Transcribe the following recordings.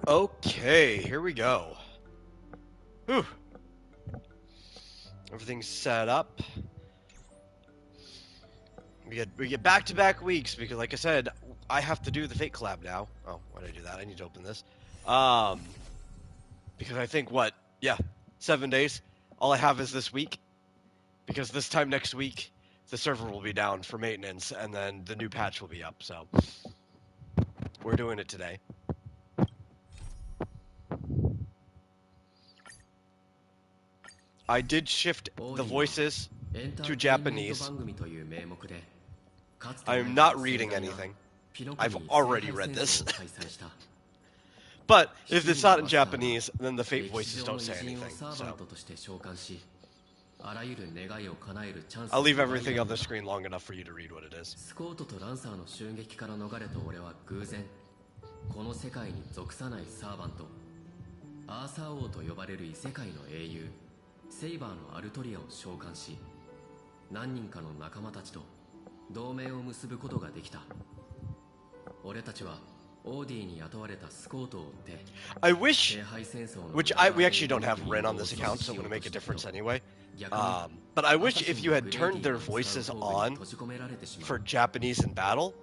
Okay, here we go. Whew. Everything's set up. We get back-to-back weeks because, like I said, I have to do the Fate collab now. Oh, why did I do that? I need to open this. Because I think, 7 days. All I have is this week. Because this time next week, the server will be down for maintenance, and then the new patch will be up, so we're doing it today. I did shift the voices to Japanese. I am not reading anything. I've already read this. But if it's not in Japanese, then the Fate voices don't say anything, so I'll leave everything on the screen long enough for you to read what it is. セイバーのアルトリアを召喚し、何人かの仲間たちと同盟を結ぶことができた。俺たちはオーディに雇われたスコートを追って、I wish, we actually don't have Ren on this account, so I'm gonna make a difference anyway. But I wish if you had turned their voices on for Japanese in battle,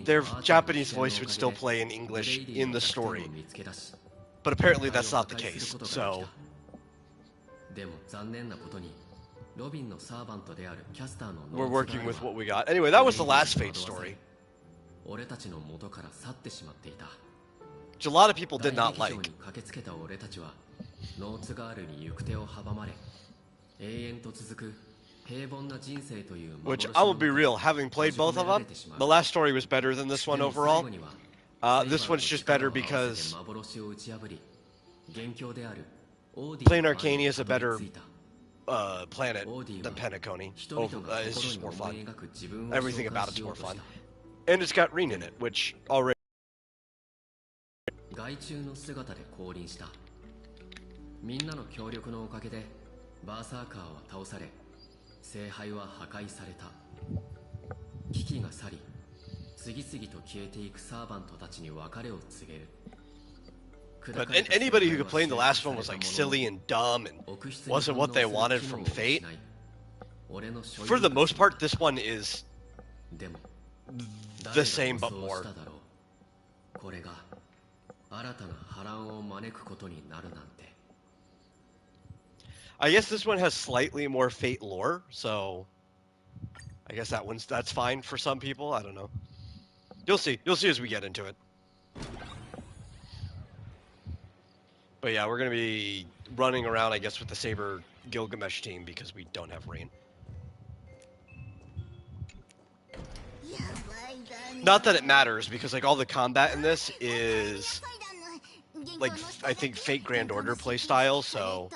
their Japanese voice would still play in English in the story. But apparently that's not the case, so... でも残念なことにロビンのサーバントであるキャスターの We're working with what we got. Anyway, that was the last Fate story. 俺たちの元から去ってしまっていた。 Which a lot of people did not like. 駆けつけた俺たちはノーツガールに行く手を阻まれ永遠と続く平凡な人生という Which I will be real, having played both of them, the last story was better than this one overall. This one's just better because playing Arcania is a better planet than Penacony. It's just more fun. Everything about it's more fun. And it's got Reen in it, which already... 害虫の姿で降臨した。みんなの協力のおかげでバーサーカーは倒され、聖杯は破壊された。危機が去り、次々と消えていくサーバントたちに別れを告げる。 But anybody who could play in the last one was like silly and dumb and wasn't what they wanted from Fate. For the most part, this one is the same but more. I guess this one has slightly more Fate lore, so I guess that's fine for some people. I don't know. You'll see as we get into it. But yeah, we're gonna be running around, I guess, with the Saber Gilgamesh team because we don't have rain. Not that it matters, because like all the combat in this is like I think Fate Grand Order playstyle, so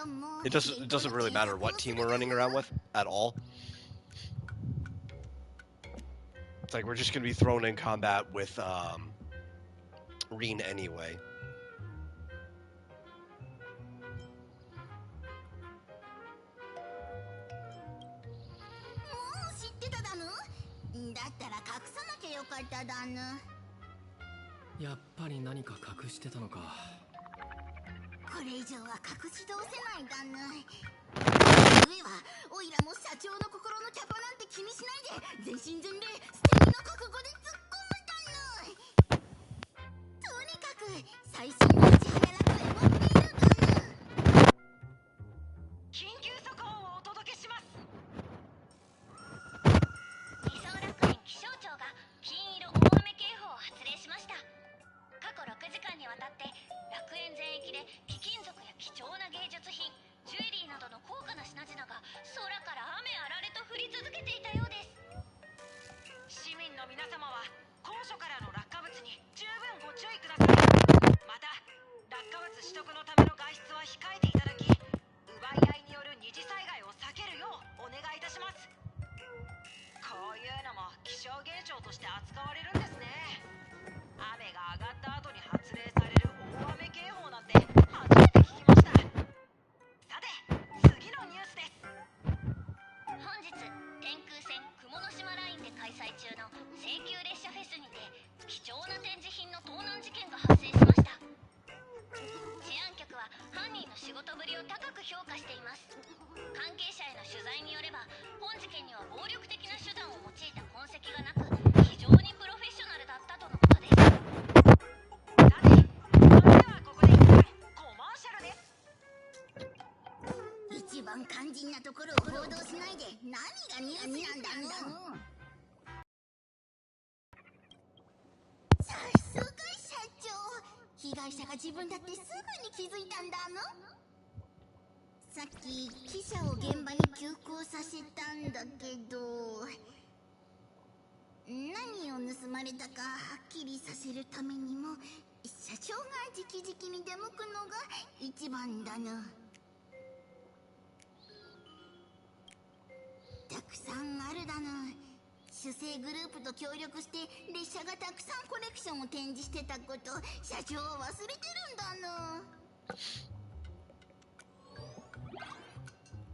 it doesn't really matter what team we're running around with at all. It's like we're just gonna be thrown in combat with Reen anyway.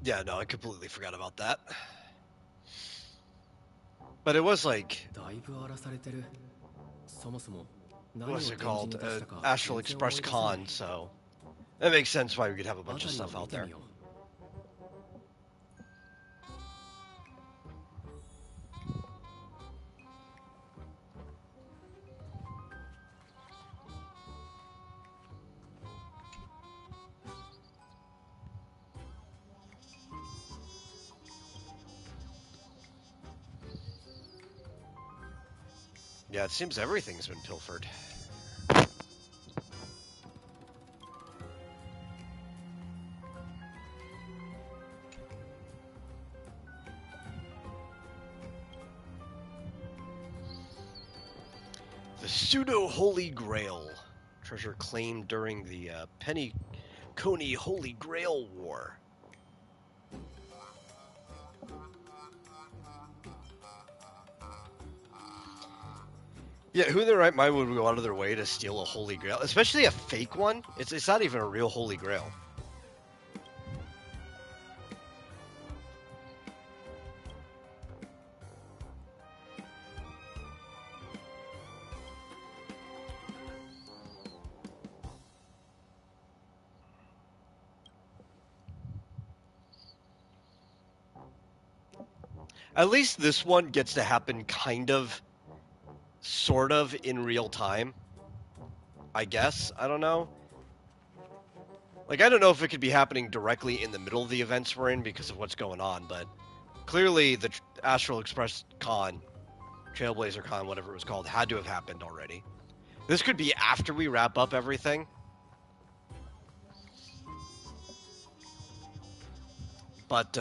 Yeah, no, I completely forgot about that. But it was like, what's it called? Astral Express Con, so that makes sense why we could have a bunch of stuff out there. Yeah, it seems everything's been pilfered. The Pseudo-Holy Grail. Treasure claimed during the Penny-Coney Holy Grail War. Yeah, who in their right mind would go out of their way to steal a holy grail? Especially a fake one? It's not even a real holy grail. At least this one gets to happen kind of, sort of, in real time. I guess? I don't know. Like, I don't know if it could be happening directly in the middle of the events we're in because of what's going on, but clearly the Astral Express Con, Trailblazer Con, whatever it was called, had to have happened already. This could be after we wrap up everything. But,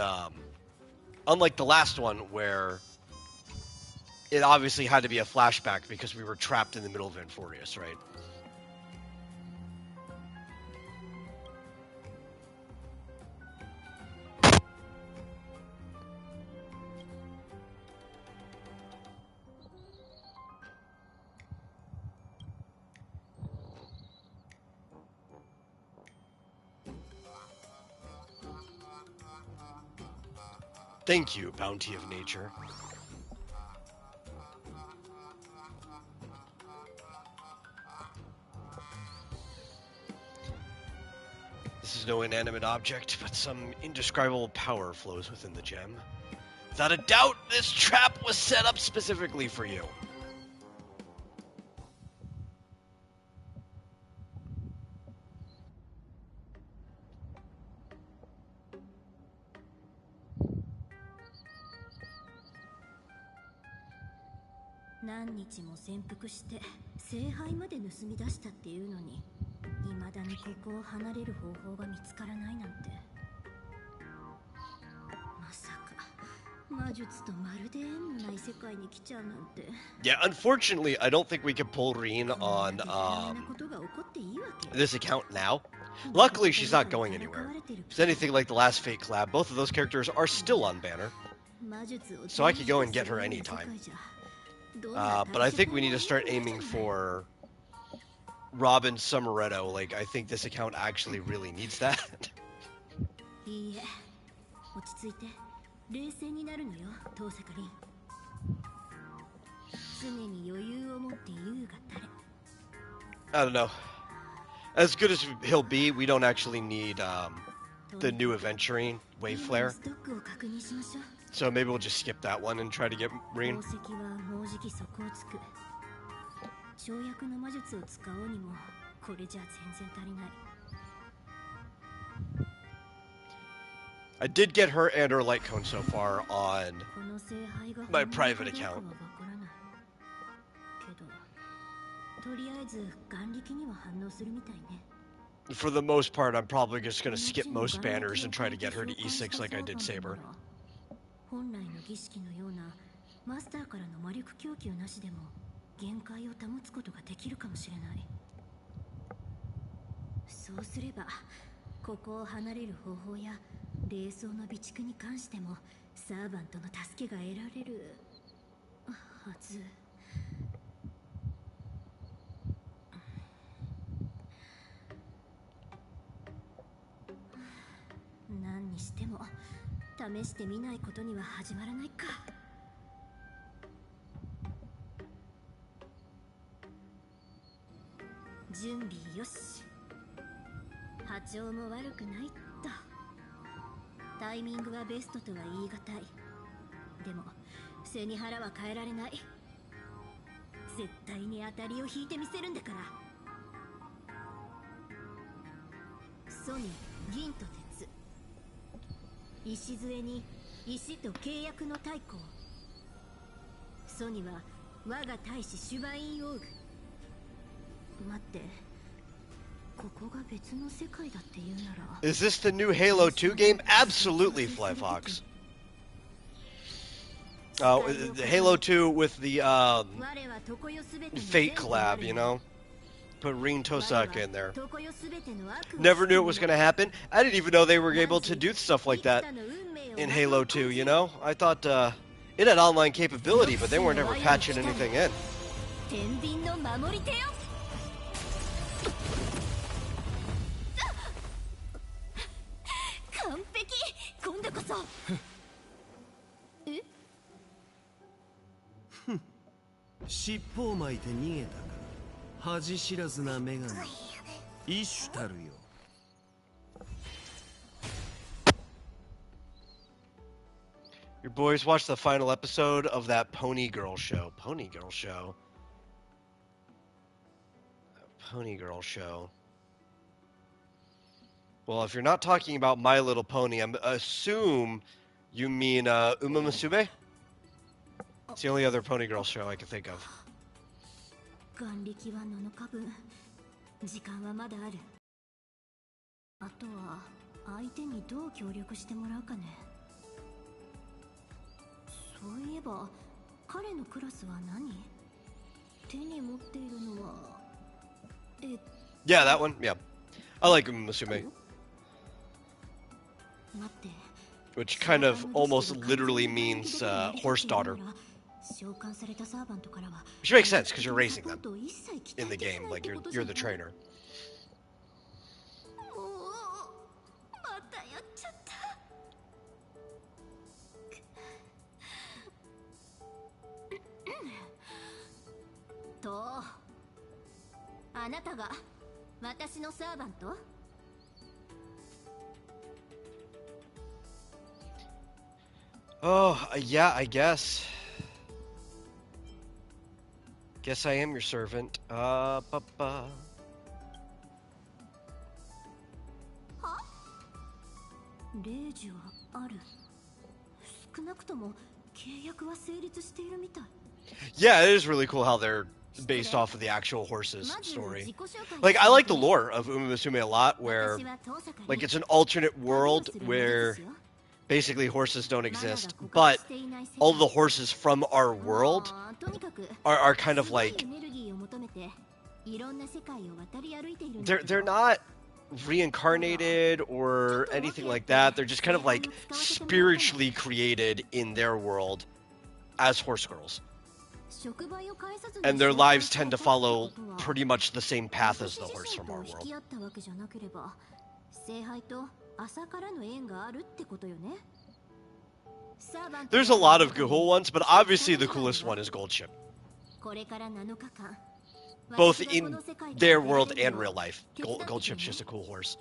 unlike the last one where it obviously had to be a flashback because we were trapped in the middle of Inforius, right? Thank you, Bounty of Nature. This is no inanimate object, but some indescribable power flows within the gem. Without a doubt, this trap was set up specifically for you. Yeah, unfortunately, I don't think we can pull Reen on this account now. Luckily, she's not going anywhere. If it's anything like the last Fate collab, both of those characters are still on banner. So I could go and get her anytime. But I think we need to start aiming for Robin Summeretto. Like, I think this account actually really needs that. I don't know. As good as he'll be, we don't actually need the new Aventurine Wave Flare. So maybe we'll just skip that one and try to get Reen. I did get her and her light cone so far on my private account. For the most part, I'm probably just going to skip most banners and try to get her to E6 like I did Saber. Is this the new Halo 2 game? Absolutely, Flyfox. The Halo 2 with the Fate collab, you know? Put Reen Tosaka in there. Never knew it was going to happen. I didn't even know they were able to do stuff like that in Halo 2, you know? I thought it had online capability, but they weren't ever patching anything in. 尻尾を巻いて逃げたか。恥知らずな女神。異種たるよ。Your boys watched the final episode of that Pony Girl show. Pony Girl show. Pony Girl show. Well, if you're not talking about My Little Pony, I assume you mean Uma Musume? It's the only other Pony Girl show I can think of. Yeah, that one. Yeah. I like Uma Musume. Which kind of almost literally means horse daughter. Which makes sense because you're raising them in the game, like you're the trainer. Oh, yeah, I guess. Guess I am your servant. Ba-ba. Yeah, it is really cool how they're based off of the actual horse's story. Like, I like the lore of Uma Musume a lot, where, like, it's an alternate world where basically horses don't exist, but all the horses from our world are kind of like, they're not reincarnated or anything like that. They're just kind of like spiritually created in their world as horse girls. And their lives tend to follow pretty much the same path as the horse from our world. There's a lot of cool ones, but obviously the coolest one is Gold Ship. Both in their world and real life. Gold Ship's just a cool horse.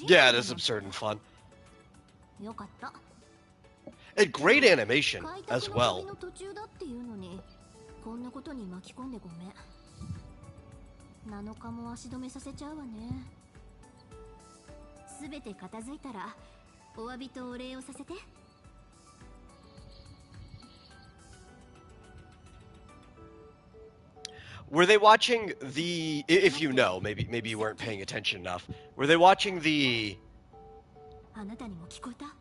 Yeah, it is absurd and fun. And great animation as well. Were they watching the, if you know, maybe you weren't paying attention enough, were they watching the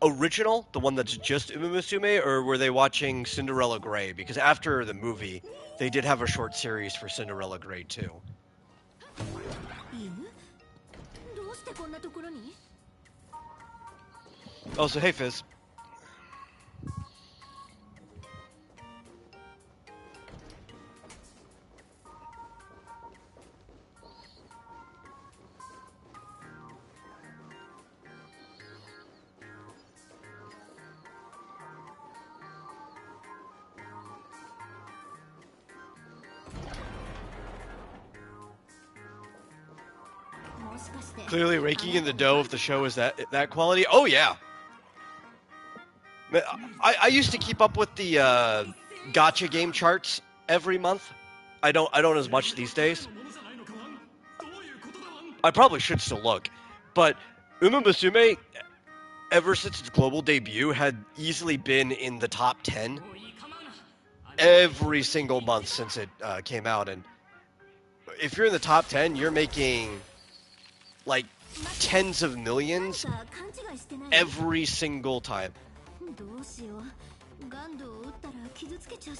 original, the one that's just Uma Musume, or were they watching Cinderella Grey? Because after the movie, they did have a short series for Cinderella Grey too. Oh, so hey Fizz. Clearly raking in the dough if the show is that quality. Oh yeah. I used to keep up with the gacha game charts every month. I don't as much these days. I probably should still look, but Uma Musume, ever since its global debut, had easily been in the top 10 every single month since it came out. And if you're in the top 10, you're making like tens of millions every single time.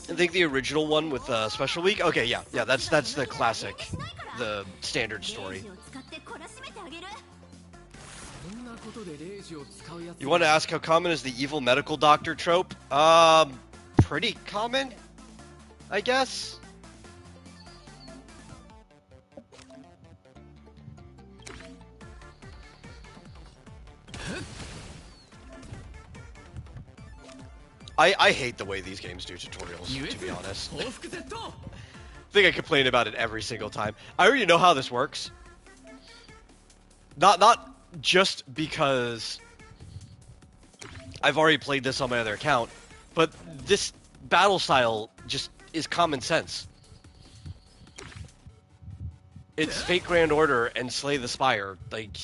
I think the original one with Special Week. Okay, yeah, that's the classic, the standard story. You want to ask how common is the evil medical doctor trope? Pretty common, I guess. I hate the way these games do tutorials, to be honest. I think I complain about it every single time. I already know how this works. Not just because I've already played this on my other account, but this battle style just is common sense. It's Fate Grand Order and Slay the Spire. Like,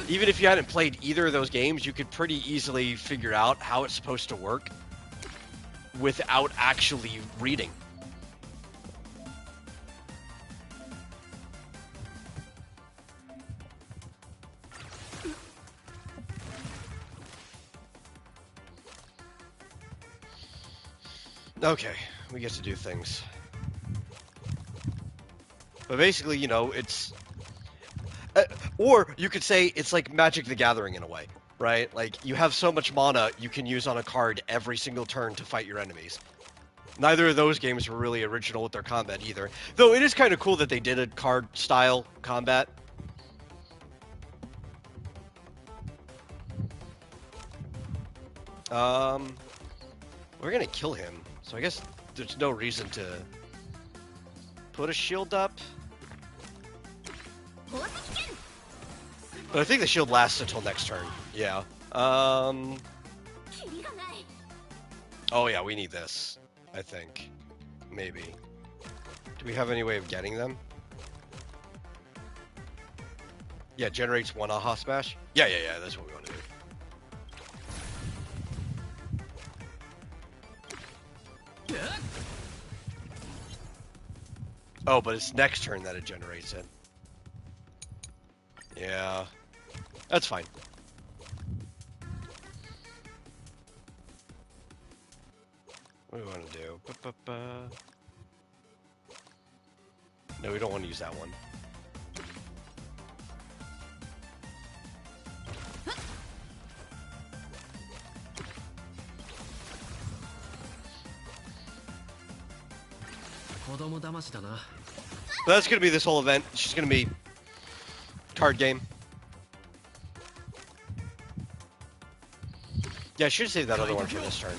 even if you hadn't played either of those games, you could pretty easily figure out how it's supposed to work without actually reading. Okay, we get to do things. But basically, you know, it's... or you could say it's like Magic the Gathering in a way, right? Like, you have so much mana you can use on a card every single turn to fight your enemies. Neither of those games were really original with their combat either. Though it is kind of cool that they did a card-style combat. We're gonna kill him, so I guess there's no reason to put a shield up. But I think the shield lasts until next turn. Yeah. Oh yeah, we need this. I think. Maybe. Do we have any way of getting them? Yeah, generates one Aha Smash. Yeah, that's what we want to do. Oh, but it's next turn that it generates it. Yeah. That's fine. What do we want to do? No, we don't want to use that one. But that's going to be this whole event. It's just going to be card game. Yeah, I should have saved that other one for this turn.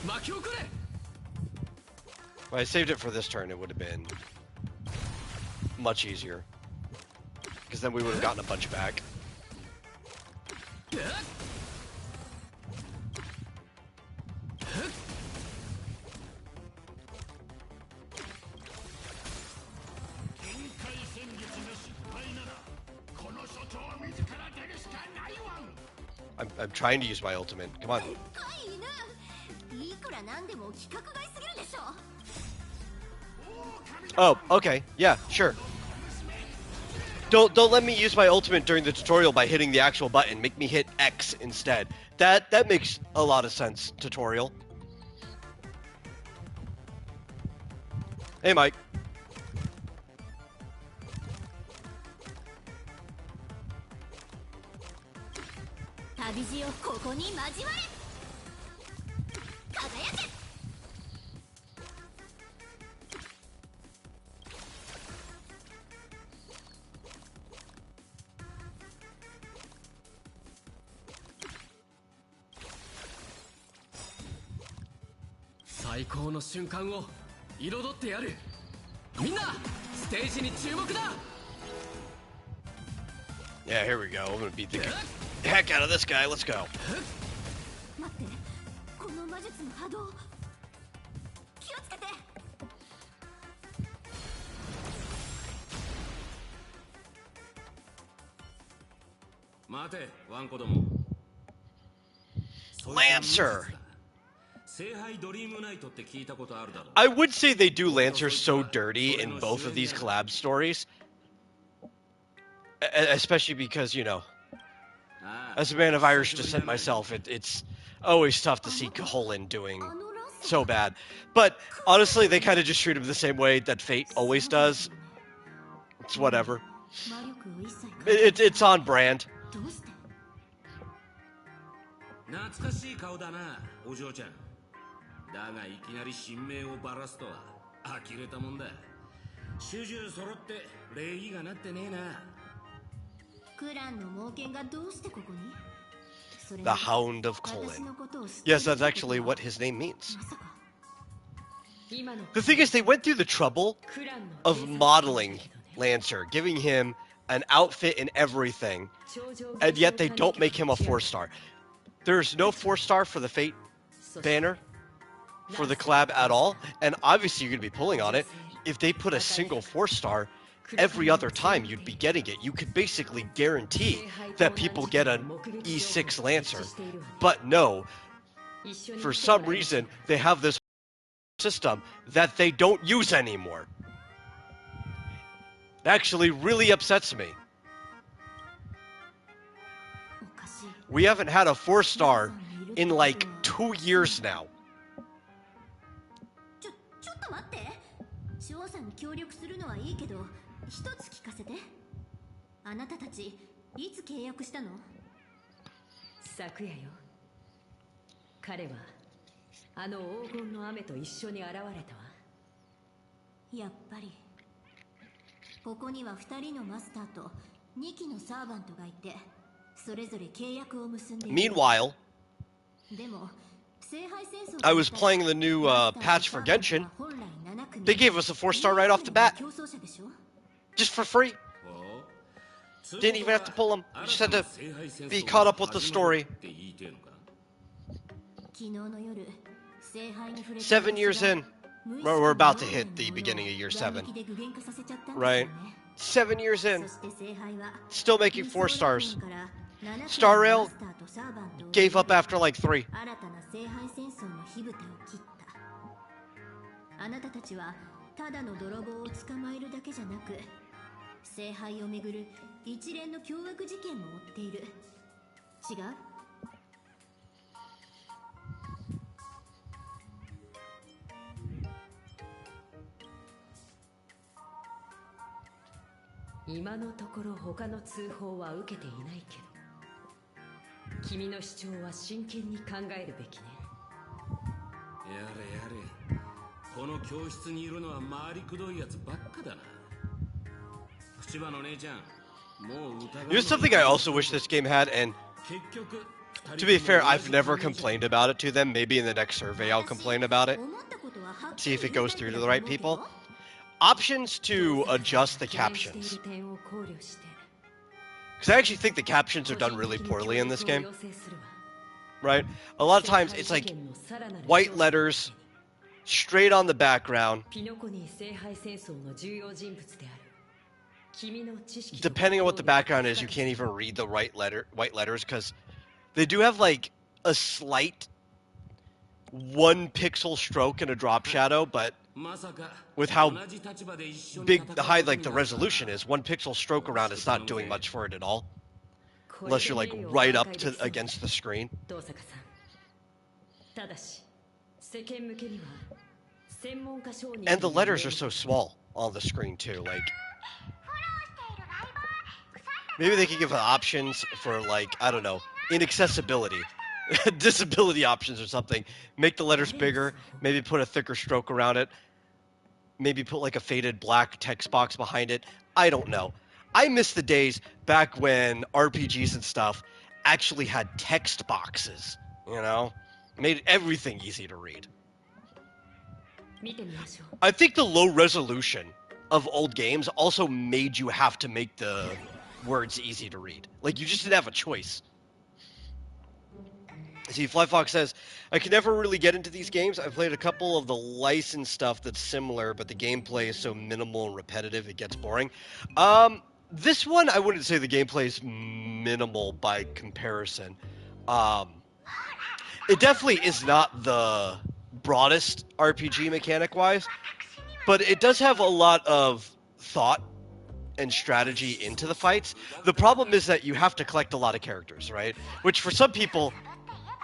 If I saved it for this turn, it would have been much easier. Because then we would have gotten a bunch back. I'm trying to use my ultimate. Come on. Oh, okay. Yeah, sure. Don't let me use my ultimate during the tutorial by hitting the actual button. Make me hit X instead. That makes a lot of sense, tutorial. Hey, Mike. Yeah, here we go. I'm gonna beat the heck out of this guy. Let's go. Lancer. I would say they do Lancer so dirty in both of these collab stories. Especially because, you know, as a man of Irish descent myself, it's always tough to see Colin doing so bad. But honestly, they kind of just treat him the same way that Fate always does. It's whatever. It's on brand. The Hound of Colin. Yes, that's actually what his name means. The thing is, they went through the trouble of modeling Lancer, giving him an outfit and everything, and yet they don't make him a 4-star. There's no 4-star for the Fate banner for the collab at all, and obviously you're going to be pulling on it. If they put a single 4-star, every other time you'd be getting it. You could basically guarantee that people get an E6 Lancer. But no, for some reason, they have this system that they don't use anymore. It actually really upsets me. We haven't had a 4-star in like 2 years now. Meanwhile, I was playing the new patch for Genshin. They gave us a 4-star right off the bat. Just for free. Didn't even have to pull them. You just had to be caught up with the story. 7 years in. We're about to hit the beginning of year 7. Right? 7 years in. Still making 4 stars. Star Rail gave up after like 3. Here's something I also wish this game had, and to be fair, I've never complained about it to them. Maybe in the next survey I'll complain about it. See if it goes through to the right people. Options to adjust the captions. Because I actually think the captions are done really poorly in this game. Right? A lot of times it's like white letters straight on the background. Depending on what the background is, you can't even read the white letters because they do have like a slight 1 pixel stroke and a drop shadow, but with how big the resolution is, 1 pixel stroke around it's not doing much for it at all, unless you're like right up to against the screen. And the letters are so small on the screen too. Like, maybe they could give options for, like, I don't know, inaccessibility, disability options or something. Make the letters bigger. Maybe put a thicker stroke around it. Maybe put like a faded black text box behind it. I don't know. I miss the days back when RPGs and stuff actually had text boxes, you know? Made everything easy to read. I think the low resolution of old games also made you have to make the words easy to read. Like, you just didn't have a choice. See, Flyfox says, I can never really get into these games. I've played a couple of the licensed stuff that's similar, but the gameplay is so minimal and repetitive, it gets boring. This one, I wouldn't say the gameplay is minimal by comparison. It definitely is not the broadest RPG mechanic-wise, but it does have a lot of thought and strategy into the fights. The problem is that you have to collect a lot of characters, right? Which for some people,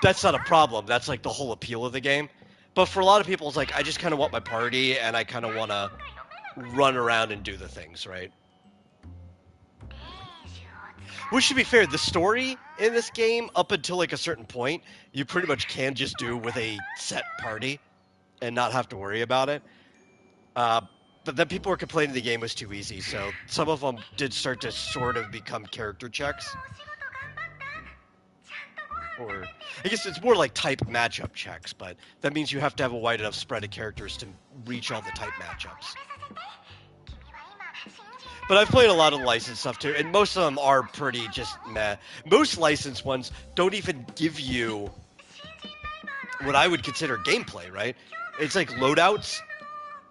that's not a problem. That's like the whole appeal of the game. But for a lot of people, it's like, I just kind of want my party and I kind of want to run around and do the things, right? Which, to be fair, the story in this game, up until like a certain point, you pretty much can just do with a set party and not have to worry about it. But then people were complaining the game was too easy, so some of them did start to sort of become character checks. Or, I guess it's more like type matchup checks, but that means you have to have a wide enough spread of characters to reach all the type matchups. But I've played a lot of licensed stuff too, and most of them are pretty just meh. Most licensed ones don't even give you what I would consider gameplay, right? It's like loadouts,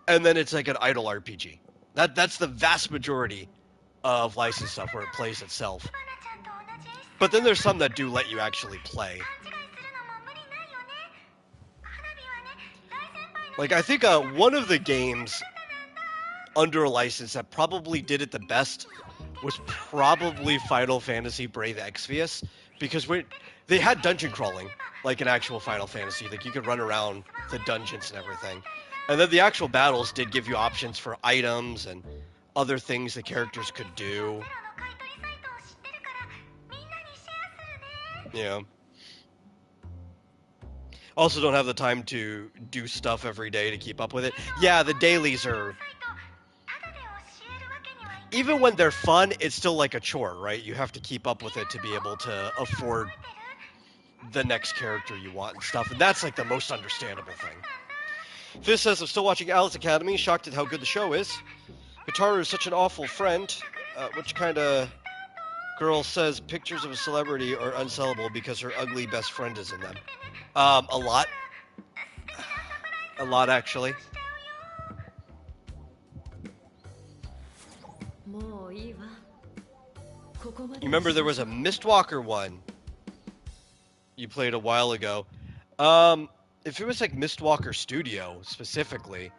and then it's like an idle RPG. That's the vast majority of licensed stuff where it plays itself. But then there's some that do let you actually play. Like, I think one of the games under a license that probably did it the best was probably Final Fantasy Brave Exvius, because they had dungeon crawling, like an actual Final Fantasy. Like, you could run around the dungeons and everything. And then the actual battles did give you options for items and other things the characters could do. Yeah. Also don't have the time to do stuff every day to keep up with it. Yeah, the dailies are... Even when they're fun, it's still like a chore, right? You have to keep up with it to be able to afford the next character you want and stuff. And that's like the most understandable thing. Fizz says, I'm still watching Alice Academy, shocked at how good the show is. Hikaru is such an awful friend. Which kind of girl says pictures of a celebrity are unsellable because her ugly best friend is in them? A lot. A lot, actually. You remember there was a Mistwalker one you played a while ago. If it was like Mistwalker Studio specifically,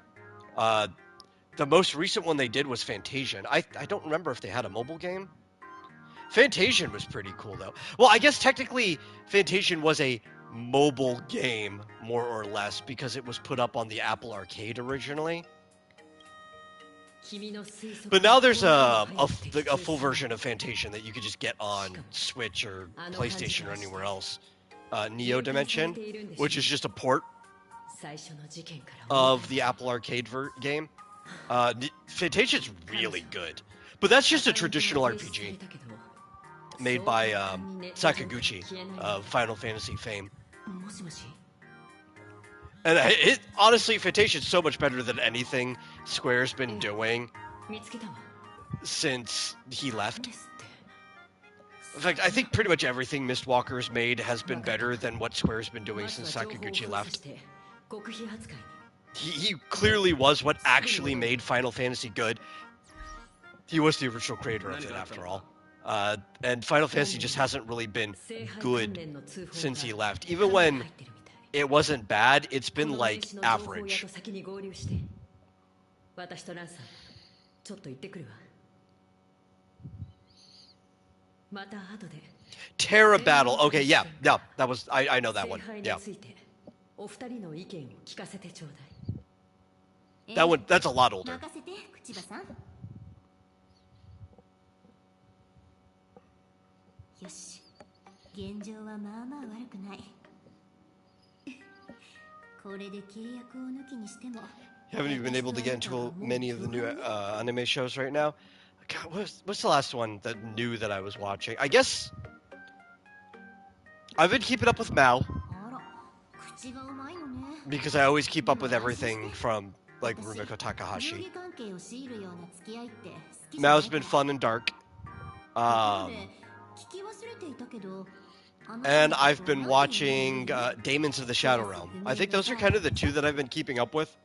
the most recent one they did was Fantasian. I don't remember if they had a mobile game. Fantasian was pretty cool though. Well, I guess technically Fantasian was a mobile game more or less because it was put up on the Apple Arcade originally. But now there's a full version of Fantasian that you could just get on Switch or PlayStation or anywhere else. Neo Dimension, which is just a port of the Apple Arcade game. Fantasia's really good. But that's just a traditional RPG made by Sakaguchi of Final Fantasy fame. And honestly, Fantasia's so much better than anything Square's been doing since he left. In fact, I think pretty much everything Mistwalker's made has been better than what Square's been doing since Sakaguchi left. He clearly was what actually made Final Fantasy good. He was the original creator of it, after all. And Final Fantasy just hasn't really been good since he left. Even when it wasn't bad, it's been like average. Terra Battle. Okay, yeah, that was I know that one. Yeah. That's a lot older. You haven't even been able to get into many of the new anime shows right now. God, what's the last one that new that I was watching? I guess I've been keeping up with Mao because I always keep up with everything from like Rumiko Takahashi. Mao's been fun and dark. And I've been watching Daemons of the Shadow Realm. I think those are kind of the two that I've been keeping up with.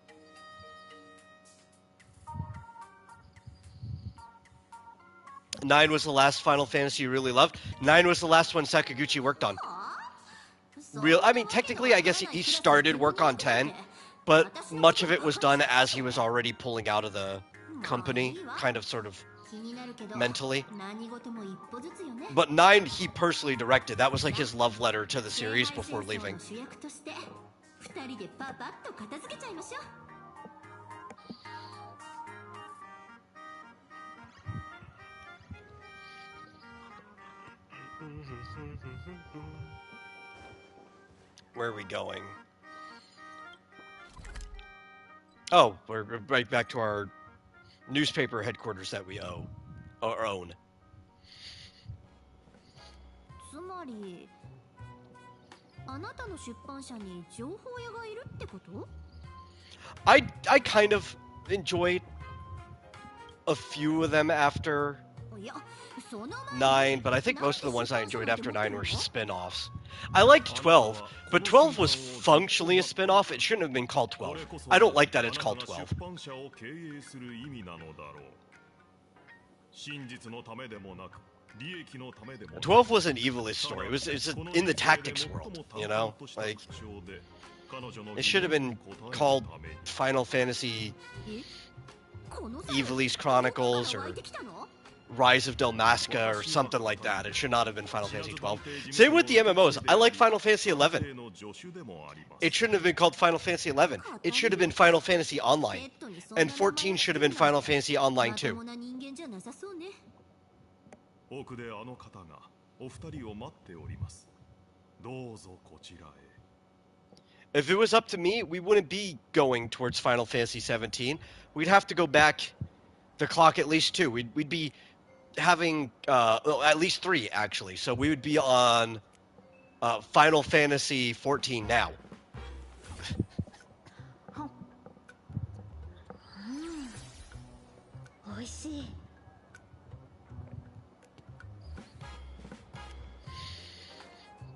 9 was the last Final Fantasy you really loved. 9 was the last one Sakaguchi worked on. I mean, technically, I guess he started work on 10, but much of it was done as he was already pulling out of the company, kind of sort of mentally. But 9 he personally directed. That was like his love letter to the series before leaving. Where are we going? Oh, we're right back to our newspaper headquarters that we own. つまり、あなたの出版社に情報屋がいるってこと？ I kind of enjoyed a few of them after 9, but I think most of the ones I enjoyed after 9 were spin-offs. I liked 12, but 12 was functionally a spin-off. It shouldn't have been called 12. I don't like that it's called 12. 12 was an evilist story. It's in the tactics world, you know? Like, it should have been called Final Fantasy Evilist Chronicles or Rise of Dalmasca or something like that. It should not have been Final Fantasy 12. Same with the MMOs. I like Final Fantasy 11. It shouldn't have been called Final Fantasy 11. It should have been Final Fantasy Online. And 14 should have been Final Fantasy Online 2. If it was up to me, we wouldn't be going towards Final Fantasy 17. We'd have to go back the clock at least 2. We'd be having at least 3 actually. So we would be on Final Fantasy 14 now.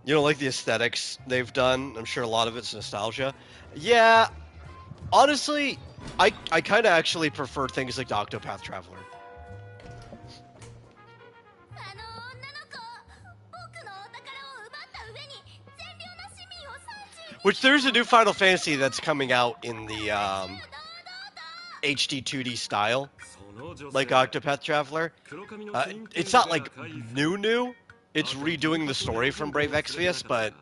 You don't like the aesthetics they've done? I'm sure a lot of it's nostalgia. Yeah, honestly, I kind of actually prefer things like the Octopath Traveler. Which there's a new Final Fantasy that's coming out in the HD 2D style, like Octopath Traveler. It's not like new. It's redoing the story from Brave Exvius, but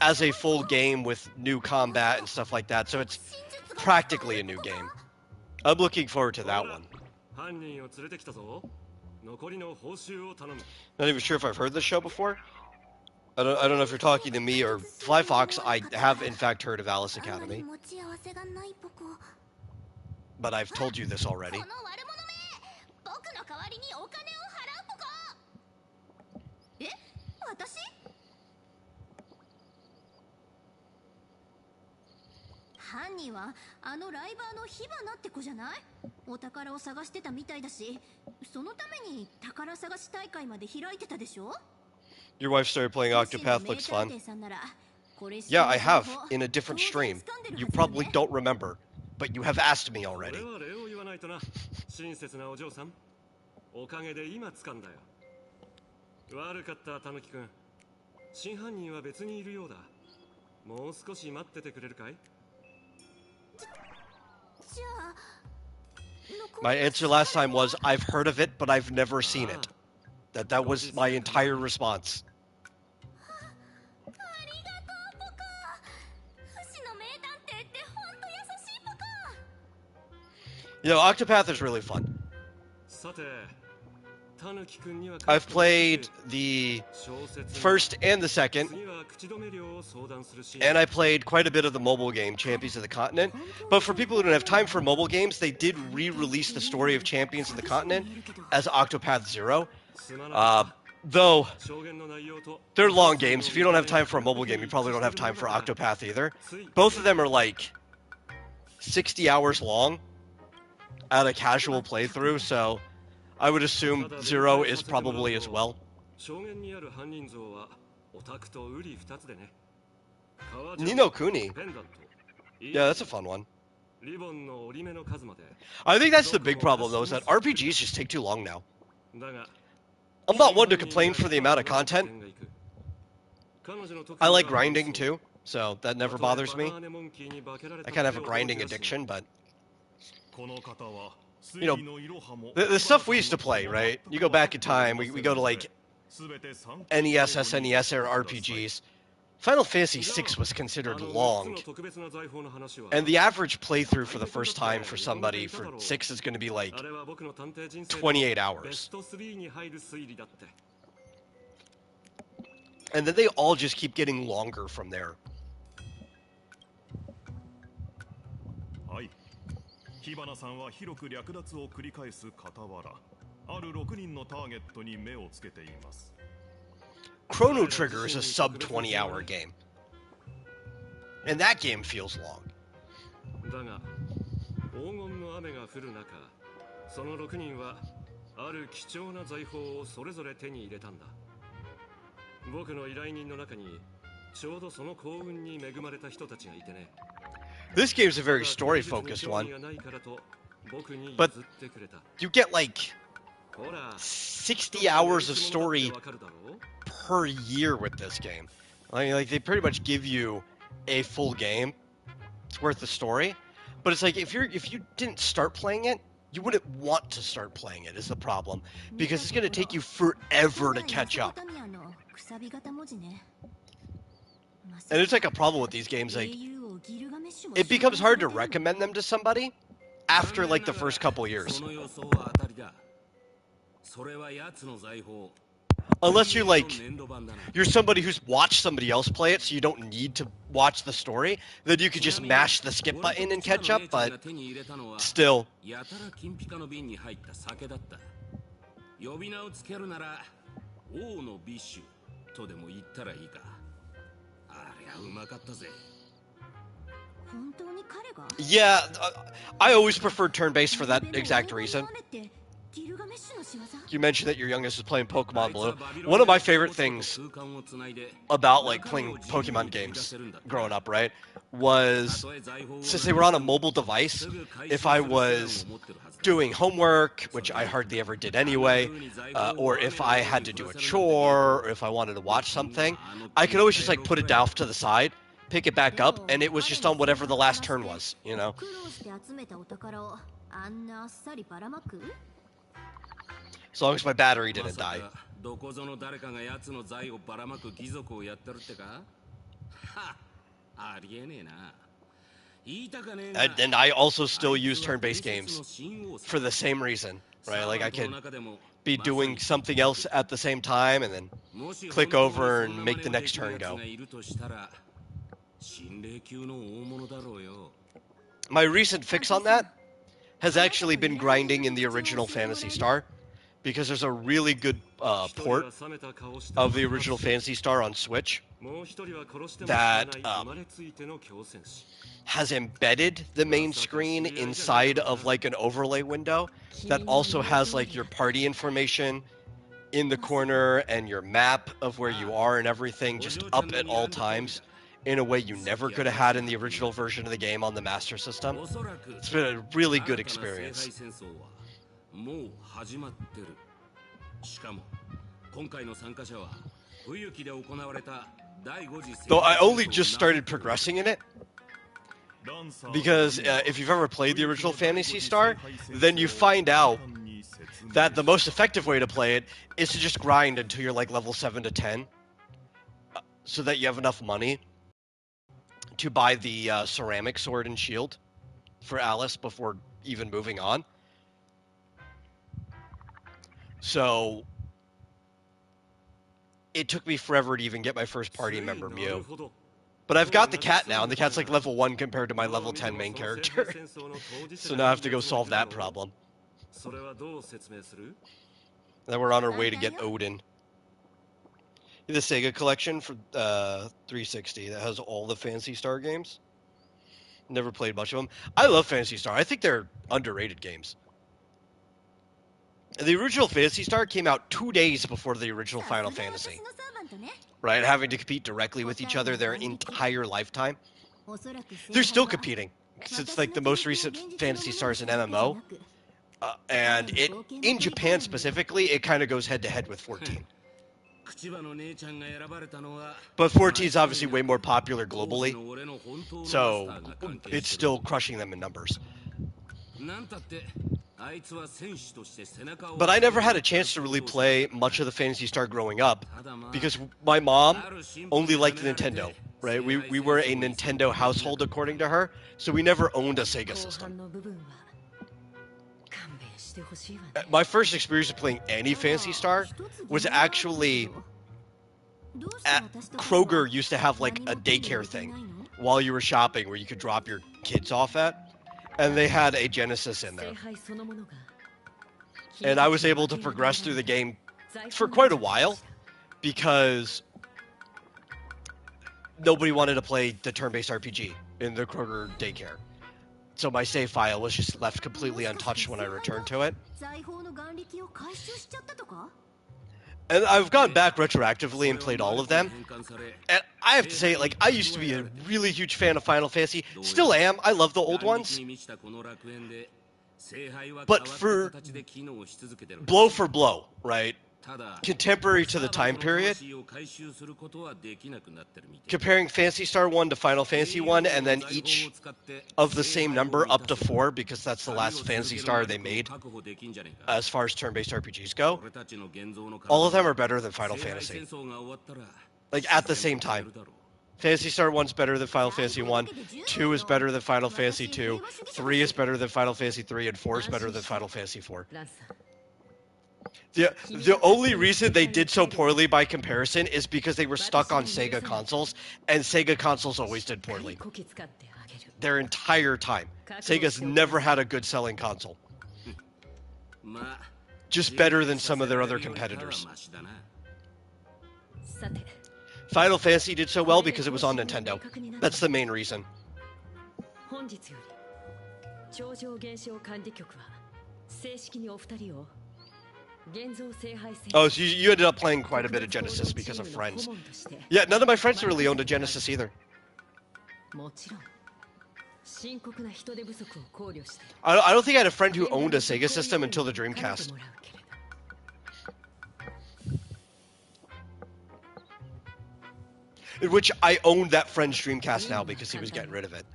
as a full game with new combat and stuff like that, so it's practically a new game. I'm looking forward to that one. Not even sure if I've heard this show before. I don't know if you're talking to me or Fly Fox. I have in fact heard of Alice Academy, but I've told you this already. Your wife started playing Octopath, looks fun. Yeah, I have, in a different stream. You probably don't remember, but you have asked me already. My answer last time was, I've heard of it, but I've never seen it. That was my entire response. You know, Octopath is really fun. I've played the first and the second, and I played quite a bit of the mobile game, Champions of the Continent. But for people who don't have time for mobile games, they did re-release the story of Champions of the Continent as Octopath Zero. Though, they're long games. If you don't have time for a mobile game, you probably don't have time for Octopath either. Both of them are like 60 hours long at a casual playthrough, so I would assume Zero is probably as well. Ni no Kuni. Yeah, that's a fun one. I think that's the big problem, though, is that RPGs just take too long now. I'm not one to complain for the amount of content. I like grinding, too, so that never bothers me. I kind of have a grinding addiction, but... You know, the stuff we used to play, right? You go back in time, we go to, like, NES, SNES era RPGs. Final Fantasy VI was considered long, and the average playthrough for the first time for somebody for 6 is going to be like 28 hours. And then they all just keep getting longer from there. 火花さんは広く略奪を繰り返す傍ら、ある6人のターゲットに目をつけています。 Chrono Trigger is a sub 20-hour game. And that game feels long. だが、黄金の雨が降る中、その6人はある貴重な財宝をそれぞれ手に入れたんだ。僕の依頼人の中にちょうどその幸運に恵まれた人たちがいてね。 This game is a very story-focused one, but you get like 60 hours of story per year with this game. Like they pretty much give you a full game worth of story, but it's like if you didn't start playing it, you wouldn't want to start playing it is the problem, because it's going to take you forever to catch up. And it's like a problem with these games, like it becomes hard to recommend them to somebody after like the first couple years. Unless you're somebody who's watched somebody else play it, so you don't need to watch the story, then you could just mash the skip button and catch up, but still. Yeah, I always preferred turn-based for that exact reason. You mentioned that your youngest was playing Pokemon Blue. One of my favorite things about like playing Pokemon games growing up, right, was since they were on a mobile device, if I was doing homework, which I hardly ever did anyway, or if I had to do a chore, or if I wanted to watch something, I could always just like put it off to the side, pick it back up, and it was just on whatever the last turn was, you know? As long as my battery didn't die. And I also still use turn-based games for the same reason, right? Like I could be doing something else at the same time and then click over and make the next turn go. My recent fix on that has actually been grinding in the original Phantasy Star, because there's a really good port of the original Phantasy Star on Switch that has embedded the main screen inside of like an overlay window that also has like your party information in the corner and your map of where you are and everything just up at all times in a way you never could have had in the original version of the game on the Master System. It's been a really good experience. Though I only just started progressing in it, because if you've ever played the original Phantasy Star, then you find out that the most effective way to play it is to just grind until you're like level 7 to 10, so that you have enough money to buy the ceramic sword and shield for Alice before even moving on. So it took me forever to even get my first party member, Mew. But I've got the cat now, and the cat's like level 1 compared to my level 10 main character. So now I have to go solve that problem. Then we're on our way to get Odin. The Sega collection for 360 that has all the Phantasy Star games. Never played much of them. I love Phantasy Star. I think they're underrated games. The original Phantasy Star came out 2 days before the original Final Fantasy. Right, having to compete directly with each other their entire lifetime. They're still competing, since like the most recent Fantasy Star is an MMO, and it in Japan specifically, it kind of goes head to head with 14. But 14 is obviously way more popular globally, so it's still crushing them in numbers. But I never had a chance to really play much of the Phantasy Star growing up because my mom only liked Nintendo, right? We were a Nintendo household according to her, so we never owned a Sega system. My first experience of playing any Phantasy Star was actually at Kroger used to have like a daycare thing while you were shopping where you could drop your kids off at, and they had a Genesis in there. And I was able to progress through the game for quite a while because nobody wanted to play the turn-based RPG in the Kroger daycare. So my save file was just left completely untouched when I returned to it. And I've gone back retroactively and played all of them. And I have to say, like, I used to be a really huge fan of Final Fantasy. Still am. I love the old ones. But for blow, right? Contemporary to the time period, comparing Phantasy Star 1 to Final Fantasy 1, and then each of the same number up to 4, because that's the last Phantasy Star they made as far as turn-based RPGs go, all of them are better than Final Fantasy. Like, at the same time. Phantasy Star 1's better than Final Fantasy 1, 2 is better than Final Fantasy 2, 3 is better than Final Fantasy 3, and 4 is better than Final Fantasy 4. The only reason they did so poorly by comparison is because they were stuck on Sega consoles, and Sega consoles always did poorly. Their entire time. Sega's never had a good selling console. Just better than some of their other competitors. Final Fantasy did so well because it was on Nintendo. That's the main reason. Oh, so you ended up playing quite a bit of Genesis because of friends. Yeah, none of my friends really owned a Genesis either. I don't think I had a friend who owned a Sega system until the Dreamcast. In which I owned that friend's Dreamcast now because he was getting rid of it.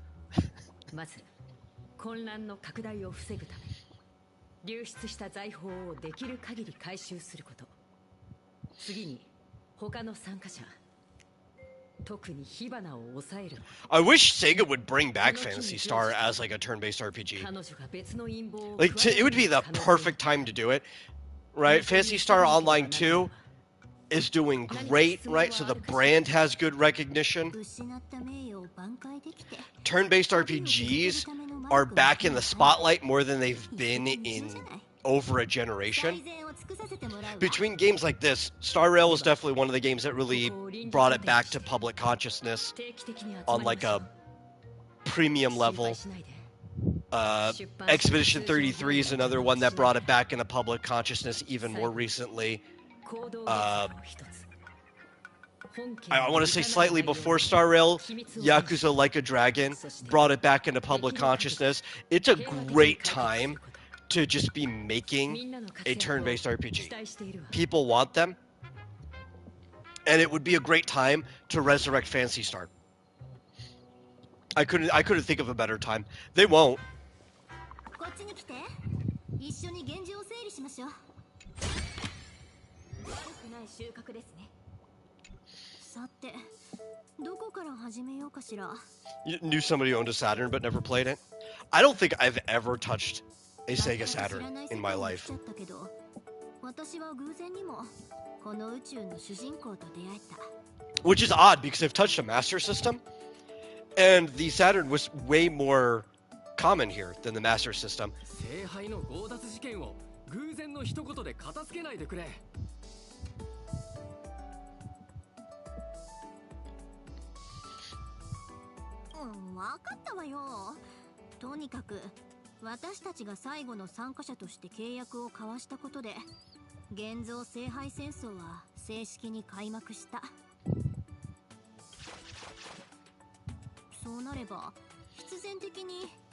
I wish Sega would bring back Phantasy Star as like a turn-based RPG. Like, it would be the perfect time to do it, right? Phantasy Star Online 2 is doing great, right? So the brand has good recognition. Turn-based RPGs are back in the spotlight more than they've been in over a generation. Between games like this, Star Rail was definitely one of the games that really brought it back to public consciousness on like a premium level. Expedition 33 is another one that brought it back into public consciousness even more recently. I want to say slightly before Star Rail, Yakuza Like a Dragon brought it back into public consciousness. It's a great time to just be making a turn-based RPG. People want them, and it would be a great time to resurrect Phantasy Star. I couldn't think of a better time. They won't. You knew somebody who owned a Saturn but never played it? I don't think I've ever touched a Sega Saturn in my life. Which is odd because I've touched a Master System, and the Saturn was way more common here than the Master System.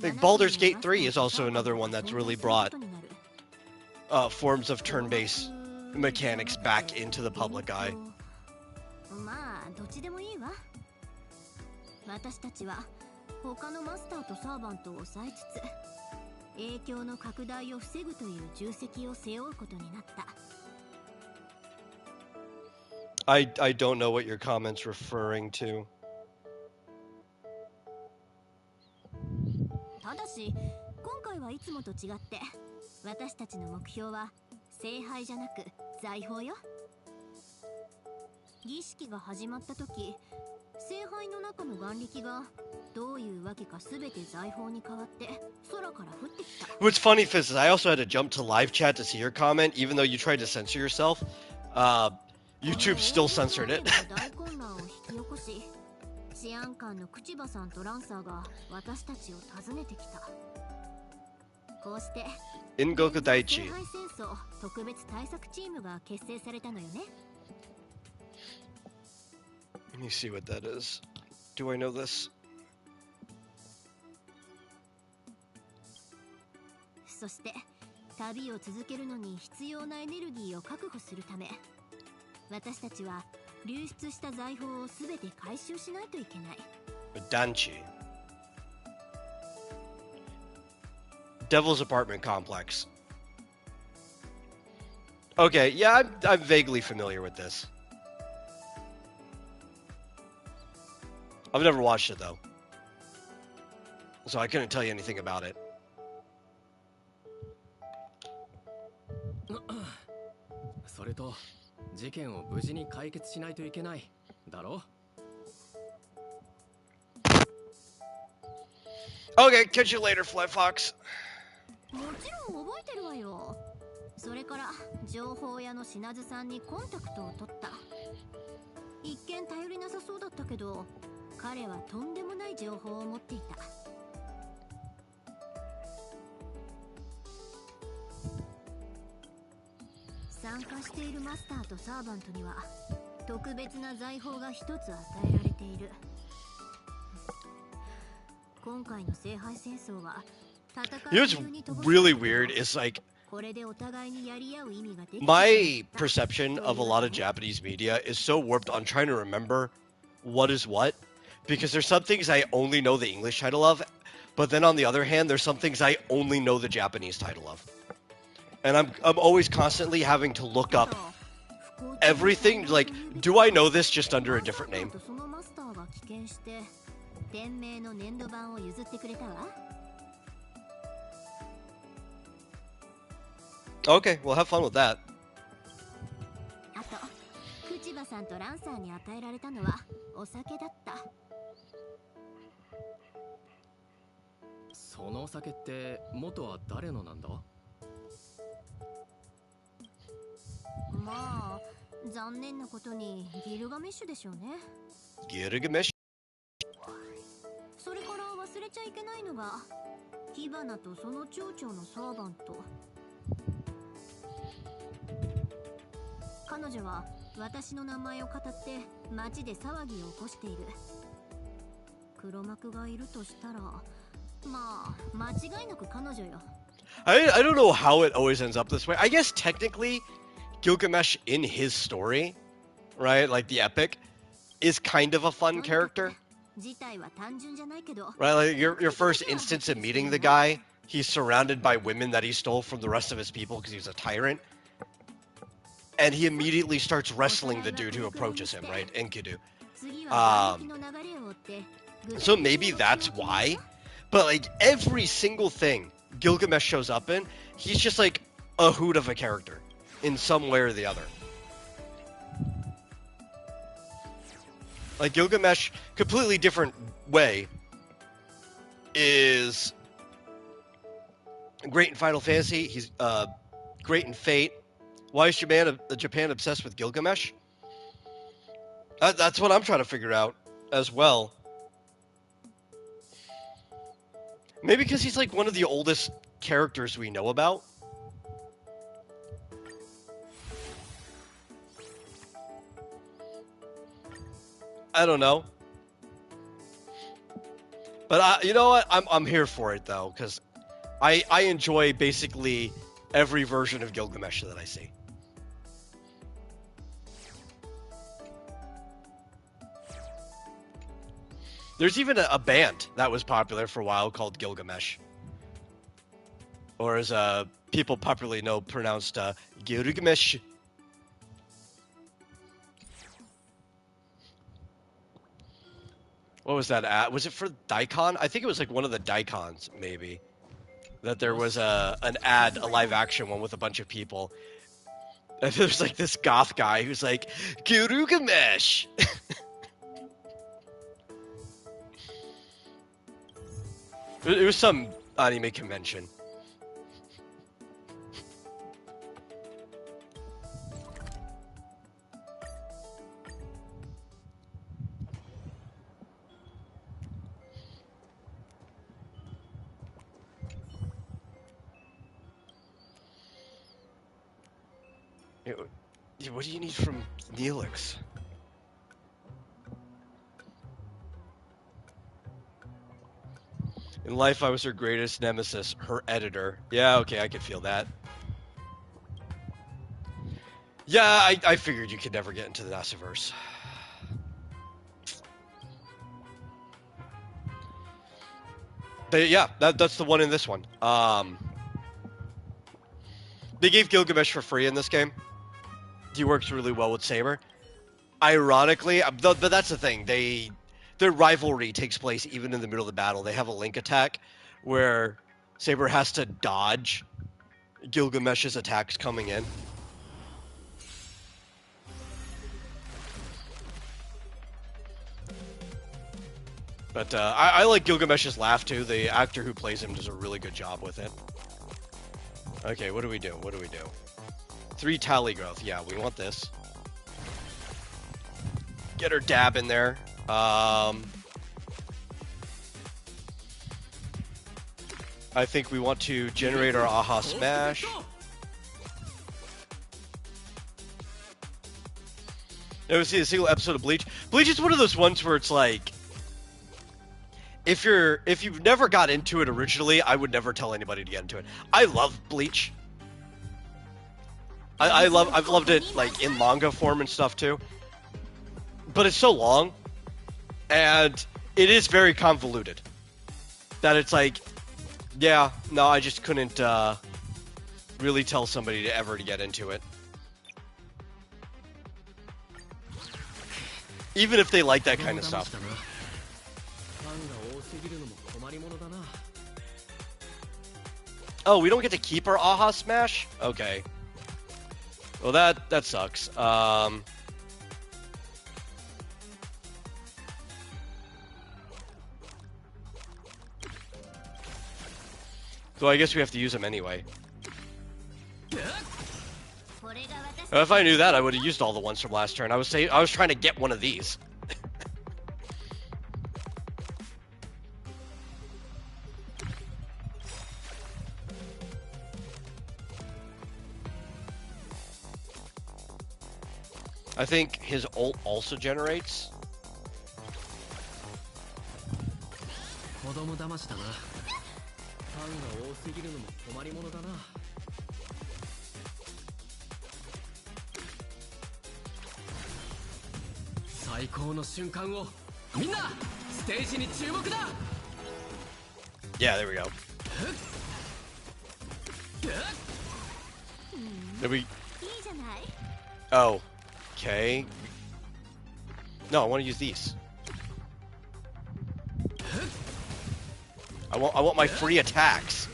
Like Baldur's Gate 3 is also another one that's really brought forms of turn-based mechanics back into the public eye. まあどっちでもいいわ。私たちは他のマスターとサーバントを抑えつつ影響の拡大を防ぐという重責を背負うことになった。I don't know what your comment's referring to. ただし今回はいつもと違って私たちの目標は聖杯じゃなく財宝よ。儀式が始まった時聖杯の中の眼力がどういうわけか全て財宝に変わって空から降ってきた。 What's funny, Fizz, is I also had to jump to live chat to see your comment, even though you tried to censor yourself. YouTube still censored it. 大混乱を引き起こし治安官の口場さんとランサーが私たちを訪ねてきた。こうしてIn Goku Daichi. 聖杯戦争特別対策チームが結成されたのよね。 Let me see what that is. Do I know this? そして旅を続けるのに必要なエネルギーを確保するため私たちは流出した財宝をすべて回収しないといけない。 Danchi. Devil's Apartment Complex. Okay, yeah, I'm vaguely familiar with this. I've never watched it though, so I couldn't tell you anything about it. それと事件を無事に解決しないといけないだろ。 Okay, catch you later, Fly Fox. もちろん覚えてるわよ。それから情報屋の品津さんにコンタクトを取った。一見頼りなさそうだったけど彼はとんでもない情報を持っていた。参加しているマスターとサーバントには特別な財宝が一つ与えられている。今回の聖杯戦争は戦い You know what's really weird is like これでお互いにやり合う意味ができた。 my perception of a lot of Japanese media is so warped on trying to remember what is what, because there's some things I only know the English title of, but then on the other hand, there's some things I only know the Japanese title of, and I'm always constantly having to look up everything. Like, do I know this just under a different name? そのマスターが棄権して店名の粘土板を譲ってくれたわ。 Okay, well, have fun with that. あと口場さんとランサーに与えられたのはお酒だった。そのお酒って元は誰のなんだ？まあ残念なことにギルガメッシュでしょうね。 Gilgamesh. それから忘れちゃいけないのが火花とその町長のサーバント。彼女は私の名前を語って町で騒ぎを起こしている。黒幕がいるとしたらまあ間違いなく彼女よ。 I don't know how it always ends up this way. I guess technically, Gilgamesh in his story, right, like the epic, is kind of a fun character. 事態は単純じゃないけど Right, like your first instance of meeting the guy, he's surrounded by women that he stole from the rest of his people because he's a tyrant. And he immediately starts wrestling the dude who approaches him, right? Enkidu. 次は眼力の流れを追って So maybe that's why. But like every single thing Gilgamesh shows up in, he's just like a hoot of a character in some way or the other. Like Gilgamesh, completely different way, is great in Final Fantasy. He's great in Fate. Why is Japan obsessed with Gilgamesh? That's what I'm trying to figure out as well. Maybe because he's like one of the oldest characters we know about. I don't know. But you know what? I'm here for it though, because I enjoy basically every version of Gilgamesh that I see. There's even a band that was popular for a while called Gilgamesh. Or as people popularly know, pronounced Gilgamesh. What was that at? Was it for Daikon? I think it was like one of the Daikons, maybe. That there was an ad, a live action one with a bunch of people. And there's like this goth guy who's like, Gilgamesh! It was some anime convention. What do you need from Neelix? In life, I was her greatest nemesis, her editor. Yeah, okay, I could feel that. Yeah, I figured you could never get into the Nasiverse. But yeah, that's the one in this one. They gave Gilgamesh for free in this game. He works really well with Saber. Ironically, but that's the thing. Their rivalry takes place even in the middle of the battle. They have a link attack where Saber has to dodge Gilgamesh's attacks coming in. But I like Gilgamesh's laugh too. The actor who plays him does a really good job with it. Okay, what do we do? What do we do? 3 tally growth. Yeah, we want this. Get her dab in there. I think we want to generate our Aha Smash. Ever see a single episode of Bleach? Bleach is one of those ones where it's like, if you've never got into it originally, I would never tell anybody to get into it. I love Bleach. I've loved it like in manga form and stuff too. But it's so long, and it is very convoluted. That it's like, yeah, no, I just couldn't really tell somebody to ever to get into it. Even if they like that kind of stuff. Oh, we don't get to keep our Aha Smash? Okay. Well, that sucks. So I guess we have to use them anyway. If I knew that, I would have used all the ones from last turn. I was trying to get one of these. I think his ult also generates. Yeah, there we go. Did we? Oh, okay. No, I want to use these. I want my free attacks.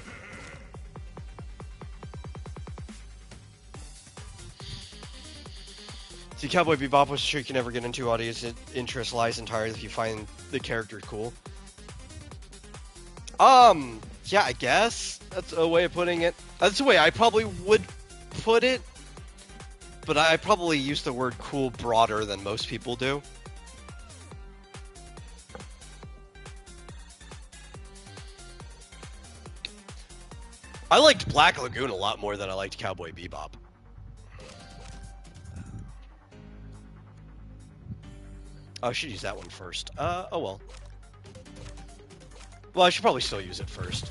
See, Cowboy Bebop was sure you can never get into. Audience interest lies entirely if you find the character cool. Yeah, I guess that's a way of putting it. That's the way I probably would put it, but I probably use the word cool broader than most people do. I liked Black Lagoon a lot more than I liked Cowboy Bebop. Oh, I should use that one first. Oh well. Well, I should probably still use it first.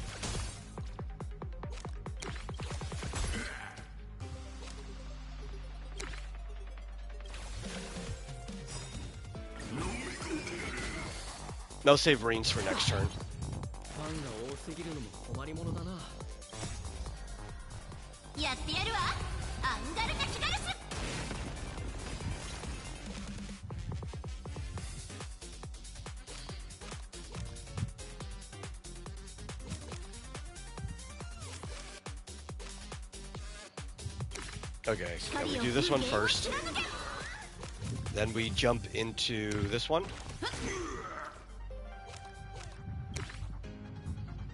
No save Reens for next turn. Okay, so we do this one first. Then we jump into this one.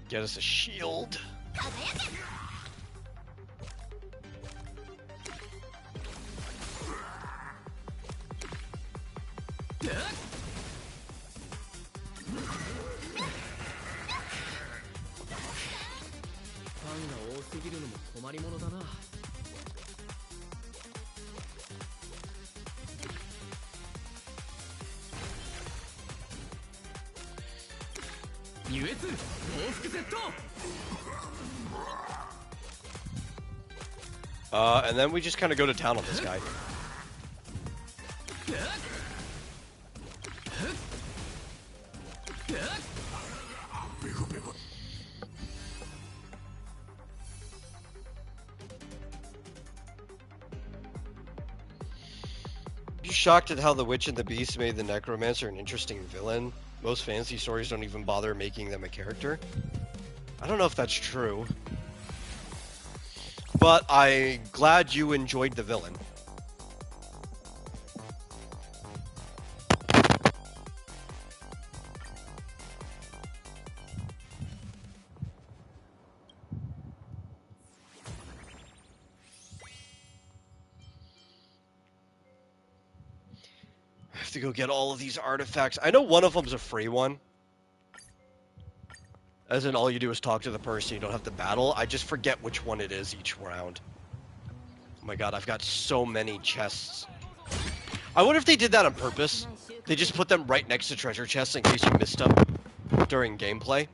Get us a shield. And then we just kind of go to town on this guy. You shocked at how the Witch and the Beast made the Necromancer an interesting villain? Most fantasy stories don't even bother making them a character. I don't know if that's true. But I'm glad you enjoyed the villain. I have to go get all of these artifacts. I know one of them's a free one. As in, all you do is talk to the person, you don't have to battle. I just forget which one it is each round. Oh my god, I've got so many chests. I wonder if they did that on purpose. They just put them right next to treasure chests in case you missed them during gameplay.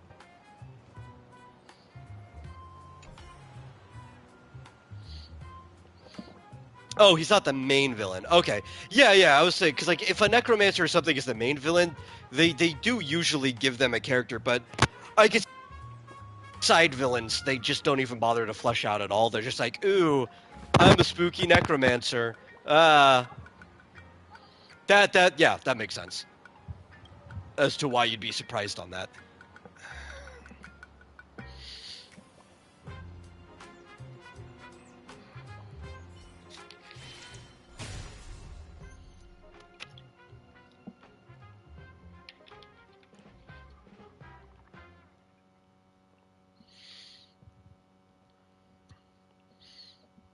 Oh, he's not the main villain. Okay. Yeah, I was saying, because like, if a necromancer or something is the main villain, they do usually give them a character, but I guess side villains, they just don't even bother to flesh out at all. They're just like, ooh, I'm a spooky necromancer. Yeah, that makes sense. As to why you'd be surprised on that.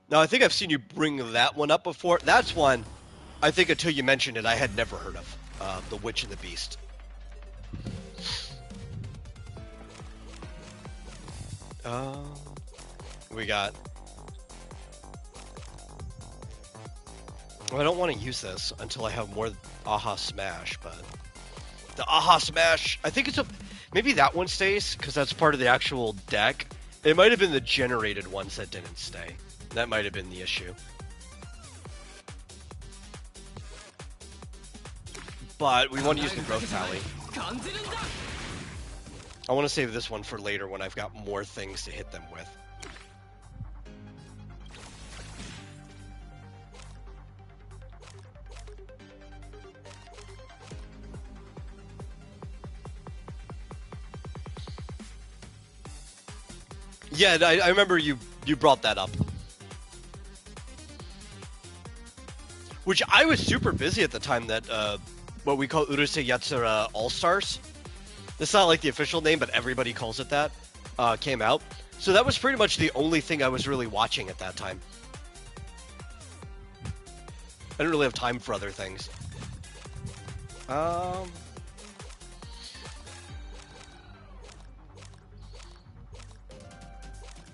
Now, I think I've seen you bring that one up before. That's one, I think until you mentioned it, I had never heard of. The Witch and the Beast. We got... Well, I don't want to use this until I have more Aha Smash, but... The Aha Smash, I think it's a... Maybe that one stays, because that's part of the actual deck. It might have been the generated ones that didn't stay. That might have been the issue. But we want to use the growth tally. I want to save this one for later when I've got more things to hit them with. Yeah, I remember you brought that up. Which I was super busy at the time that what we call Urusei Yatsura All-Stars. It's not like the official name, but everybody calls it that. Came out. So that was pretty much the only thing I was really watching at that time. I didn't really have time for other things. I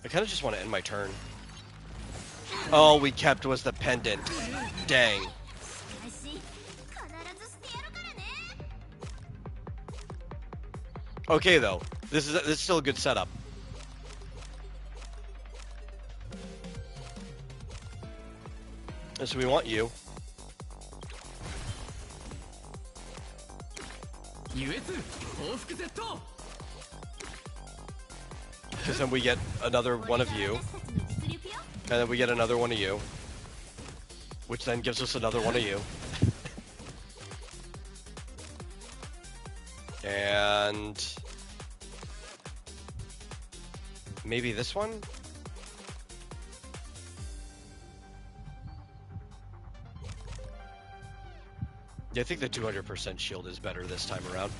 kind of just want to end my turn. All we kept was the pendant. Dang. Okay, though. This is still a good setup. So we want you. Because then we get another one of you. And then we get another one of you. Which then gives us another one of you. And... maybe this one? Yeah, I think the 200% shield is better this time around.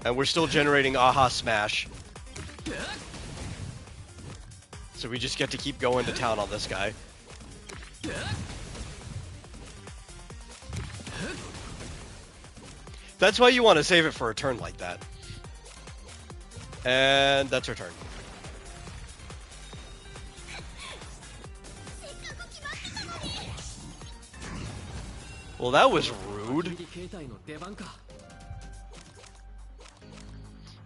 And we're still generating Aha Smash. So we just get to keep going to town on this guy. That's why you want to save it for a turn like that. And that's our turn. Well, that was rude.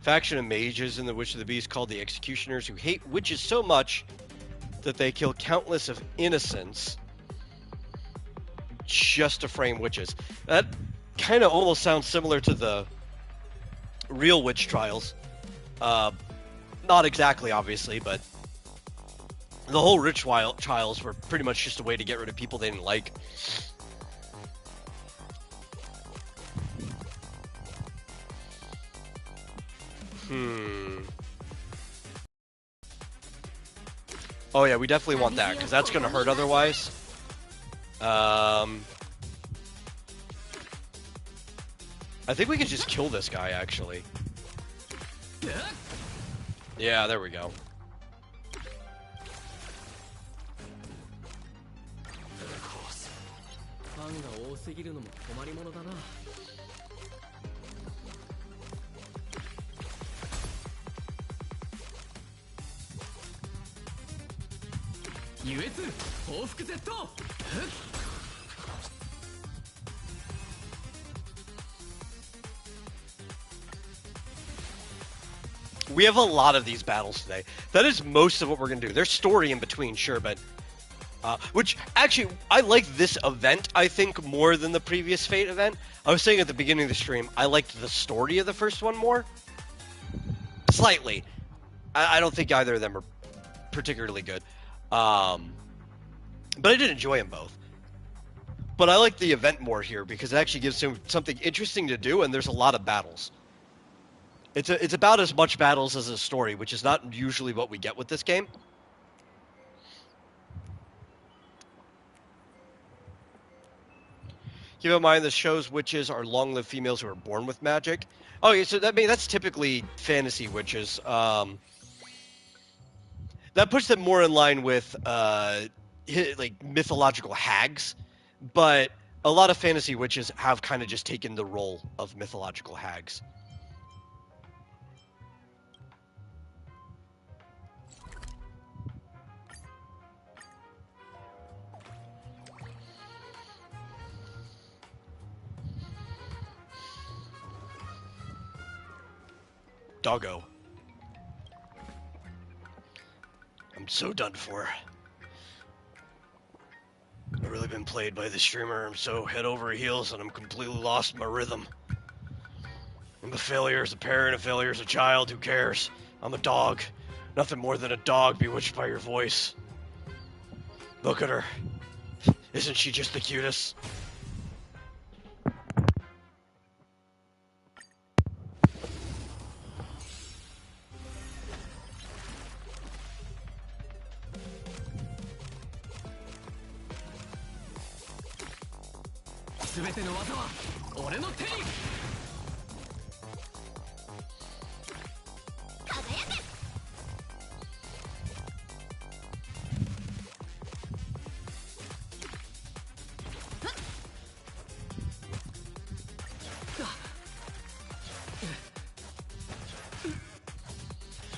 Faction of mages in the Witch of the Beast called the Executioners, who hate witches so much that they kill countless of innocents just to frame witches. That kind of almost sounds similar to the real witch trials. Not exactly, obviously, but the whole witch trials were pretty much just a way to get rid of people they didn't like. Oh yeah, we definitely want that, because that's going to hurt otherwise. I think we can just kill this guy, actually. Yeah, there we go. We have a lot of these battles today. That is most of what we're going to do. There's story in between, sure, but... which, actually, I like this event, I think, more than the previous Fate event. I was saying at the beginning of the stream, I liked the story of the first one more. Slightly. I don't think either of them are particularly good. But I did enjoy them both. But I like the event more here, because it actually gives him something interesting to do, and there's a lot of battles. It's about as much battles as a story, which is not usually what we get with this game. Keep in mind, this shows witches are long-lived females who are born with magic. Oh, yeah, so that's typically fantasy witches. That puts them more in line with like mythological hags, but a lot of fantasy witches have kind of just taken the role of mythological hags. Doggo. I'm so done for. I've really been played by the streamer. I'm so head over heels and I'm completely lost my rhythm. I'm a failure as a parent, a failure as a child. Who cares? I'm a dog. Nothing more than a dog bewitched by your voice. Look at her. Isn't she just the cutest?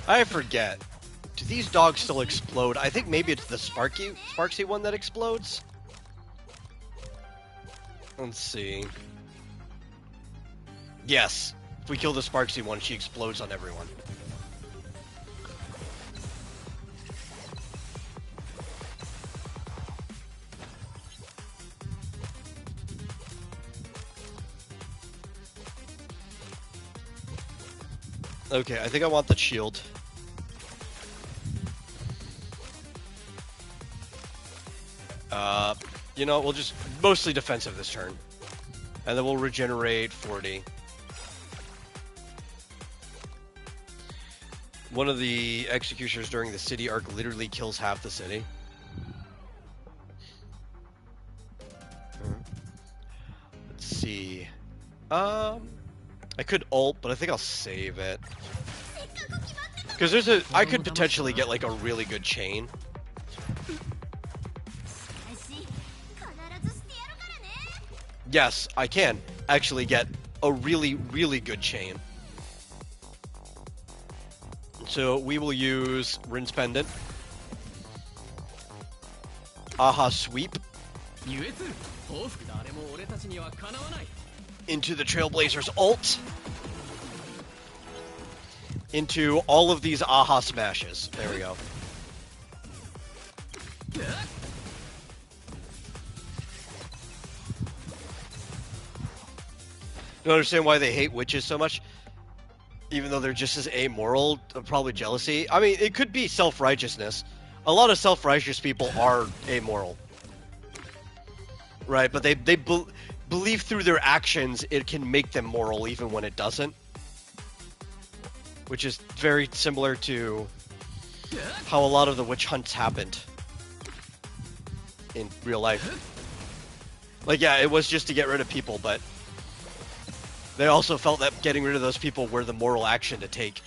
I forget. Do these dogs still explode? I think maybe it's the Sparksy one that explodes. Let's see. Yes. If we kill the Sparksy one, she explodes on everyone. Okay, I think I want the shield. You know, we'll just mostly defensive this turn. And then we'll regenerate 40. One of the executioners during the city arc literally kills half the city. Let's see. I could ult, but I think I'll save it. Because I could potentially get like a really good chain. Yes, I can actually get a really, really good chain. So we will use Rinse Pendant. Aha Sweep. Into the Trailblazer's ult. Into all of these Aha Smashes. There we go. Don't understand why they hate witches so much, even though they're just as amoral. Probably jealousy. I mean, it could be self-righteousness. A lot of self-righteous people are amoral, right? But they believe through their actions it can make them moral, even when it doesn't. Which is very similar to how a lot of the witch hunts happened in real life. Like, yeah, it was just to get rid of people, but they also felt that getting rid of those people were the moral action to take.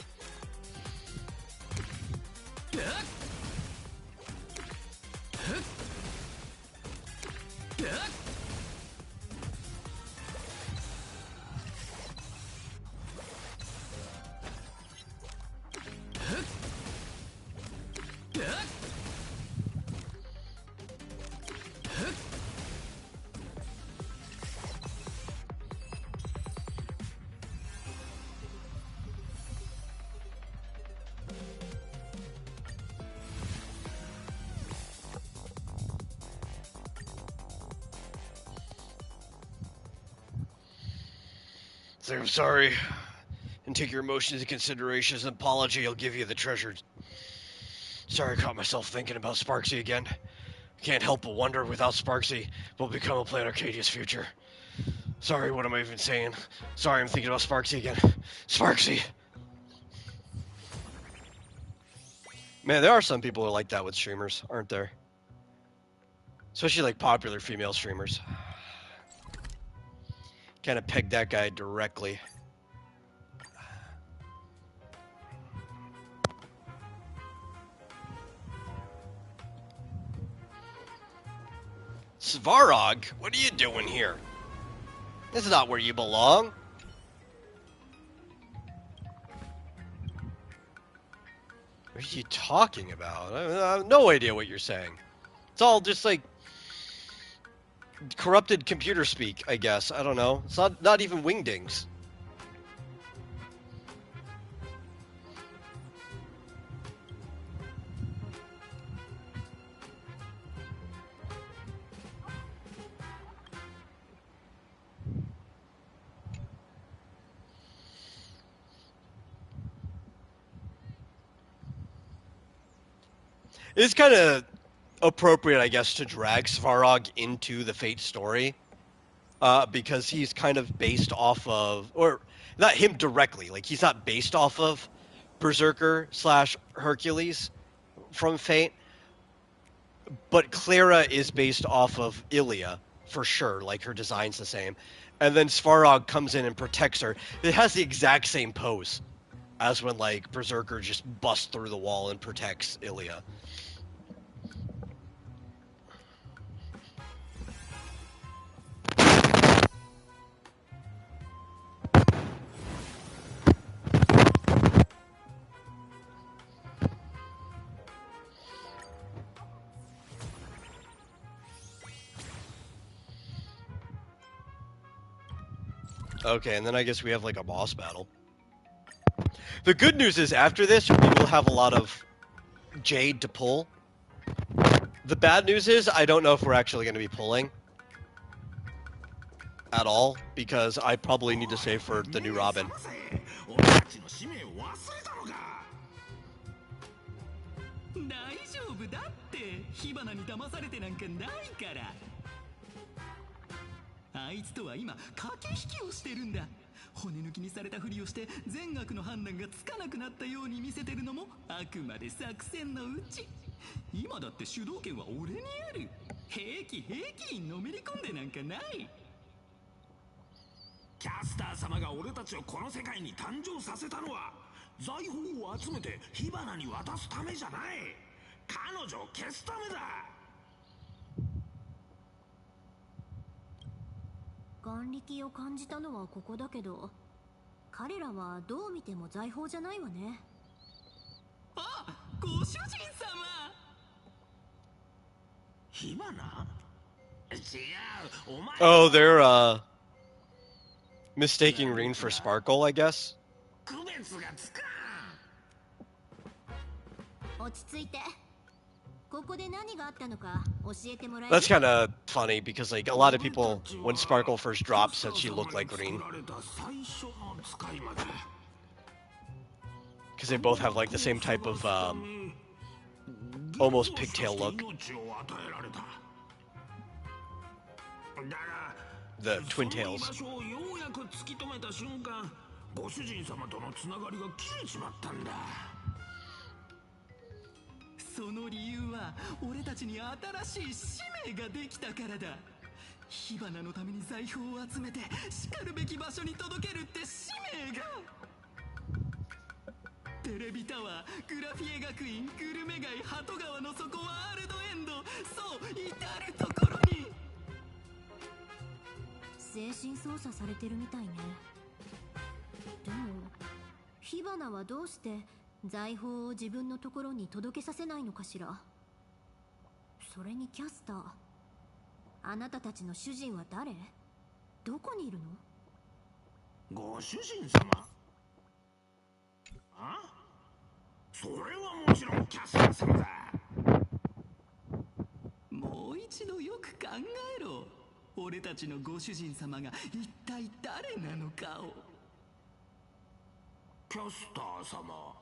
So I'm sorry, and take your emotions into consideration. As an apology, I'll give you the treasure. Sorry, I caught myself thinking about Sparksy again. I can't help but wonder, without Sparksy, what will become of Planet Arcadia's future. Sorry, what am I even saying? Sorry, I'm thinking about Sparksy again. Sparksy! Man, there are some people who are like that with streamers, aren't there? Especially like popular female streamers. Kind of pegged that guy directly. Svarog, what are you doing here? This is not where you belong. What are you talking about? I have no idea what you're saying. It's all just like corrupted computer speak, I guess. I don't know. It's not even wingdings. It's kind of appropriate, I guess, to drag Svarog into the Fate story, because he's kind of based off of, or not him directly, like he's not based off of Berserker / Hercules from Fate, but Clara is based off of Ilia for sure, like her design's the same, and then Svarog comes in and protects her. It has the exact same pose as when like Berserker just busts through the wall and protects Ilia. Okay, and then I guess we have like a boss battle. The good news is after this, we will have a lot of Jade to pull. The bad news is I don't know if we're actually going to be pulling at all, because I probably need to save for the new Robin. あいつとは今駆け引きをしてるんだ。骨抜きにされたふりをして善悪の判断がつかなくなったように見せてるのもあくまで作戦のうち。今だって主導権は俺にある。平気平気、のめり込んでなんかない。キャスター様が俺たちをこの世界に誕生させたのは財宝を集めて火花に渡すためじゃない。彼女を消すためだ。眼力を感じたのはここだけど、彼らはどう見ても財宝じゃないわね。あ、ご主人様。火花？違う、お前。Oh, they're mistaking Ring for Sparkle, I guess. 区別がつかん。落ち着いて。ここで何があったのか教えてもらえる？ That's kind of funny because like a lot of people when Sparkle first dropped said she looked like Green. Because they both have like the same type of almost pigtail look. The twin tails. ご主人様とのつながりが切れちまったんだ。その理由は俺たちに新しい使命ができたからだ。火花のために財宝を集めてしかるべき場所に届けるって使命が。テレビタワー、グラフィエ学院、グルメ街、鳩川の底、ワールドエンド、そう至るところに。精神操作されてるみたいね。でも火花はどうして財宝を自分のところに届けさせないのかしら。それにキャスター、あなたたちの主人は誰？どこにいるの？ご主人様？あ？それはもちろんキャスター様だ。もう一度よく考えろ。俺たちのご主人様が一体誰なのかを。キャスター様。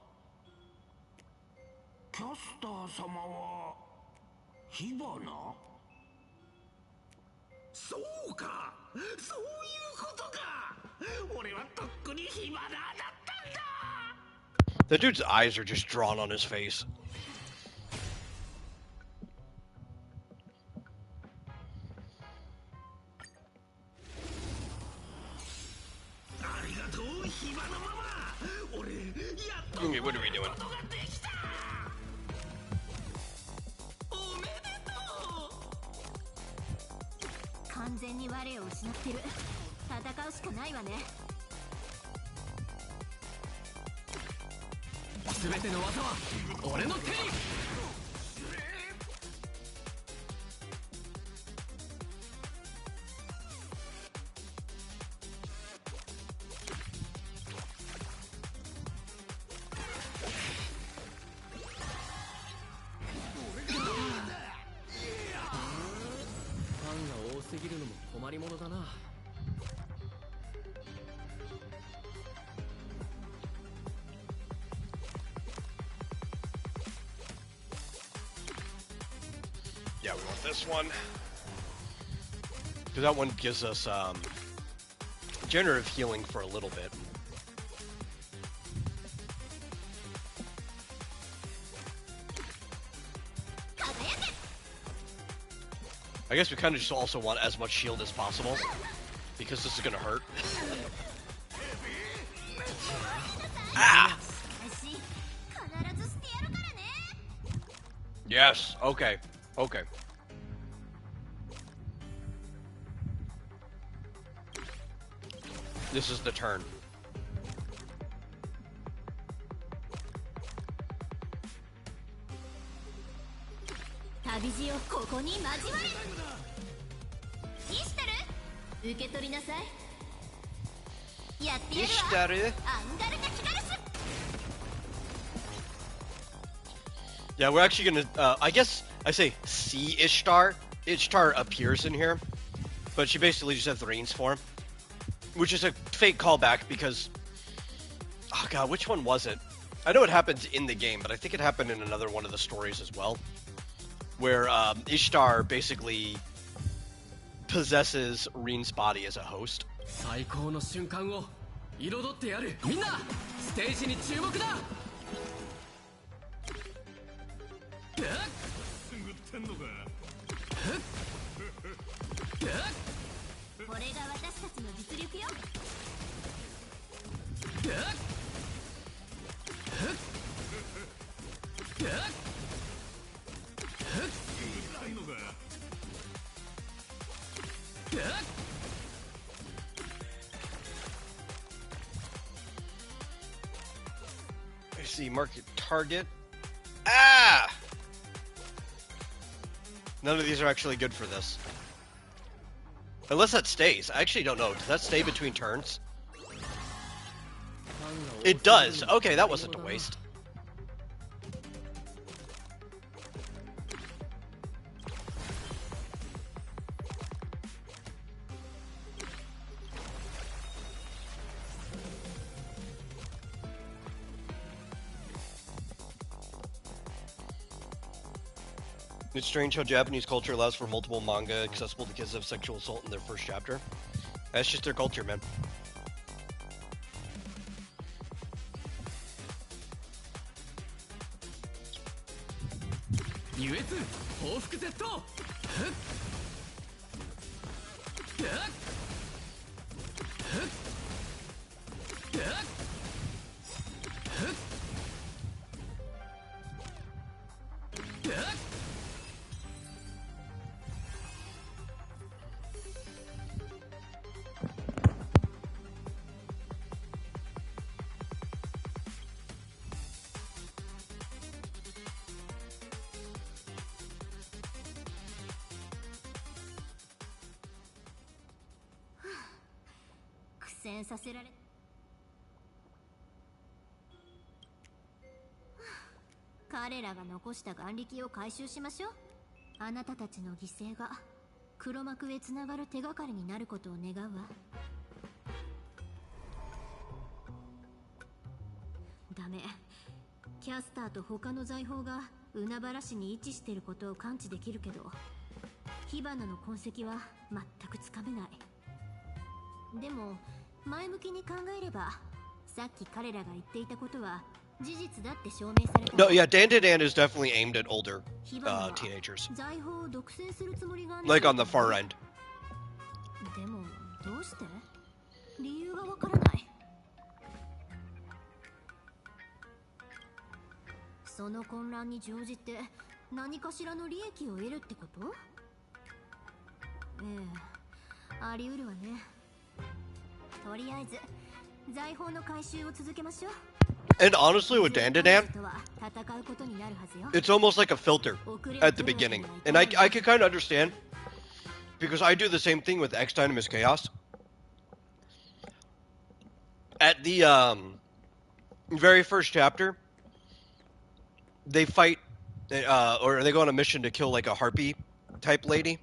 キャスター様は火花？そうか、そういうことか。俺はとっくに火花だったんだ。 The dude's eyes are just drawn on his face. Yumi, what are we doing? 完全に我を失ってる。戦うしかないわね。全ての技は俺の手に。すぎるのも困りものだな。Yeah, we want this one. Because that one gives us generative healing for a little bit. I guess we kind of just also want as much shield as possible, because this is gonna hurt. Ah! Yes, okay, okay. This is the turn. Ishtaru. Yeah, we're actually gonna, I guess I say see Ishtar. Ishtar appears in here, but she basically just has the Rain's form, which is a fake callback because, oh god, which one was it? I know it happens in the game, but I think it happened in another one of the stories as well, where Ishtar basically possesses Reen's body as a host. 最高の瞬間を彩ってやる。みんなステージに注目だ。これが私たちの実力よ。I see market target. Ah! None of these are actually good for this. Unless that stays. I actually don't know. Does that stay between turns? It does. Okay, that wasn't a waste. It's strange how Japanese culture allows for multiple manga accessible to kids of sexual assault in their first chapter. That's just their culture, man.彼らが残した眼力を回収しましょう。あなたたちの犠牲が黒幕へつながる手がかりになることを願うわ。ダメ。キャスターと他の財宝が海原市に位置していることを感知できるけど、火花の痕跡は全くつかめない。でも前向きに考えれば、さっき彼らが言っていたことは事実だって証明された。No, yeah, Dan to Dan is definitely aimed at older teenagers. 財宝を独占するつもりが Like on the far end. でもどうして？理由がわからない。その混乱に乗じて何かしらの利益を得るってこと？ええ、あり得るわね。とりあえず財宝の回収を続けましょう。And honestly, with Dan to Dan, it's almost like a filter at the beginning. And I can kind of understand, because I do the same thing with X Dynamis Chaos. At the very first chapter, they fight, or they go on a mission to kill like a harpy type lady.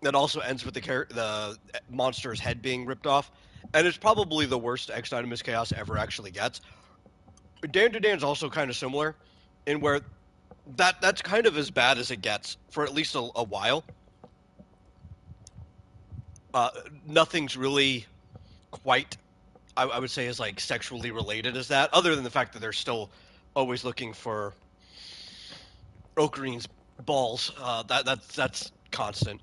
That also ends with the monster's head being ripped off. And it's probably the worst X Dynamis Chaos ever actually gets. Dan to Dan's also kind of similar, in where that's kind of as bad as it gets for at least a while. Nothing's really quite, I would say, as like sexually related as that, other than the fact that they're still always looking for Ocarina's balls. That's constant.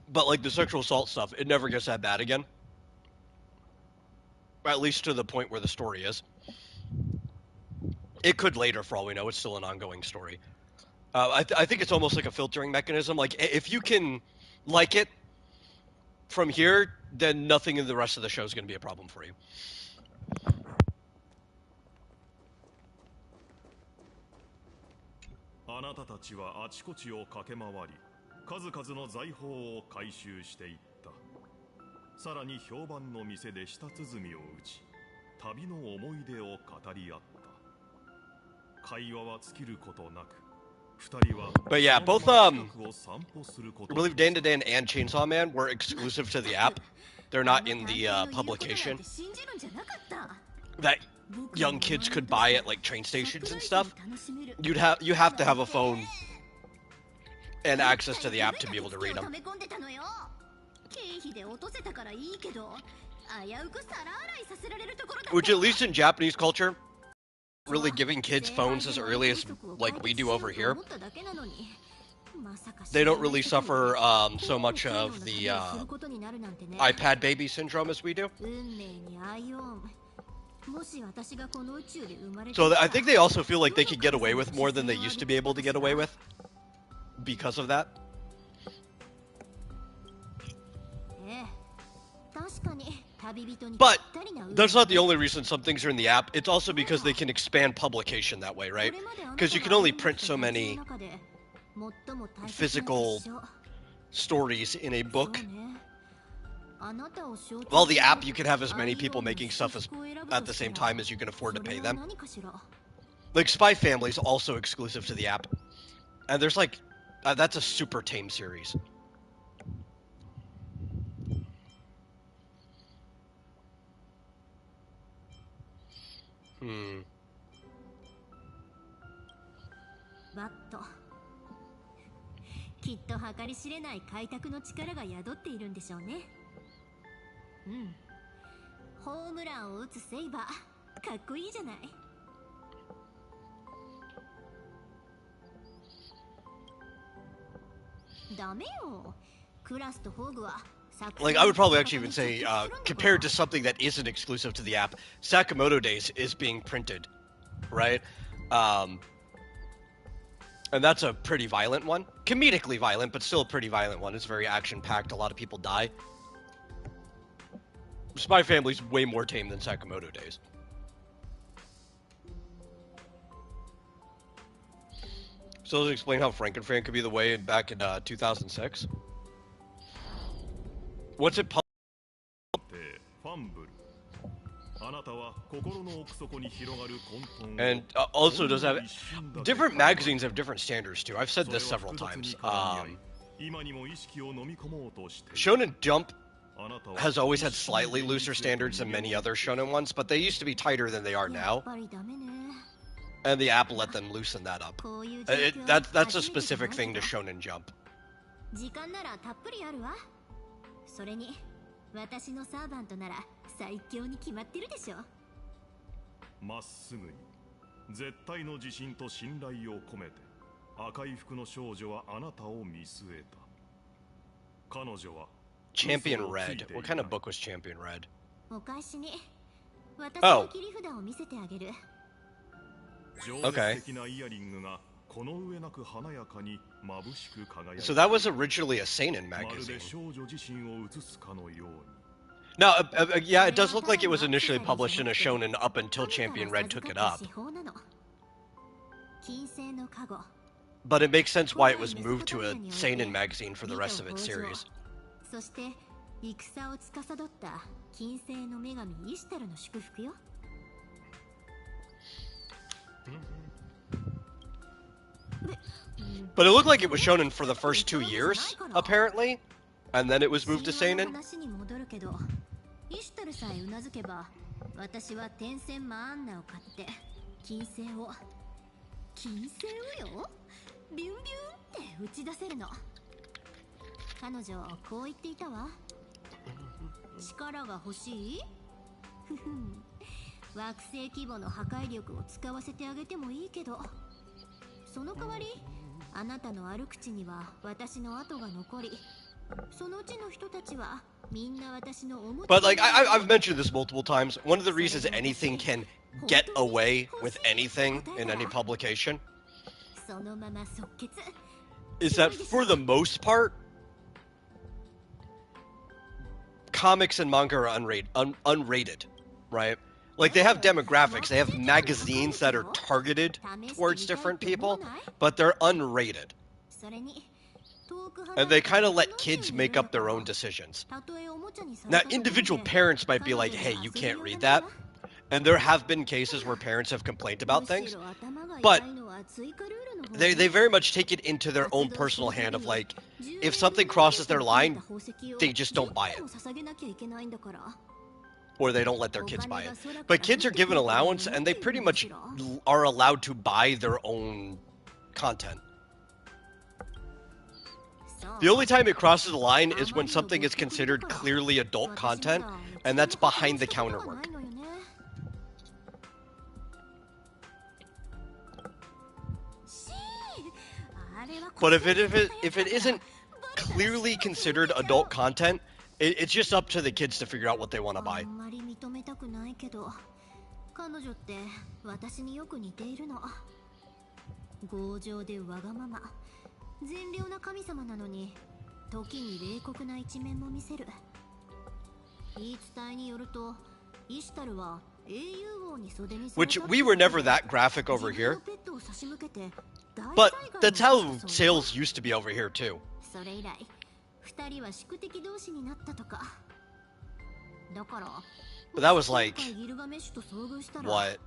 But like the sexual assault stuff, it never gets that bad again. At least to the point where the story is. It could later, for all we know. It's still an ongoing story. I think it's almost like a filtering mechanism. Like, if you can like it from here, then nothing in the rest of the show is going to be a problem for you. あなたたちはあちこちを駆け回り、数々の財宝を回収していった。さらに評判の店で舌鼓を打ち、旅の思い出を語り合った。会話は尽きることなく、二人は But yeah, both I believe Dan to Dan and Chainsaw Man were exclusive to the app. They're not in the publication that young kids could buy at like train stations and stuff. You have to have a phone and access to the app to be able to read them. Which, at least in Japanese culture, really giving kids phones as early as like we do over here, they don't really suffer so much of the iPad baby syndrome as we do. So I think they also feel like they could get away with more than they used to be able to get away with because of that. But that's not the only reason some things are in the app. It's also because they can expand publication that way, right? Because you can only print so many physical stories in a book. While the app, you can have as many people making stuff at the same time as you can afford to pay them. Like Spy Family is also exclusive to the app. And there's like, that's a super tame series. Hmm. きっと計り知れない開拓の力が宿っているんでしょうね。うん。ホームランを打つセイバー、かっこいいじゃない。ダメよ。クラスとホーグは Like, I would probably actually even say, compared to something that isn't exclusive to the app, Sakamoto Days is being printed, right? And that's a pretty violent one. Comedically violent, but still a pretty violent one. It's very action-packed. A lot of people die. Spy Family's way more tame than Sakamoto Days. So does it explain how Frankenfran could be the way back in 2006? What's it? And also does have different magazines have different standards too. I've said this several times. Shonen Jump has always had slightly looser standards than many other shonen ones, but they used to be tighter than they are now. And the app let them loosen that up. That's a specific thing to Shonen Jump. それに私のサーバントなら最強に決まってるでしょ。まっすぐに絶対の自信と信頼を込めて赤い服の少女はあなたを見据えた。彼女は Champion Red. What kind of book was Champion Red? お返しに私の切り札を見せてあげる。Okay. So that was originally a seinen magazine. Now, yeah, it does look like it was initially published in a shonen up until Champion Red took it up. But it makes sense why it was moved to a seinen magazine for the rest of its series. But it looked like it was shonen for the first 2 years, apparently, and then it was moved to seinen. イシュタルさえうなずけば、私は天線マアンナを買って金星をよ、ビュンビュンって打ち出せるの。彼女こう言っていたわ。力が欲しい？ふふん。惑星規模の破壊力を使わせてあげてもいいけど、その代わりあなたの歩く地には私の跡が残り、そのうちの人たちはみんな私の思って。 But like I've mentioned this multiple times, one of the reasons anything can get away with anything in any publication is that for the most part, comics and manga are unrated, right? Like, they have demographics, they have magazines that are targeted towards different people, but they're unrated. And they kind of let kids make up their own decisions. Now, individual parents might be like, hey, you can't read that. And there have been cases where parents have complained about things. But they very much take it into their own personal hand of like, if something crosses their line, they just don't buy it. Or they don't let their kids buy it. But kids are given allowance, and they pretty much are allowed to buy their own content. The only time it crosses the line is when something is considered clearly adult content, and that's behind the counter work. But if it isn't clearly considered adult content, it's just up to the kids to figure out what they want to buy. Which we were never that graphic over here. But that's how sales used to be over here too. But that was like, what?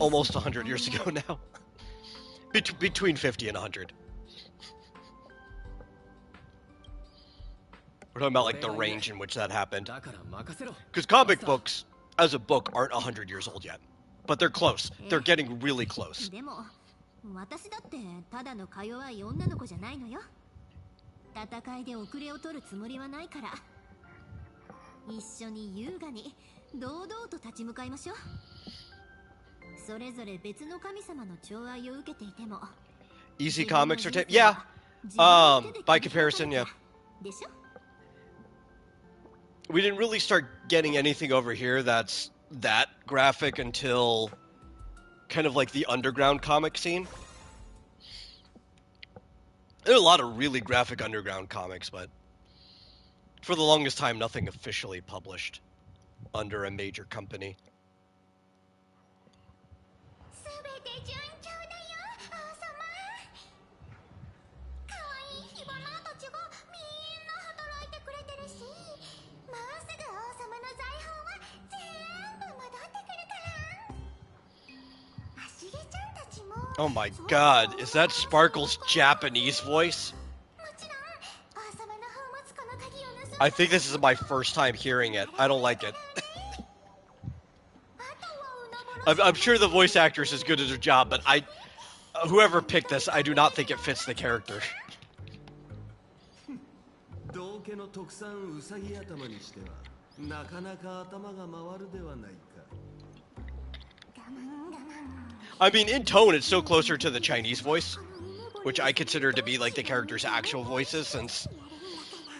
Almost 100 years ago now. Between 50 and 100. We're talking about like the range in which that happened. Because comic books, as a book, aren't 100 years old yet. But they're close. They're getting really close. Easy comics or tape? Yeah. By comparison, yeah. We didn't really start getting anything over here that's that graphic until kind of like the underground comic scene. There are a lot of really graphic underground comics, but for the longest time, nothing officially published under a major company. Oh my god, is that Sparkle's Japanese voice? I think this is my first time hearing it. I don't like it. I'm sure the voice actor is as good at her job, but whoever picked this, I do not think it fits the character. I mean, in tone, it's still closer to the Chinese voice, which I consider to be like the character's actual voices, since,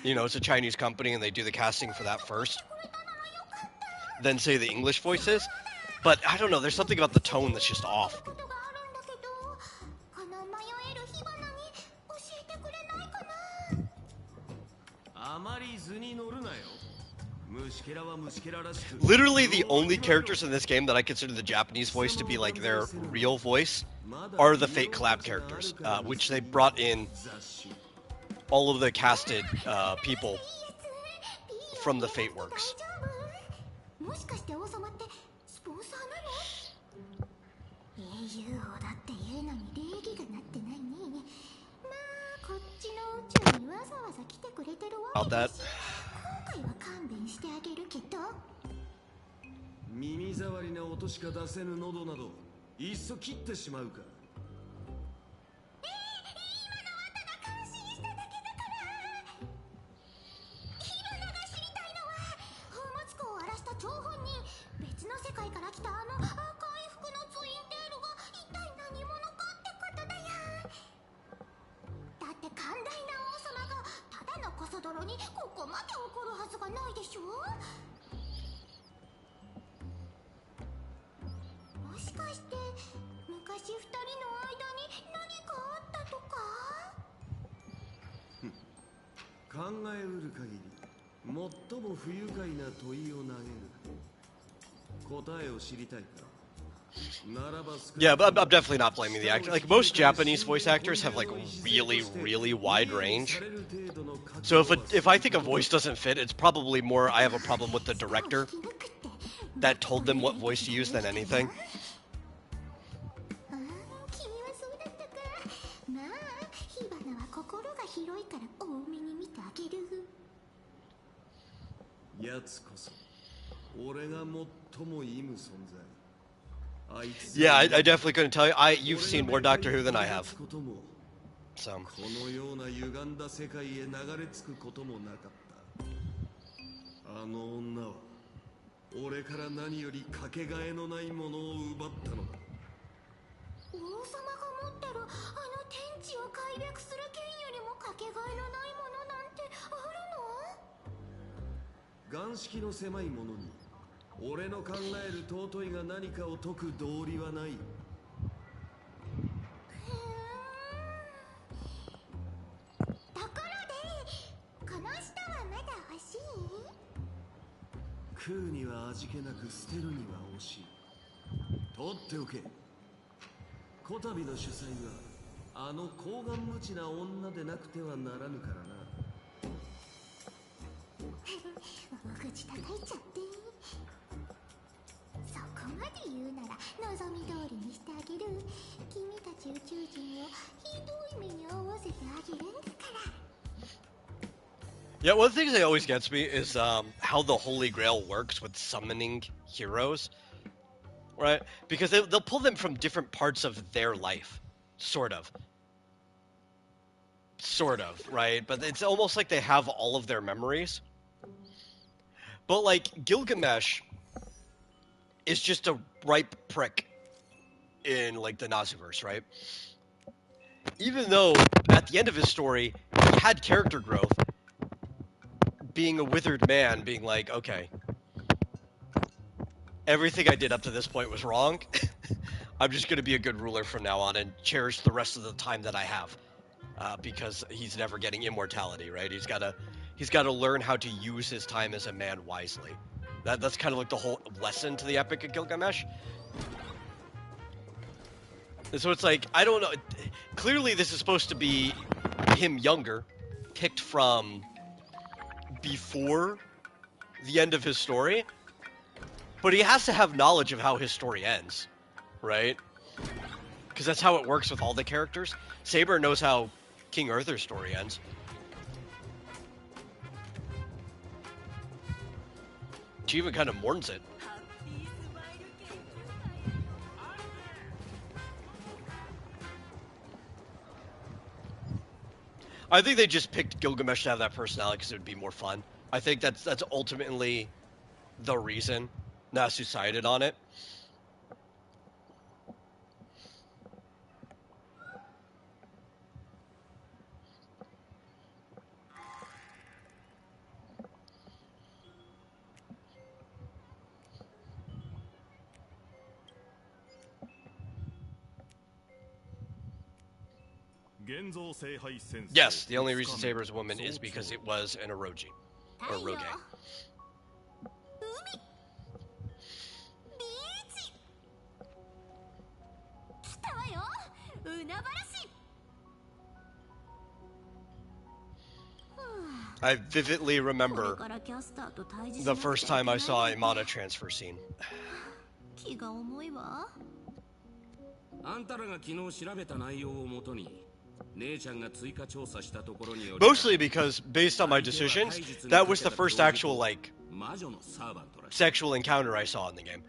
you know, it's a Chinese company and they do the casting for that first, then say the English voices. But I don't know, there's something about the tone that's just off. Literally the only characters in this game that I consider the Japanese voice to be like their real voice are the Fate Collab characters, which they brought in all of the casted people from the Fate works. About that. 耳障りな音しか出せぬ喉などいっそ切ってしまうか。今のはただ感心しただけだから。火花が知りたいのは宝物庫を荒らした張本人、別の世界から来たあの赤い服のツインテールが一体何者かってことだよ。だって寛大な王様がただのコソ泥にここまで怒るはずがないでしょ。もしかして昔二人の間に何かあったとか？考えうる限り最も不愉快な問いを投げる。答えを知りたいか？ Yeah, but I'm definitely not blaming the actor. Like, most Japanese voice actors have, like, really, really wide range. So if I think a voice doesn't fit, it's probably more I have a problem with the director that told them what voice to use than anything. やつこそ俺が最も忌む存在。 Yeah, I definitely couldn't tell you. You've seen more Doctor Who than I have. So. このような歪んだ世界へ流れ着くこともなかった。あの女は俺から何よりかけがえのないものを奪ったのだ。王様が持ってるあの天地を開闢する剣よりもかけがえのないものなんてあるの？ 眼識の狭い者に俺の考える尊いが何かを解く道理はない。ところでこの人はまだ欲しい？食うには味気なく捨てるには惜しい。取っておけ。こたびの主催はあの高顔無知な女でなくてはならぬからな。大口叩いちゃって。そこまで言うなら望み通りにしてあげる。君たち宇宙人をひどい目に遭わせてあげるんだから。 Yeah, one of the things that always gets me is how the Holy Grail works with summoning heroes, right? Because they'll pull them from different parts of their life, sort of, right? But it's almost like they have all of their memories. But, like, Gilgamesh is just a ripe prick in, like, the Naziverse, right? Even though, at the end of his story, he had character growth, being a withered man, being like, okay, everything I did up to this point was wrong. I'm just going to be a good ruler from now on and cherish the rest of the time that I have. Because he's never getting immortality, right? He's got to learn how to use his time as a man wisely. That's kind of like the whole lesson to the Epic of Gilgamesh. And so it's like, I don't know. Clearly this is supposed to be him younger, picked from before the end of his story. But he has to have knowledge of how his story ends, right? Because that's how it works with all the characters. Saber knows how King Arthur's story ends. She even kind of mourns it. I think they just picked Gilgamesh to have that personality because it would be more fun. I think that's ultimately the reason Nasu decided on it. Yes, the only reason Saber's a woman is because it was an Oroji. Or Roge. I vividly remember the first time I saw a mana transfer scene. Mostly because, based on my decisions, that was the first actual, like, sexual encounter I saw in the game.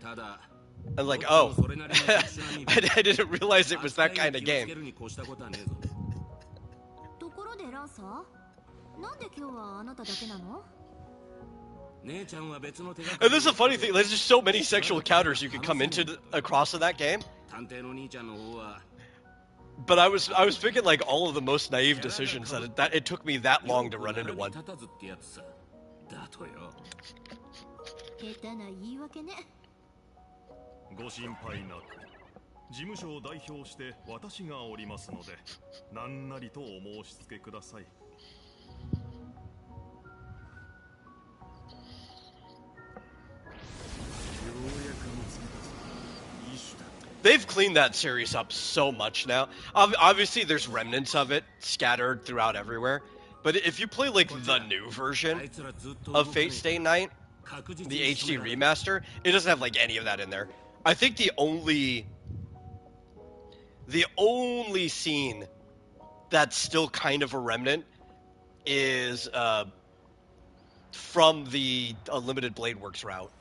I'm like, oh, I didn't realize it was that kind of game. And this is a funny thing, there's just so many sexual encounters you could come across in that game. But I was thinking, like, all of the most naive decisions that it took me that long to run into one. They've cleaned that series up so much now. Obviously, there's remnants of it scattered throughout everywhere. But if you play, like, the new version of Fate Stay Night, the HD remaster, it doesn't have, like, any of that in there. I think the only scene that's still kind of a remnant is from the Unlimited Blade Works route.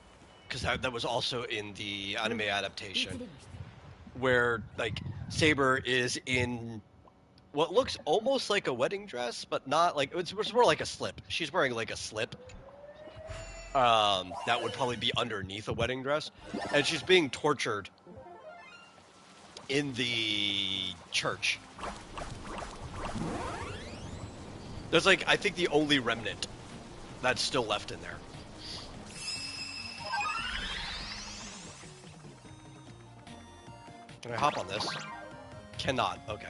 Because that was also in the anime adaptation. Where, like, Saber is in what looks almost like a wedding dress, but not like it's more like a slip. She's wearing like a slip. That would probably be underneath a wedding dress, and she's being tortured in the church. There's like I think the only remnant that's still left in there. Can I hop on this? Cannot. Okay.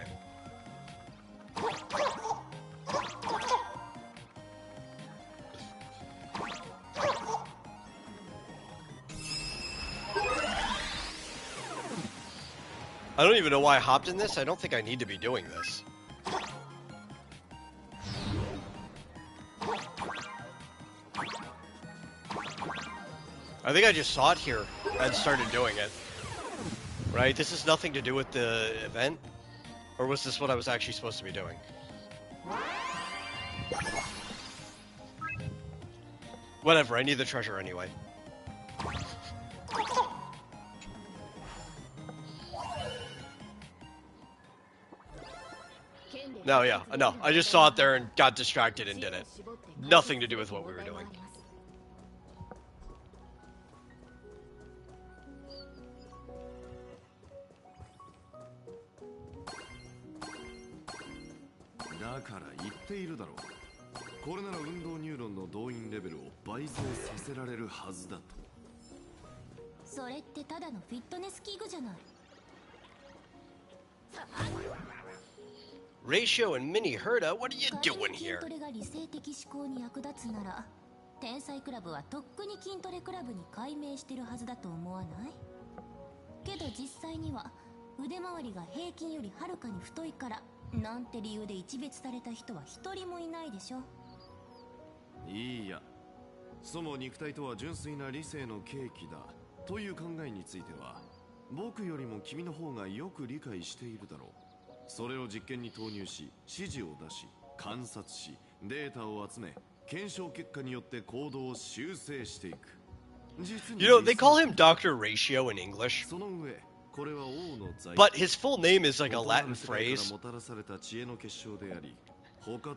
I don't even know why I hopped in this. I don't think I need to be doing this. I think I just saw it here and started doing it. Right? This has nothing to do with the event? Or was this what I was actually supposed to be doing? Whatever, I need the treasure anyway. No, yeah, no. I just saw it there and got distracted and did it. Nothing to do with what we were doing. Ratio and Mini Herda, what are you doing here? 天才クラブはとっくに筋トレクラブに改名してるはずだと思わない？けど実際には腕回りが平均よりはるかに太いからなんて理由で一別された人は一人もいないでしょ。いいや、そも肉体とは純粋な理性の契機だという考えについては僕よりも君の方がよく理解しているだろう。それを実験に投入し指示を出し観察しデータを集め検証結果によって行動を修正していく。 You know, they call him Dr. Ratio in English, but his full name is like a Latin phrase.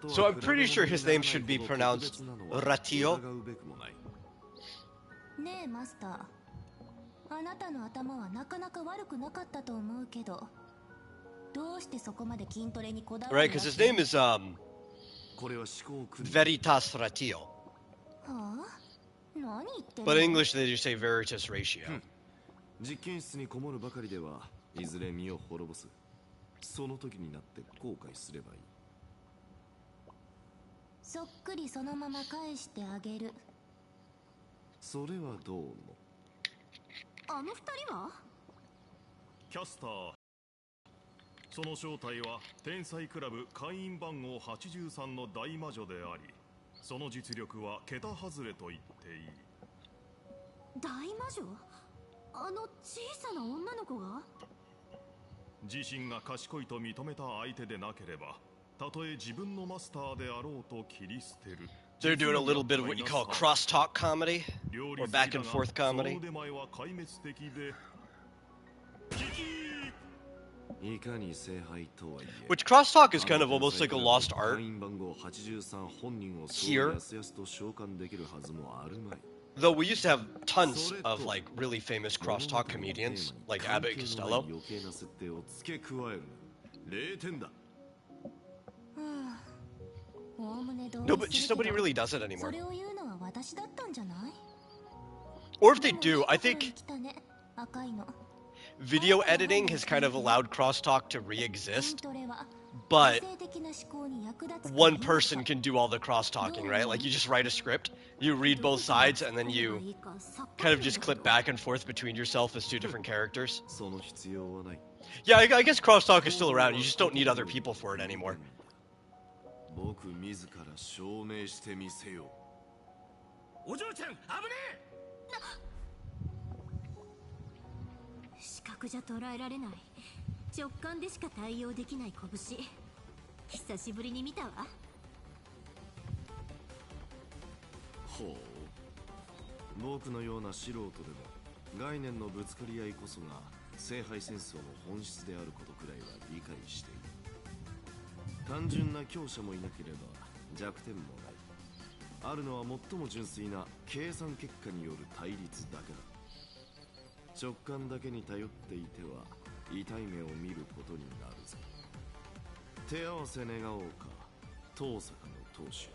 So I'm pretty sure his name should be pronounced Ratio. ねえマスター、あなたの頭はなかなか悪くなかったと思うけど、どうしてそこまで筋トレにこだわる？ Right, because his name is Veritas Ratio. はあ？ But in English they just say Veritas Ratio. 実験室にこもるばかりではいずれ身を滅ぼす。その時になって後悔すればいい。そっくりそのまま返してあげる。それはどうも。あの二人は？キャスター。その正体は天才クラブ会員番号83の大魔女であり、その実力は桁外れと言っていい。大魔女？あの小さな女の子が？自身が賢いと認めた相手でなければ、たとえ自分のマスターであろうと切り捨てる。They're doing a little bit of what you call crosstalk comedy, or back and forth comedy. Which crosstalk is kind of almost like a lost art here. Though we used to have tons of like really famous crosstalk comedians, like Abbott Costello. No, but just nobody really does it anymore. Or if they do, I think video editing has kind of allowed crosstalk to re-exist, but one person can do all the cross-talking, right? Like, you just write a script, you read both sides, and then you kind of just clip back and forth between yourself as two different characters. Yeah, I guess crosstalk is still around, you just don't need other people for it anymore. 僕自ら証明してみせよ。お嬢ちゃん、危ねえ。視覚じゃ捉えられない。直感でしか対応できない拳。久しぶりに見たわ。ほう。僕のような素人でも概念のぶつかり合いこそが聖杯戦争の本質であることくらいは理解している。単純な強者もいなければ弱点もない。あるのは最も純粋な計算結果による対立だけだ。直感だけに頼っていては痛い目を見ることになるぞ。手合わせ願おうか、遠坂の当主。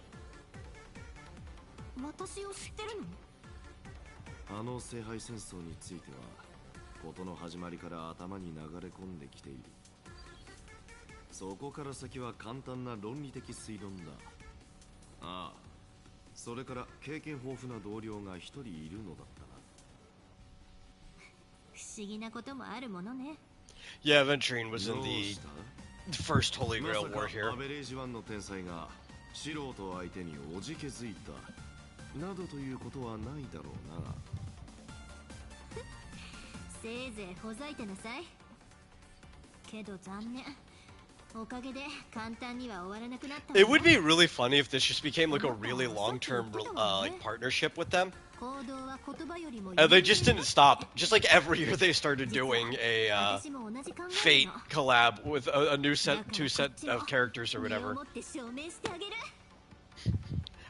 私を知ってるの？あの聖杯戦争については事の始まりから頭に流れ込んできている。そこから先は簡単な論理的推論だ。ああ、それから経験豊富な同僚が一人いるのだったな。不思議なこともあるものね。Yeah, Aventurine was in the first Holy Grail War here. アベレージ1の天才が素人相手におじけづいたなどということはないだろうな。せいぜいほざいてなさい。けど残念。It would be really funny if this just became like a really long-term like partnership with them. And they just didn't stop. Just like every year they started doing a Fate collab with a new two set of characters or whatever.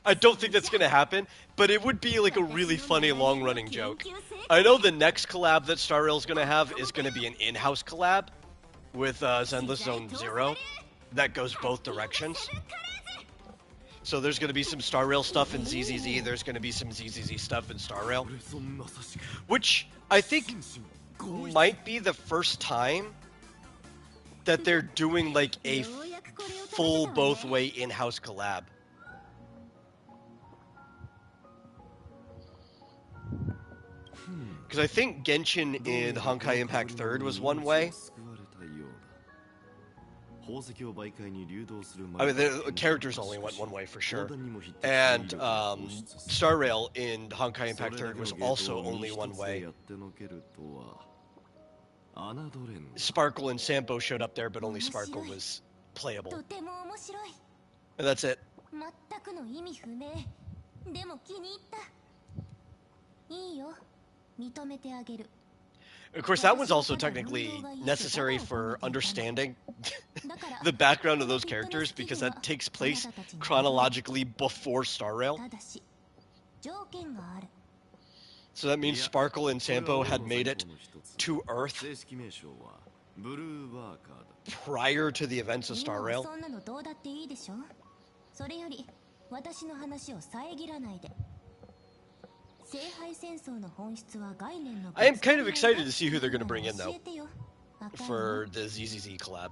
I don't think that's going to happen, but it would be like a really funny long-running joke. I know the next collab that Star Rail is going to have is going to be an in-house collab with Zenless Zone Zero that goes both directions. So there's going to be some Star Rail stuff in ZZZ, there's going to be some ZZZ stuff in Star Rail, which I think might be the first time that they're doing like a full both way in-house collab. Because I think Genshin in Honkai Impact 3rd was one way. I mean, the characters only went one way for sure. And Star Rail in Honkai Impact 3rd was also only one way. Sparkle and Sampo showed up there, but only Sparkle was playable. And that's it. Of course, that was also technically necessary for understanding the background of those characters, because that takes place chronologically before Star Rail. So that means Sparkle and Sampo had made it to Earth prior to the events of Star Rail. I am kind of excited to see who they're going to bring in, though, for the ZZZ collab.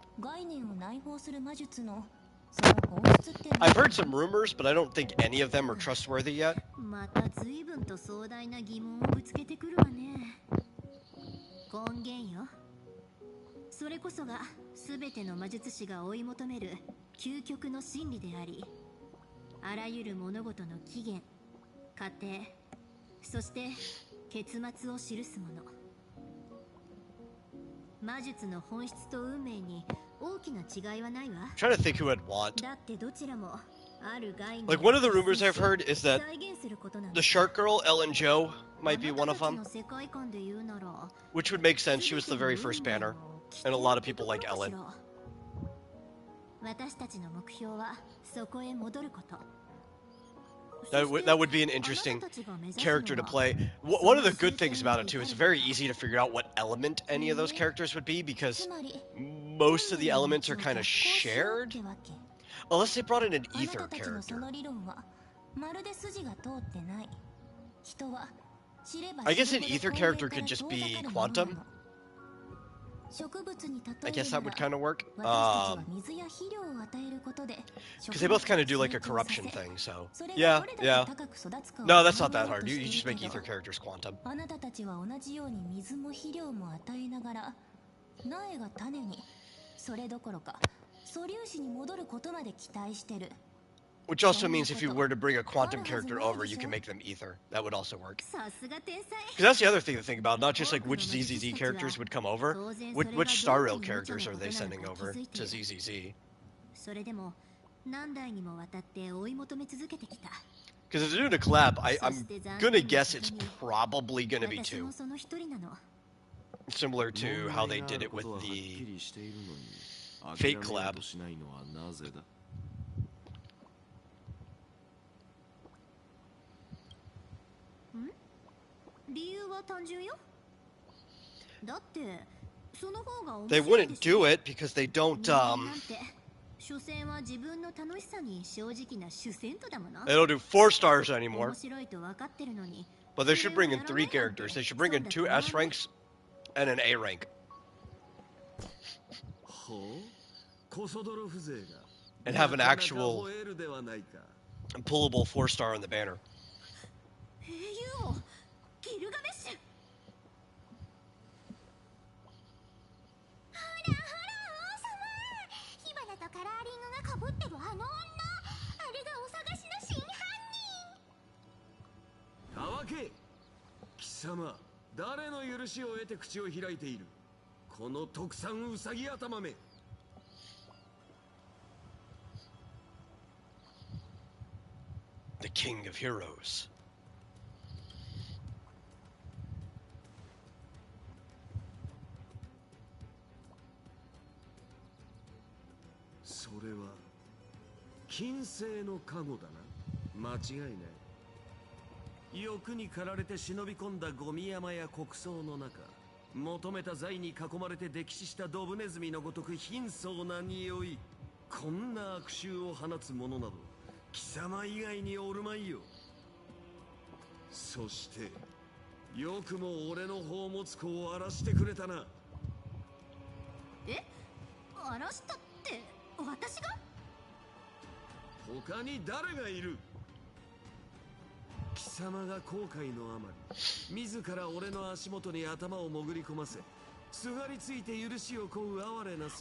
I've heard some rumors, but I don't think any of them are trustworthy yet. I'm trying to think who I'd want. Like, one of the rumors I've heard is that the Shark Girl, Ellen Jo, might be one of them. Which would make sense, she was the very first banner, and a lot of people like Ellen. That would be an interesting character to play. One of the good things about it, too, it's very easy to figure out what element any of those characters would be, because most of the elements are kind of shared. Unless they brought in an ether character. I guess an ether character could just be Quantum. I guess that would kind of work. Because they both kind of do like a corruption thing, so yeah. No, that's not that hard. You just make ether characters quantum. Which also means if you were to bring a quantum character over, you can make them ether. That would also work. Because that's the other thing to think about, not just like which ZZZ characters would come over, which Star Rail characters are they sending over to ZZZ? Because if they're doing a collab, I'm gonna guess it's probably gonna be 2. Similar to how they did it with the Fate collab. They wouldn't do it because they don't, they don't do 4 stars anymore. But they should bring in 3 characters. They should bring in 2 S ranks and an A rank. And have an actual pullable 4-star on the banner. The King of Heroes.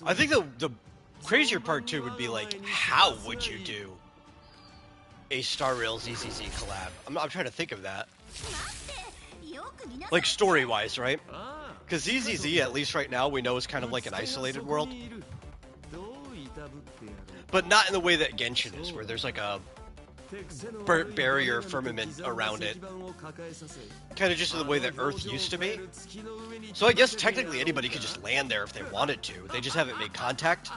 I think the crazier part too would be like, how would you do a Star Rail ZZZ collab? I'm trying to think of that. Like story-wise, right? Because ZZZ, at least right now, we know is kind of like an isolated world. But not in the way that Genshin is, where there's like a barrier firmament around it. Kind of just in the way that Earth used to be. So I guess technically anybody could just land there if they wanted to. They just haven't made contact.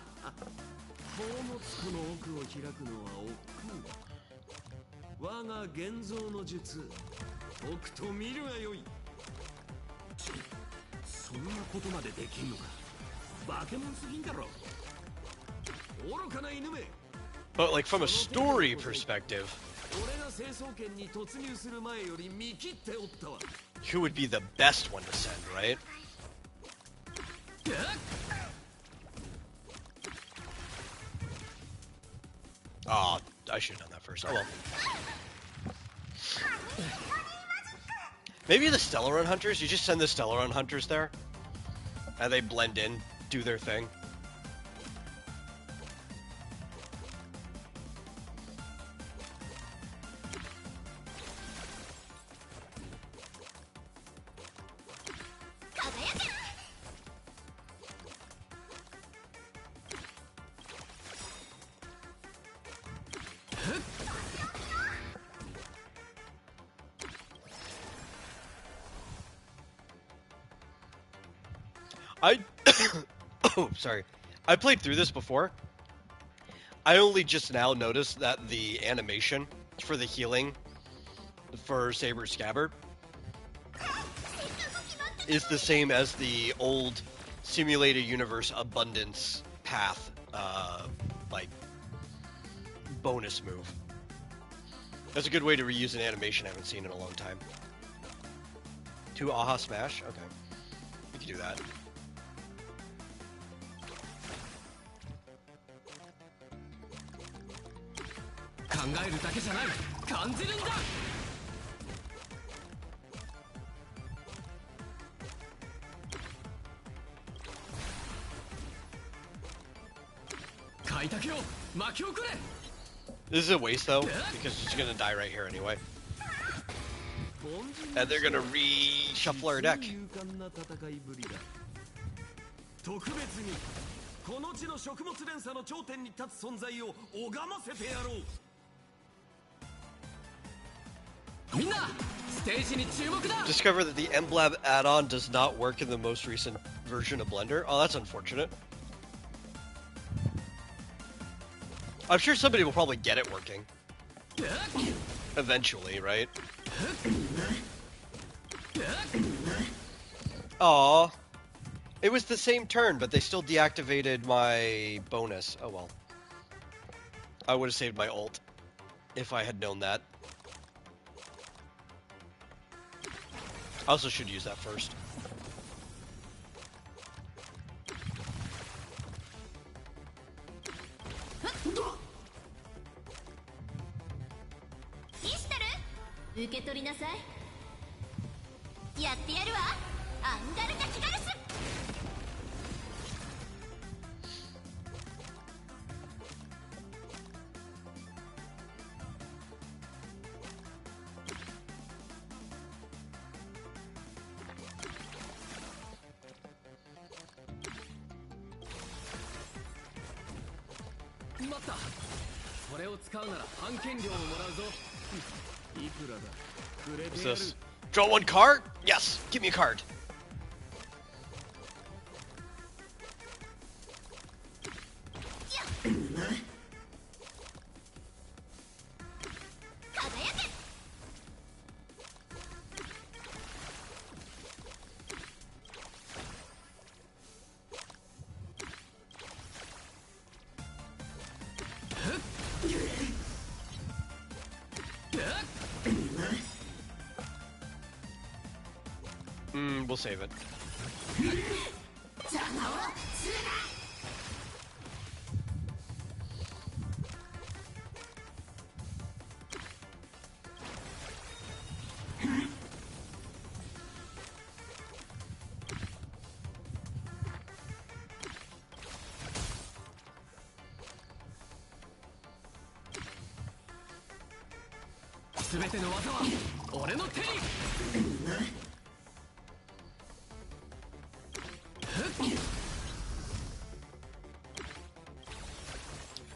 But like from a story perspective, who would be the best one to send, right? Oh, I should have done that first. Oh well. Maybe the Stellaron Hunters? You just send the Stellaron Hunters there, and they blend in, do their thing. Oh, sorry. I played through this before. I only just now noticed that the animation for the healing for Saber Scabbard is the same as the old simulated universe abundance path, like, bonus move. That's a good way to reuse an animation I haven't seen in a long time. 2 Aha Smash? Okay. We can do that. えるだけじゃない、感じるんだ。開拓を巻き送れ。 This is a waste though, because she's gonna die right here anyway. And they're gonna reshuffle our deck. 特別にこの地の食物連鎖の頂点に立つ存在を拝ませてやろう。みんなステージに注目だ。 Discover that the Emblem add-on does not work in the most recent version of Blender. Oh, that's unfortunate. I'm sure somebody will probably get it working. Eventually, right? Aww. It was the same turn, but they still deactivated my bonus. Oh well. I would have saved my ult if I had known that. I also should use that first. What's this? Draw one card? Yes, give me a card. We'll save it.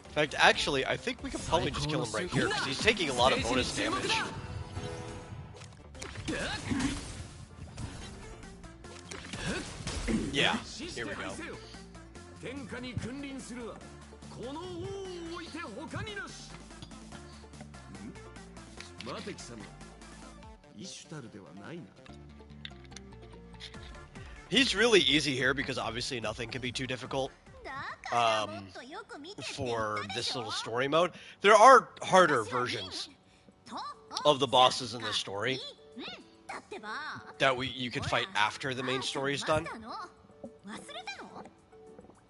In fact, actually, I think we could probably just kill him right here, because he's taking a lot of bonus damage. Yeah, here we go. He's really easy here, because obviously nothing can be too difficult. For this little story mode. There are harder versions of the bosses in this story that you can fight after the main story is done.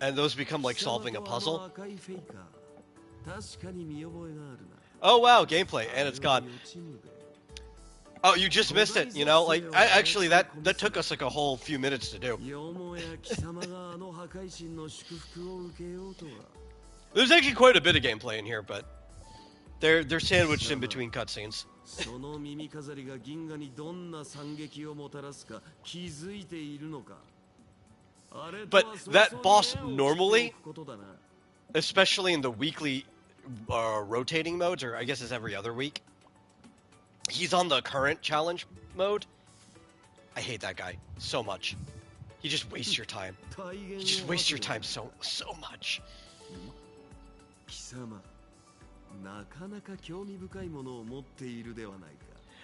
And those become like solving a puzzle. Oh wow, gameplay, and it's gone. Oh, you just missed it, you know? Like, actually, that took us like a whole few minutes to do. There's actually quite a bit of gameplay in here, but they're sandwiched in between cutscenes. But that boss normally, especially in the weekly rotating modes, or I guess it's every other week, he's on the current challenge mode. I hate that guy so much. He just wastes your time. He just wastes your time so much.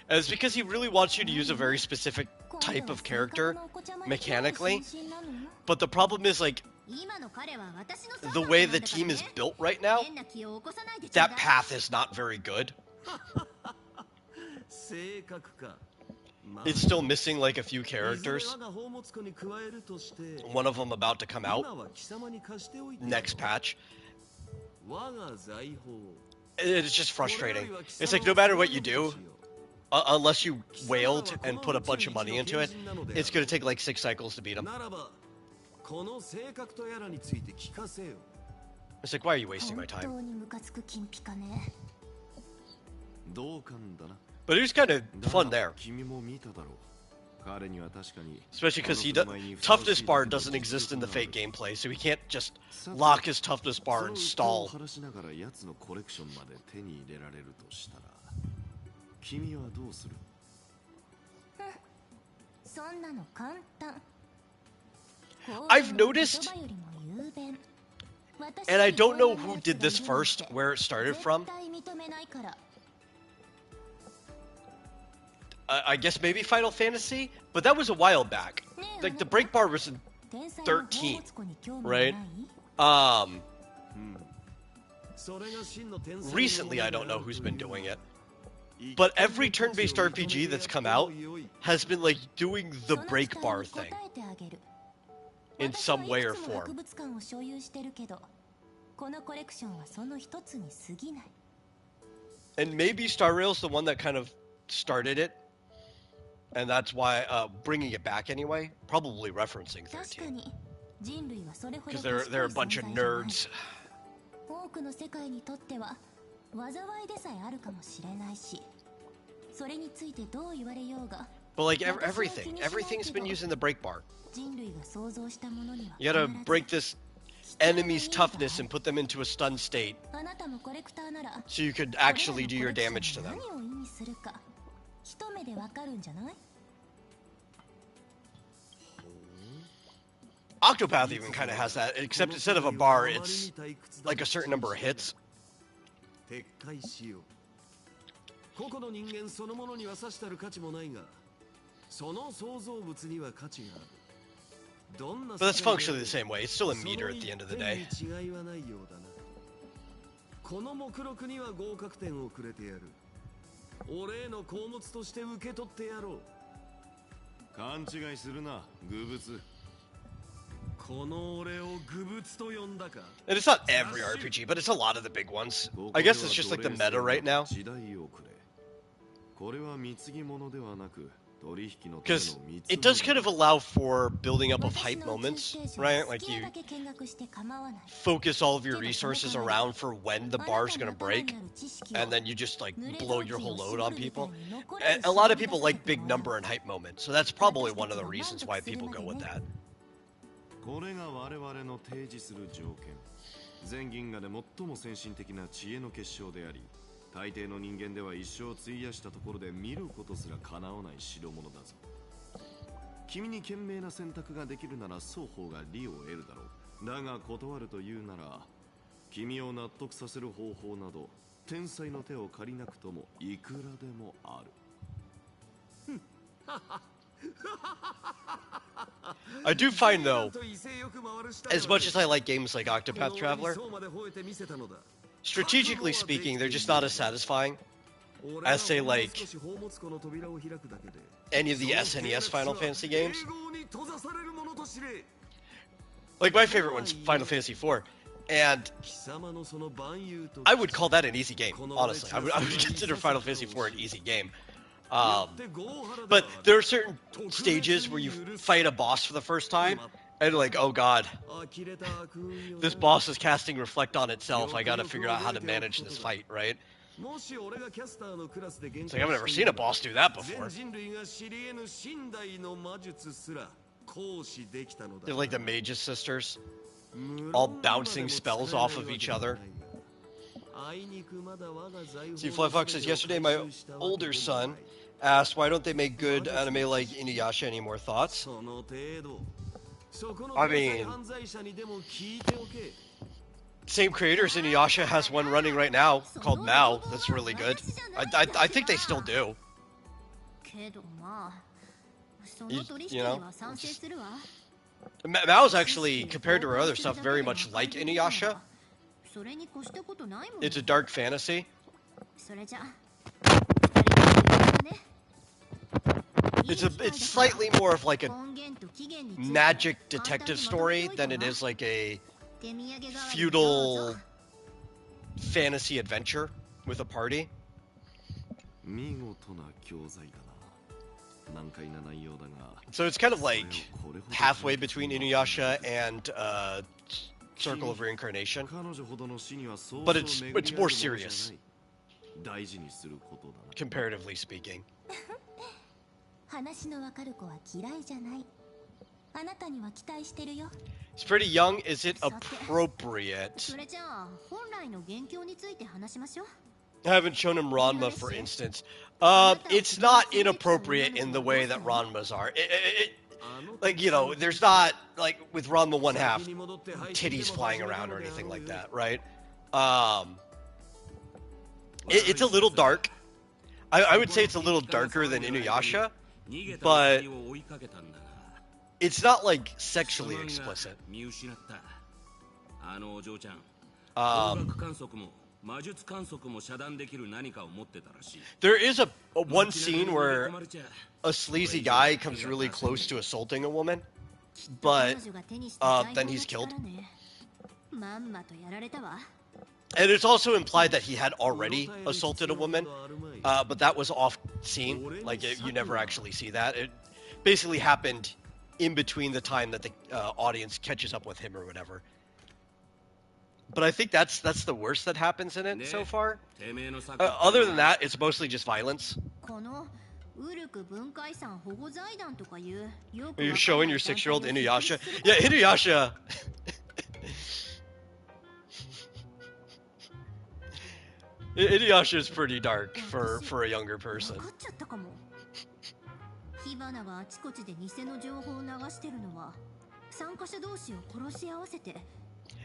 And it's because he really wants you to use a very specific type of character mechanically. But the problem is, like, the way the team is built right now, that path is not very good. It's still missing like a few characters. One of them about to come out next patch. it's just frustrating. It's like no matter what you do, unless you wailed and put a bunch of money into it, it's going to take like 6 cycles to beat him. It's like, why are you wasting my time? But it was kind of fun there. Especially because toughness bar doesn't exist in the Fate gameplay, so he can't just lock his toughness bar and stall. 君はどうする? そんなの簡単 I've noticed, and I don't know who did this first, where it started from. I guess maybe Final Fantasy, but that was a while back. Like the break bar was in 13, right? Recently, I don't know who's been doing it. But every turn-based RPG that's come out has been like doing the break bar thing in some way or form. And maybe Star Rail's the one that kind of started it, and that's why bringing it back anyway, probably referencing 13. Because they're a bunch of nerds. But like everything's been using the break bar. You gotta break this enemy's toughness and put them into a stun state so you could actually do your damage to them. Octopath even kind of has that, except instead of a bar, it's like a certain number of hits. But that's functionally the same way. It's still a meter at the end of the day. And it's not every RPG, but it's a lot of the big ones. I guess it's just like the meta right now. Because it does kind of allow for building up of hype moments, right? Like you focus all of your resources around for when the bar's gonna break, and then you just like blow your whole load on people. And a lot of people like big number and hype moments, so that's probably one of the reasons why people go with that. これが我々の提示する条件。全銀河で最も先進的な知恵の結晶であり、大抵の人間では一生費やしたところで見ることすら叶わない代物だぞ。君に賢明な選択ができるなら双方が利を得るだろう。だが断るというなら、君を納得させる方法など、天才の手を借りなくともいくらでもある。I do find, though, as much as I like games like Octopath Traveler, strategically speaking, they're just not as satisfying as, say, like, any of the SNES Final Fantasy games. Like, my favorite one's Final Fantasy IV, and I would call that an easy game, honestly. I would consider Final Fantasy IV an easy game. But there are certain stages where you fight a boss for the first time, and like, oh god, this boss is casting Reflect on itself, I gotta figure out how to manage this fight, right? It's like, I've never seen a boss do that before. They're like the Mage's Sisters, all bouncing spells off of each other. See, Fly Fox says, yesterday my older son asked, why don't they make good anime like Inuyasha? Any more thoughts? I mean, same creators, Inuyasha has one running right now called Mao that's really good. I think they still do. You know? Mao's actually, compared to her other stuff, very much like Inuyasha. It's a dark fantasy. It's slightly more of like a magic detective story than it is like a feudal fantasy adventure. with a party. So it's kind of like halfway between Inuyasha and Circle of Reincarnation, but it's more serious, comparatively speaking. It's pretty young. Is it appropriate? I haven't shown him Ranma, for instance. It's not inappropriate in the way that Ranmas are. Like, you know, there's not, like, with Ranma 1/2, titties flying around or anything like that, right? It's a little dark. I would say it's a little darker than Inuyasha, but it's not, like, sexually explicit. There is a one scene where a sleazy guy comes really close to assaulting a woman, but then he's killed. And it's also implied that he had already assaulted a woman, but that was off scene. Like, you never actually see that. It basically happened in between the time that the audience catches up with him or whatever. But I think that's the worst that happens in it so far. Other than that, it's mostly just violence. Are you showing your 6-year-old Inuyasha? Yeah, Inuyasha. Inuyasha is pretty dark for a younger person.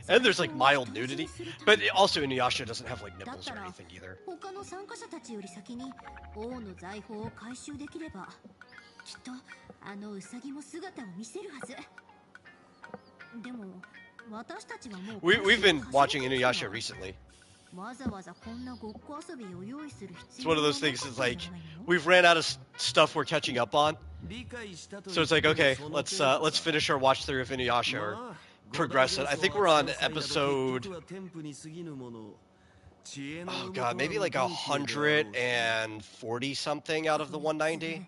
And there's like mild nudity, but also Inuyasha doesn't have like nipples or anything either. We've been watching Inuyasha recently. It's one of those things. It's like we've ran out of stuff we're catching up on, so it's like, okay, let's finish our watch through of Inuyasha or progress it. I think we're on episode, oh god, maybe like 140 something out of the 190.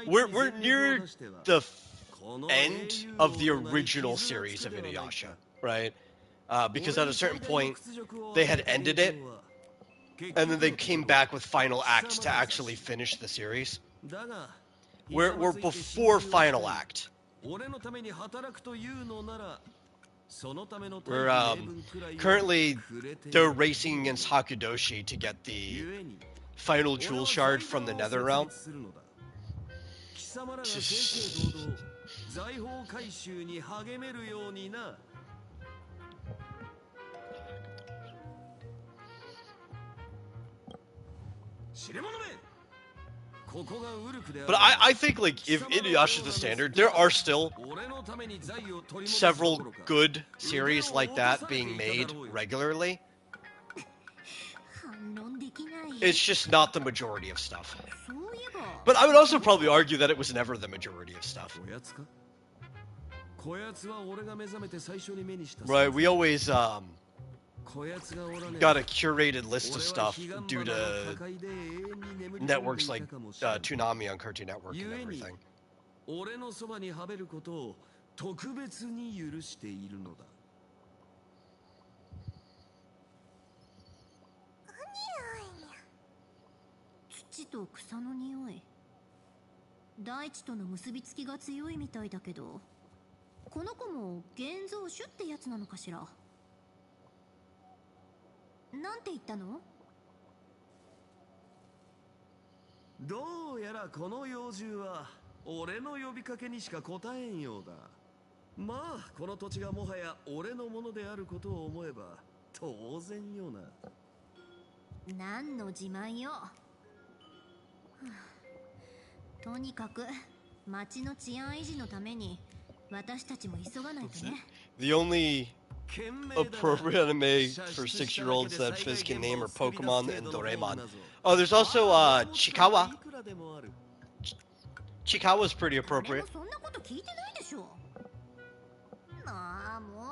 We're near the end of the original series of Inuyasha, right? Because at a certain point they had ended it, and then they came back with final acts to actually finish the series. We're before final act. We're currently they're racing against Hakudoshi to get the final jewel shard from the Nether Realm. But I think, like, if Inuyasha is the standard, there are still several good series like that being made regularly. It's just not the majority of stuff. But I would also probably argue that it was never the majority of stuff. Right, we always got a curated list of stuff due to networks like Toonami on Cartoon Network and everything. The only appropriate anime for 6-year-olds that Fizz can name are Pokemon and Doraemon. Oh, there's also Chikawa. Chikawa's pretty appropriate. そんなこと聞いてないでしょ。ああ、も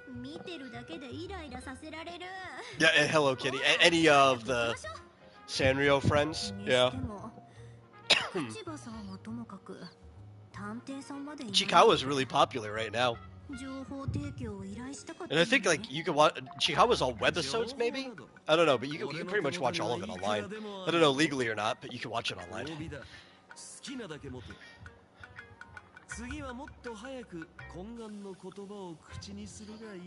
う見てるだけでイライラさせられる。 Yeah, and Hello Kitty. Any of the Sanrio friends? Yeah. 千葉さんはともかく探偵さんまでいない。 Chikawa's really popular right now. 情報提供を依頼したかった And I think like you can watch Chikawa's all webisodes maybe? I don't know, but you can pretty much watch all of it online. I don't know legally or not, but you can watch it online. 好きなだけ持て。次はもっと早く懇願の言葉を口にするがいい。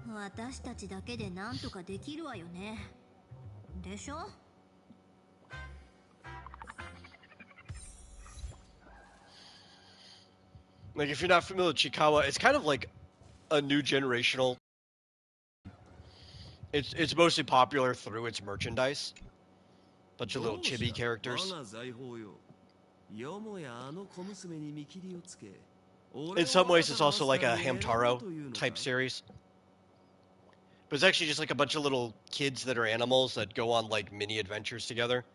私たちだけでなんとかできるわよね。でしょ？ Like if you're not familiar with Chikawa, it's kind of like a new generational. It's mostly popular through its merchandise. Bunch of little chibi characters. In some ways, it's also like a Hamtaro type series. But it's actually just like a bunch of little kids that are animals that go on like mini adventures together.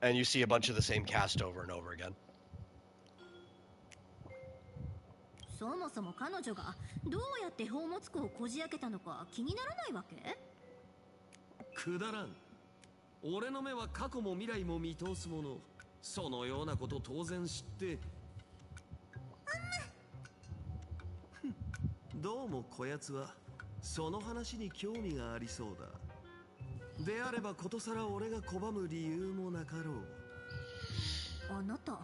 And you see a bunch of the same cast over and over again. そもそも彼女がどうやって宝物庫をこじ開けたのか気にならないわけ？くだらん。俺の目は過去も未来も見通すもの。そのようなこと当然知って。どうもこやつはその話に興味がありそうだ。であればことさら俺が拒む理由もなかろう。あなた。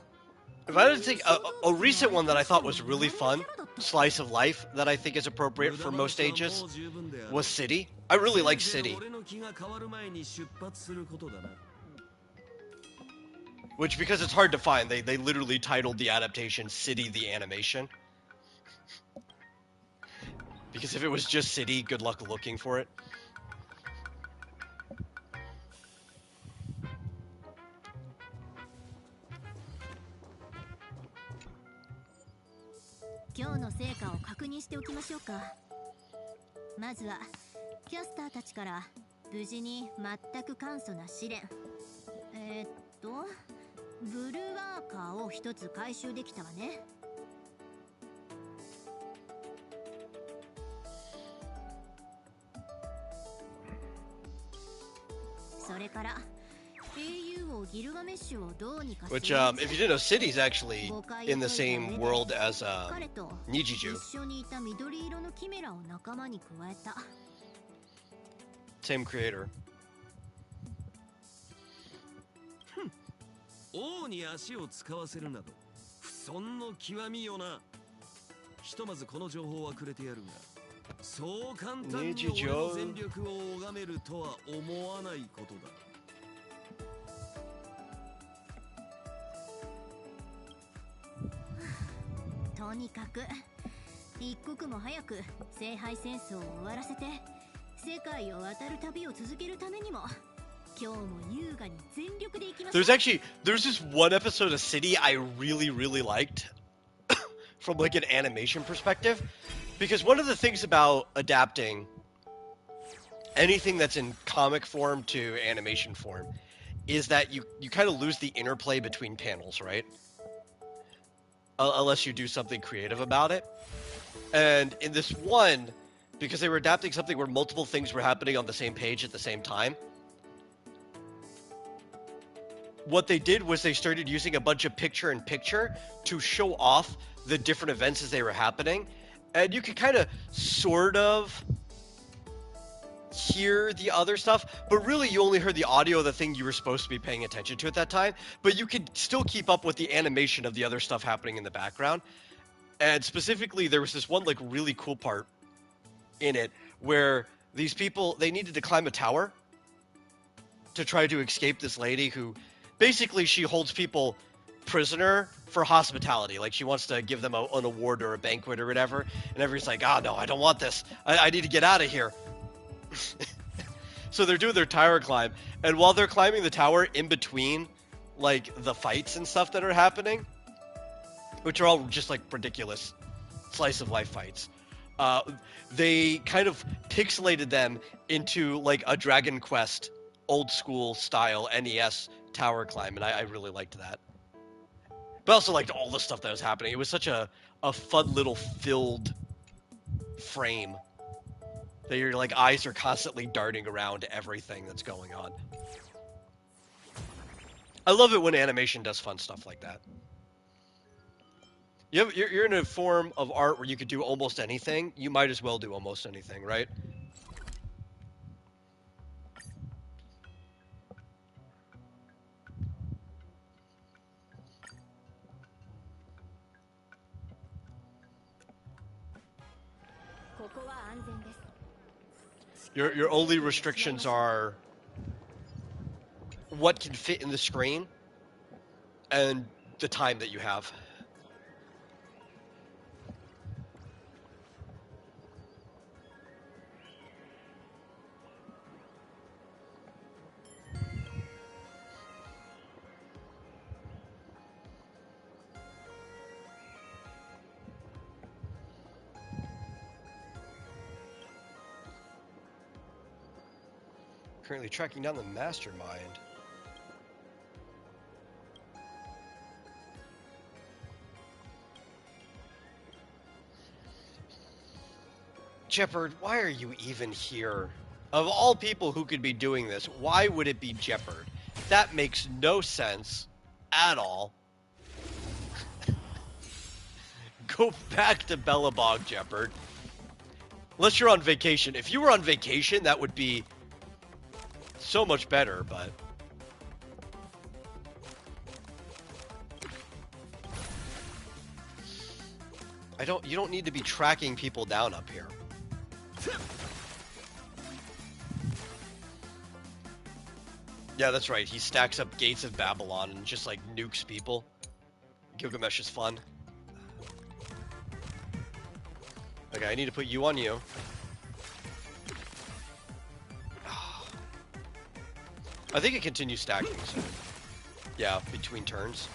If I had to take a recent one that I thought was really fun, slice of life that I think is appropriate for most ages, was City. I really like City. Which, because it's hard to find, they literally titled the adaptation City the Animation. Because if it was just City, good luck looking for it. 今日の成果を確認しておきましょうか。まずはキャスターたちから無事に全く簡素な試練ブルーワーカーを一つ回収できたわね。それから Which, if you didn't know, City's actually in the same world as Nijiju. Same creator. 王に足を使わせるなど不遜の極みよな。ひとまずこの情報はくれてやるが、そう簡単に俺の全力を拝めるとは思わないことだ。 とにかく一刻も早く聖杯戦争を終わらせて世界を渡る旅を続けるためにも今日も優雅に全力で行きましょう。There's this one episode of City I really liked from like an animation perspective, because one of the things about adapting anything that's in comic form to animation form is that you kind of lose the interplay between panels, right? Unless you do something creative about it. And in this one, because they were adapting something where multiple things were happening on the same page at the same time, what they did was they started using a bunch of picture-in-picture to show off the different events as they were happening. And you could kind of sort of hear the other stuff, but really you only heard the audio of the thing you were supposed to be paying attention to at that time, but you could still keep up with the animation of the other stuff happening in the background. And specifically, there was this one like really cool part in it where these people, they needed to climb a tower to try to escape this lady who basically she holds people prisoner for hospitality. Like she wants to give them an award or a banquet or whatever, and everybody's like, oh no, I don't want this, I need to get out of here. So they're doing their tower climb, and while they're climbing the tower, in between like the fights and stuff that are happening, which are all just like ridiculous slice of life fights, they kind of pixelated them into like a Dragon Quest old school style NES tower climb, and I really liked that. But I also liked all the stuff that was happening. It was such a fun little filled frame that your like eyes are constantly darting around everything that's going on. I love it when animation does fun stuff like that. You're in a form of art where you could do almost anything. You might as well do almost anything, right? Your only restrictions are what can fit in the screen and the time that you have. Currently tracking down the mastermind. Jeopard, why are you even here? Of all people who could be doing this, why would it be Jeopard? That makes no sense at all. Go back to Bellabog, Jeopard. Unless you're on vacation. If you were on vacation, that would be so much better, but... You don't need to be tracking people down up here. Yeah, that's right. He stacks up Gates of Babylon and just, like, nukes people. Gilgamesh is fun. Okay, I need to put you on you. I think it continues stacking, so... Yeah, between turns.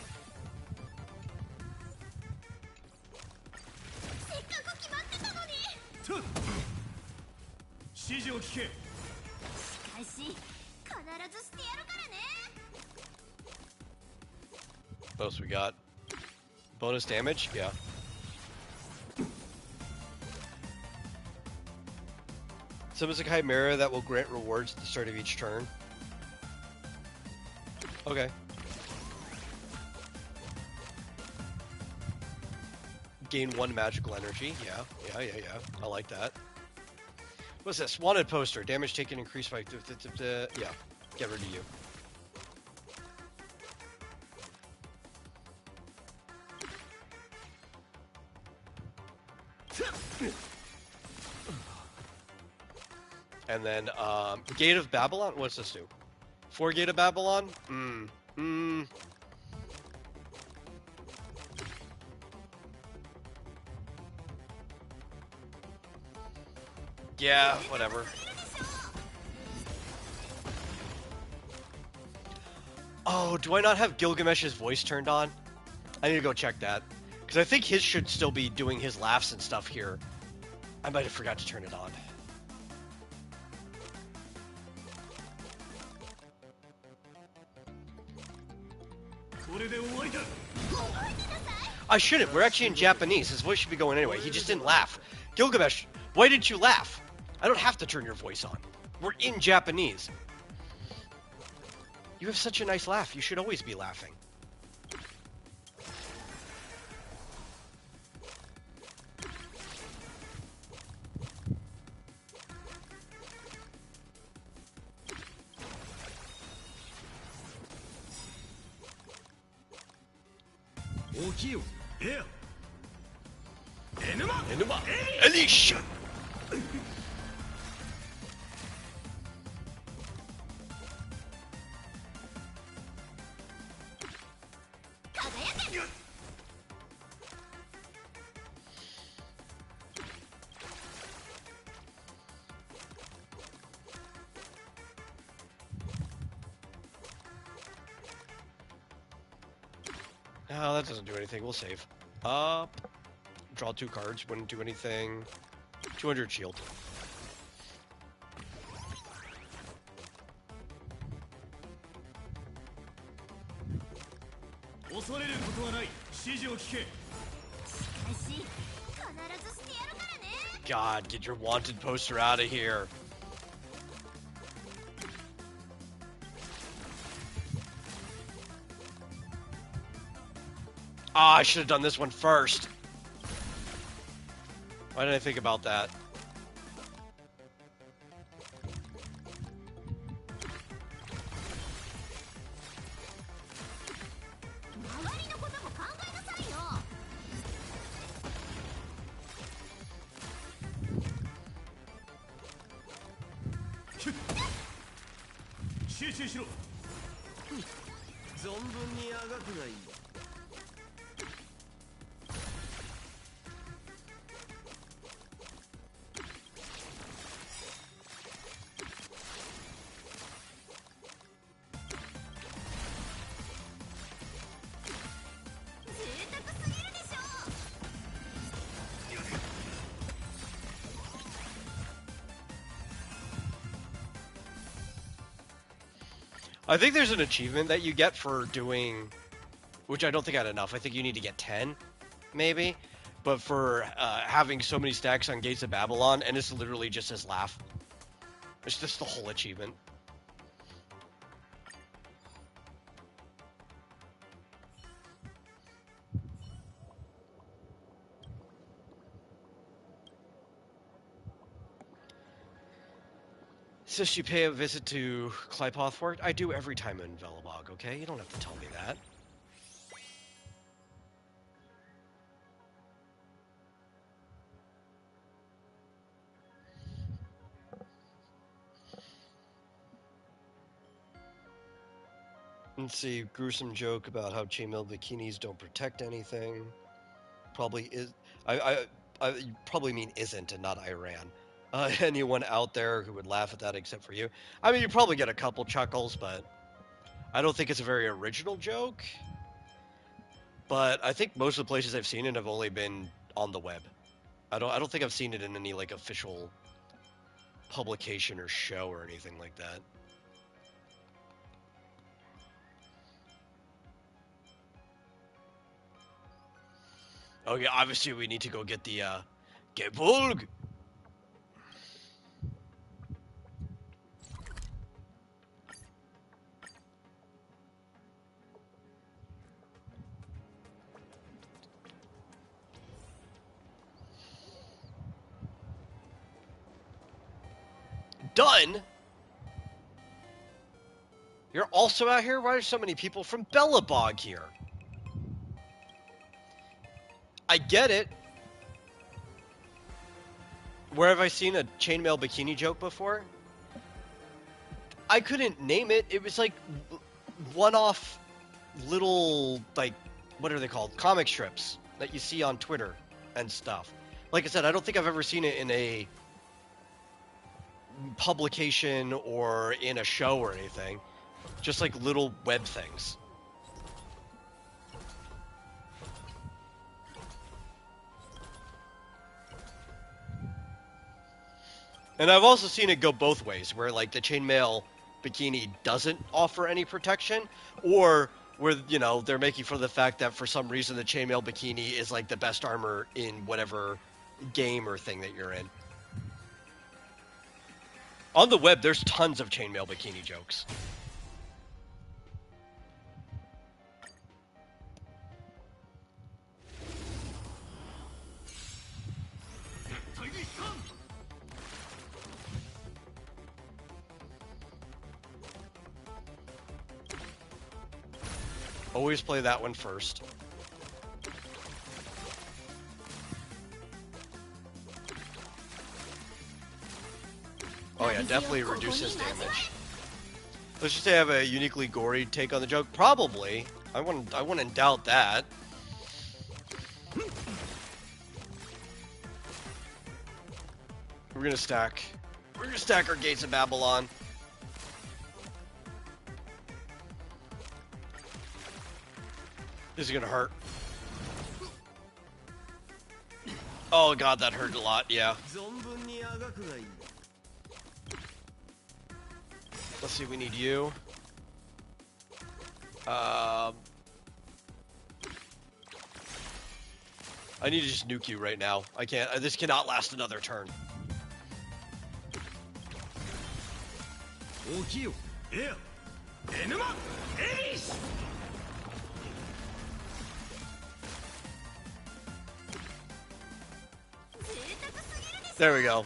What else we got? Bonus damage? Yeah. Summons a chimera that will grant rewards at the start of each turn. Okay. Gain 1 magical energy. Yeah. I like that. What's this? Wanted poster. Damage taken increased by... Yeah. Get rid of you. And then, Gate of Babylon? What's this do? 4 Gate of Babylon? Yeah, whatever. Oh, do I not have Gilgamesh's voice turned on? I need to go check that. Because I think his should still be doing his laughs and stuff here. I might have forgot to turn it on. I shouldn't. We're actually in Japanese. His voice should be going anyway. He just didn't laugh. Gilgamesh, why didn't you laugh? I don't have to turn your voice on. We're in Japanese. You have such a nice laugh. You should always be laughing. Enuma! Elisha! Oh, that doesn't do anything. We'll save. Up. Draw 2 cards. Wouldn't do anything. 200 shield. 恐れることはない。指示を聞け。 God, get your wanted poster out of here. Ah, I should have done this one first. Why didn't I think about that? I think there's an achievement that you get for doing, which I don't think I had enough. I think you need to get 10, maybe. But for having so many stacks on Gates of Babylon, and it's literally just his laugh. It's just the whole achievement. Says you pay a visit to Clypothwort? I do every time in Velobog, okay? You don't have to tell me that. Let's see, gruesome joke about how chainmail bikinis don't protect anything. Probably is. I probably mean isn't and not Iran. Anyone out there who would laugh at that except for you? I mean, you probably get a couple chuckles, but I don't think it's a very original joke. But I think most of the places I've seen it have only been on the web. I don't think I've seen it in any like official publication or show or anything like that. Okay, obviously we need to go get the Gebulg. Done? You're also out here? Why are so many people from Belobog here? I get it. Where have I seen a chainmail bikini joke before? I couldn't name it. It was like one-off little, like, what are they called? Comic strips that you see on Twitter and stuff. Like I said, I don't think I've ever seen it in a publication or in a show or anything. Just like little web things. And I've also seen it go both ways, where like the chainmail bikini doesn't offer any protection, or where, you know, they're making fun of the fact that for some reason the chainmail bikini is like the best armor in whatever game or thing that you're in. On the web, there's tons of chainmail bikini jokes. Always play that one first. Oh yeah, definitely reduces damage. Let's just say I have a uniquely gory take on the joke. Probably. I wouldn't doubt that. We're gonna stack our Gates of Babylon. This is gonna hurt. Oh god, that hurt a lot, yeah. Let's see, we need you. I need to just nuke you right now. I can't. This cannot last another turn. There we go.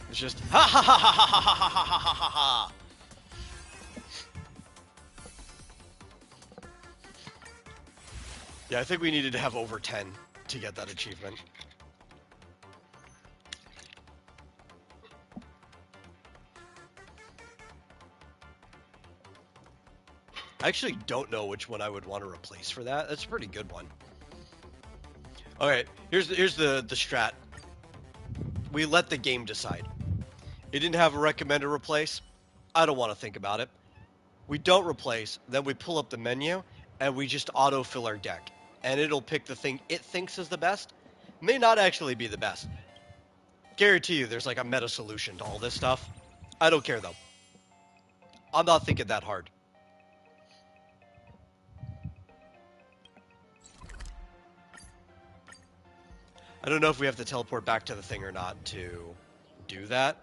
It's just ha ha ha ha ha ha ha ha ha ha ha. Yeah, I think we needed to have over 10 to get that achievement. I actually don't know which one I would want to replace for that. That's a pretty good one. Okay, here's the strat. We let the game decide. It didn't have a recommend or replace. I don't want to think about it. We don't replace, then we pull up the menu, and we just autofill our deck. And it'll pick the thing it thinks is the best. May not actually be the best. Guarantee you there's like a meta solution to all this stuff. I don't care though. I'm not thinking that hard. I don't know if we have to teleport back to the thing or not to do that.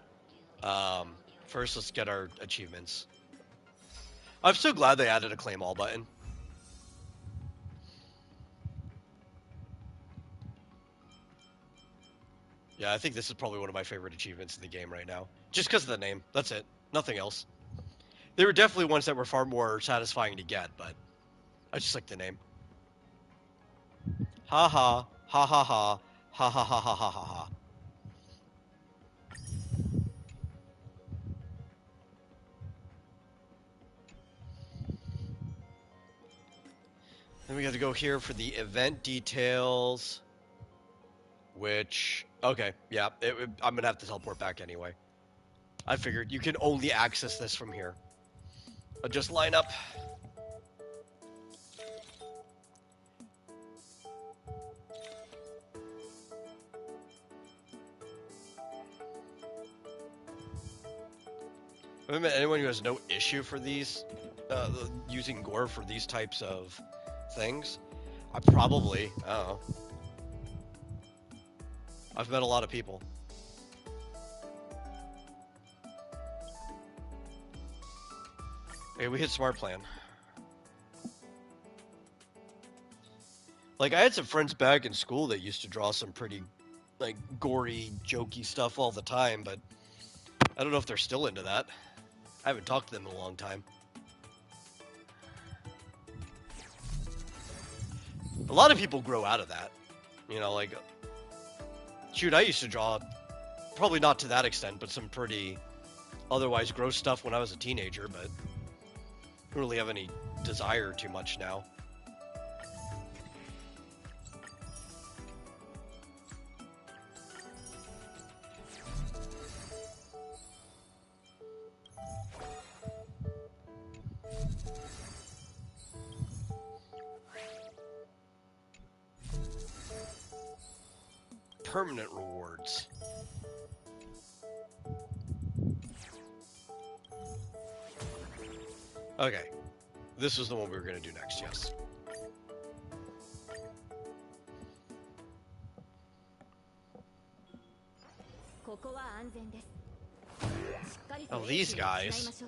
First, let's get our achievements. I'm so glad they added a claim all button. Yeah, I think this is probably one of my favorite achievements in the game right now. Just because of the name. That's it. Nothing else. There were definitely ones that were far more satisfying to get, but I just like the name. Ha ha. Ha ha ha. Ha ha ha ha ha ha ha. Then we got to go here for the event details. Which, okay, yeah, I'm going to have to teleport back anyway. I figured you can only access this from here. I'll just line up. I've met anyone who has no issue for these, using gore for these types of things. I don't know. I've met a lot of people. Okay, we hit smart plan. Like, I had some friends back in school that used to draw some pretty, like, gory, jokey stuff all the time, but I don't know if they're still into that. I haven't talked to them in a long time. A lot of people grow out of that. You know, like, shoot, I used to draw, probably not to that extent, but some pretty otherwise gross stuff when I was a teenager, but I don't really have any desire too much now. Permanent rewards. Okay. This is the one we were going to do next, yes. Oh, these guys.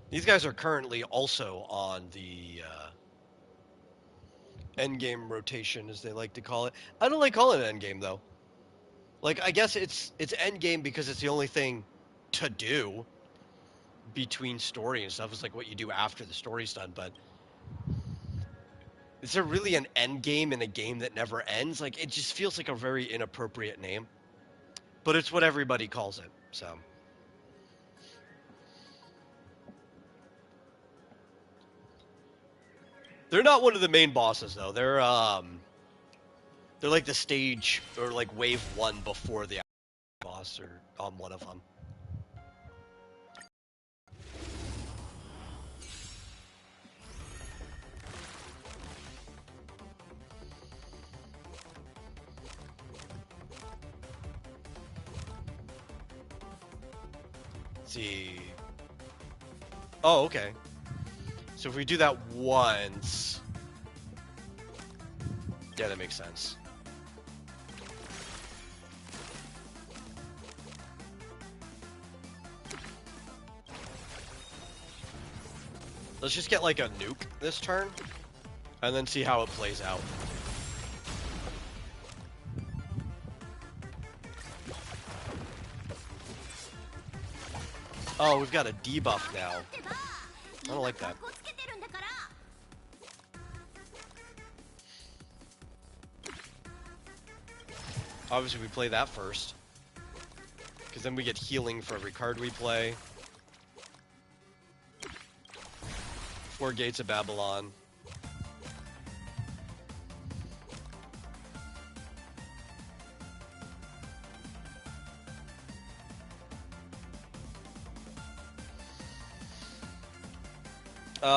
These guys are currently also on the endgame rotation, as they like to call it. I don't like calling it endgame, though. Like, I guess it's endgame because it's the only thing to do between story and stuff. It's like what you do after the story's done, but is there really an end game in a game that never ends? Like, it just feels like a very inappropriate name, but it's what everybody calls it, so. They're not one of the main bosses, though. They're like the stage, or like wave 1 before the boss, or on one of them. Let's see. Oh, okay. So if we do that once, Yeah, that makes sense. Let's just get like a nuke this turn, and then see how it plays out. Oh, we've got a debuff now. I don't like that. Obviously, we play that first, because then we get healing for every card we play. 4 Gates of Babylon.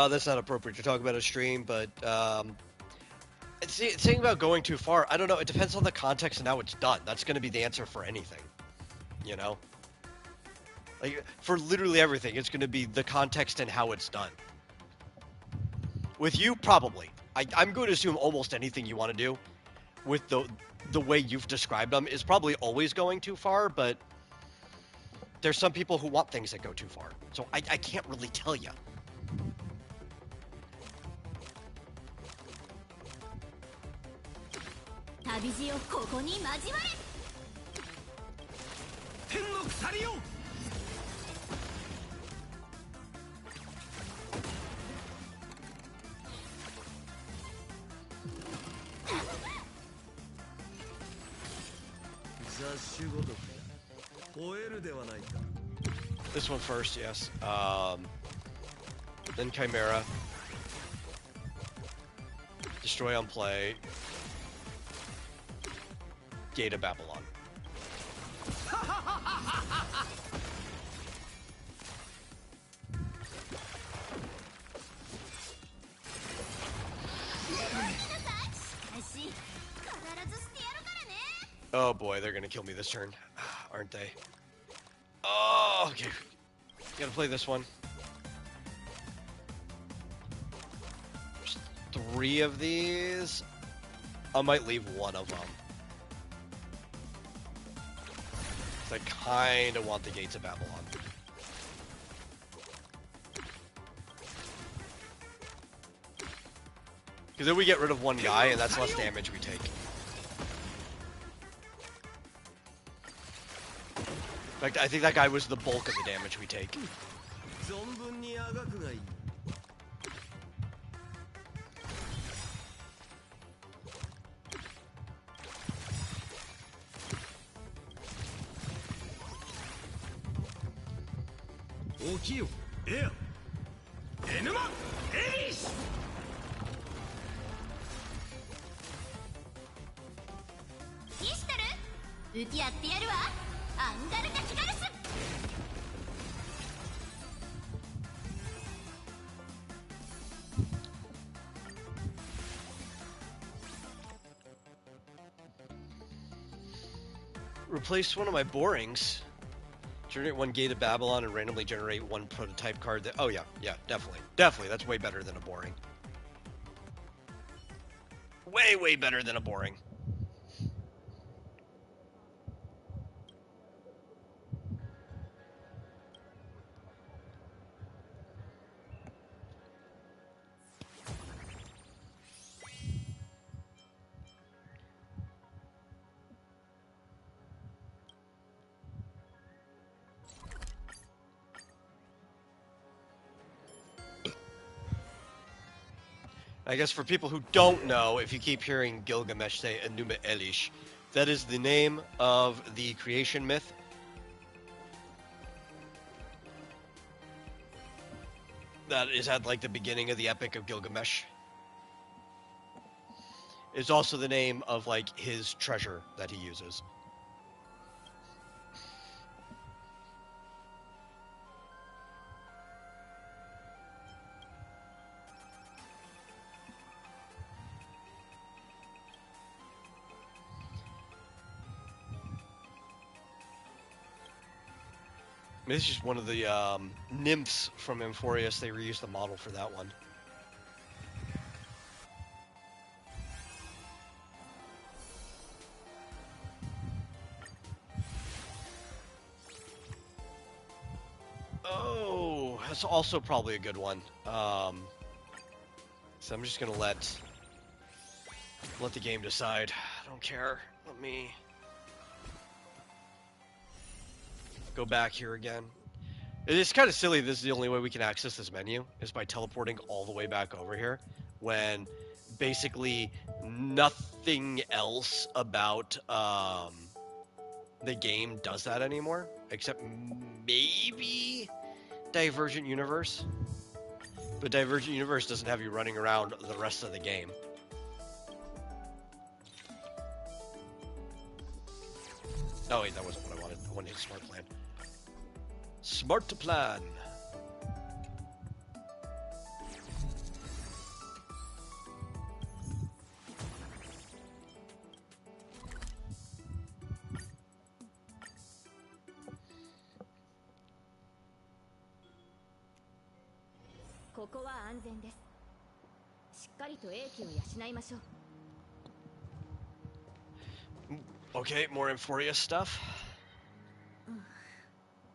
That's not appropriate to talk about a stream, but saying about going too far, I don't know. It depends on the context and how it's done. That's going to be the answer for anything, you know? Like, for literally everything, it's going to be the context and how it's done. With you, probably. I'm going to assume almost anything you want to do with the way you've described them is probably always going too far, but there's some people who want things that go too far. So I can't really tell you. This one first, yes. Then Chimera. Destroy on play. Gate of Babylon. Oh boy, they're gonna kill me this turn, aren't they? Oh, okay. Gotta play this one. There's 3 of these. I might leave one of them. I kind of want the Gates of Babylon. Because then we get rid of one guy, and that's less damage we take. In fact, I think that guy was the bulk of the damage we take. Replace one of my borings. Generate 1 Gate of Babylon and randomly generate 1 prototype card. Oh yeah, definitely. Definitely, that's way better than a boring. Way better than a boring. I guess for people who don't know, if you keep hearing Gilgamesh say Enuma Elish, that is the name of the creation myth. That is at like the beginning of the Epic of Gilgamesh. It's also the name of like his treasure that he uses. This is just one of the nymphs from Amphorius. They reused the model for that one. That's also probably a good one. So I'm just gonna let the game decide. I don't care. Let me go back here again. It's kind of silly. This is the only way we can access this menu is by teleporting all the way back over here, when basically nothing else about the game does that anymore, except maybe Divergent Universe. But Divergent Universe doesn't have you running around the rest of the game. Oh wait, that wasn't what I wanted. I wanted a smart plan. Smart to plan. Okay, more Amphoria stuff.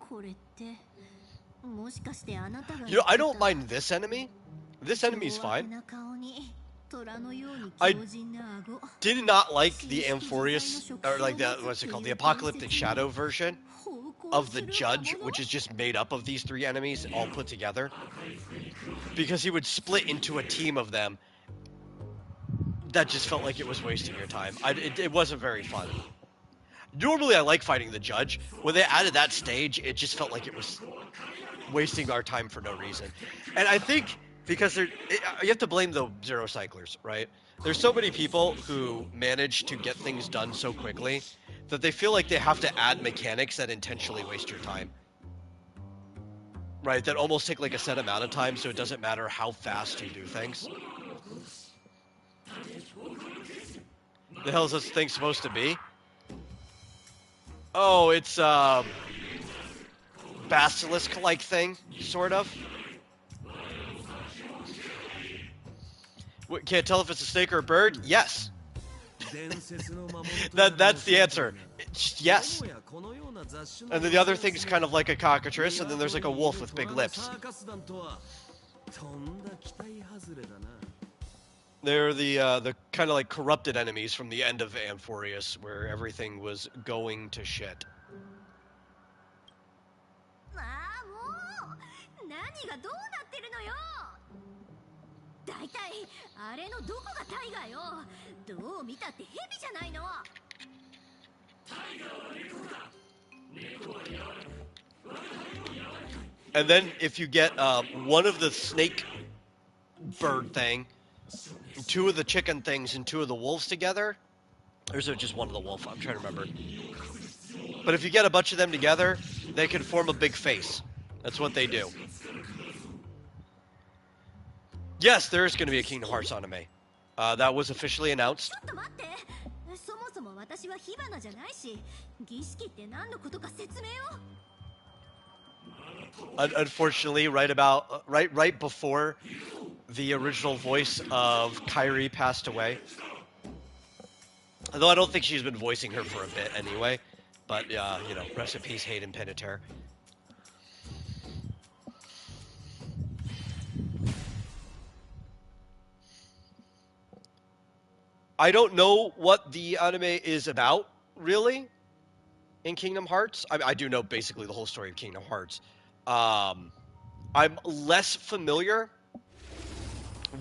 You know, I don't mind this enemy. This enemy's fine. I did not like the Amphorius, or like the, what's it called, the Apocalyptic Shadow version of the Judge, which is just made up of these three enemies all put together. Because he would split into a team of them. That just felt like it was wasting your time. It wasn't very fun. Normally I like fighting the Judge. When they added that stage, it just felt like it was wasting our time for no reason. And I think because you have to blame the Zero Cyclers, right? There's so many people who manage to get things done so quickly that they feel like they have to add mechanics that intentionally waste your time. Right, that almost take like a set amount of time, so it doesn't matter how fast you do things. The hell is this thing supposed to be? Oh, it's basilisk-like thing, sort of. What, can't tell if it's a snake or a bird? Yes. That's the answer. It's yes. And then the other thing's kind of like a cockatrice, and then there's like a wolf with big lips. They're the kind of like corrupted enemies from the end of Amphorius, where everything was going to shit. And then if you get one of the snake bird thing, two of the chicken things, and two of the wolves together, or is it just one of the wolf? I'm trying to remember. But if you get a bunch of them together, they can form a big face. That's what they do. Yes, there is going to be a Kingdom Hearts anime. That was officially announced. Unfortunately, right before the original voice of Kairi passed away. Although I don't think she's been voicing her for a bit anyway. But, you know, rest in peace, Hayden Panettiere. I don't know what the anime is about, really, in Kingdom Hearts. I do know basically the whole story of Kingdom Hearts. I'm less familiar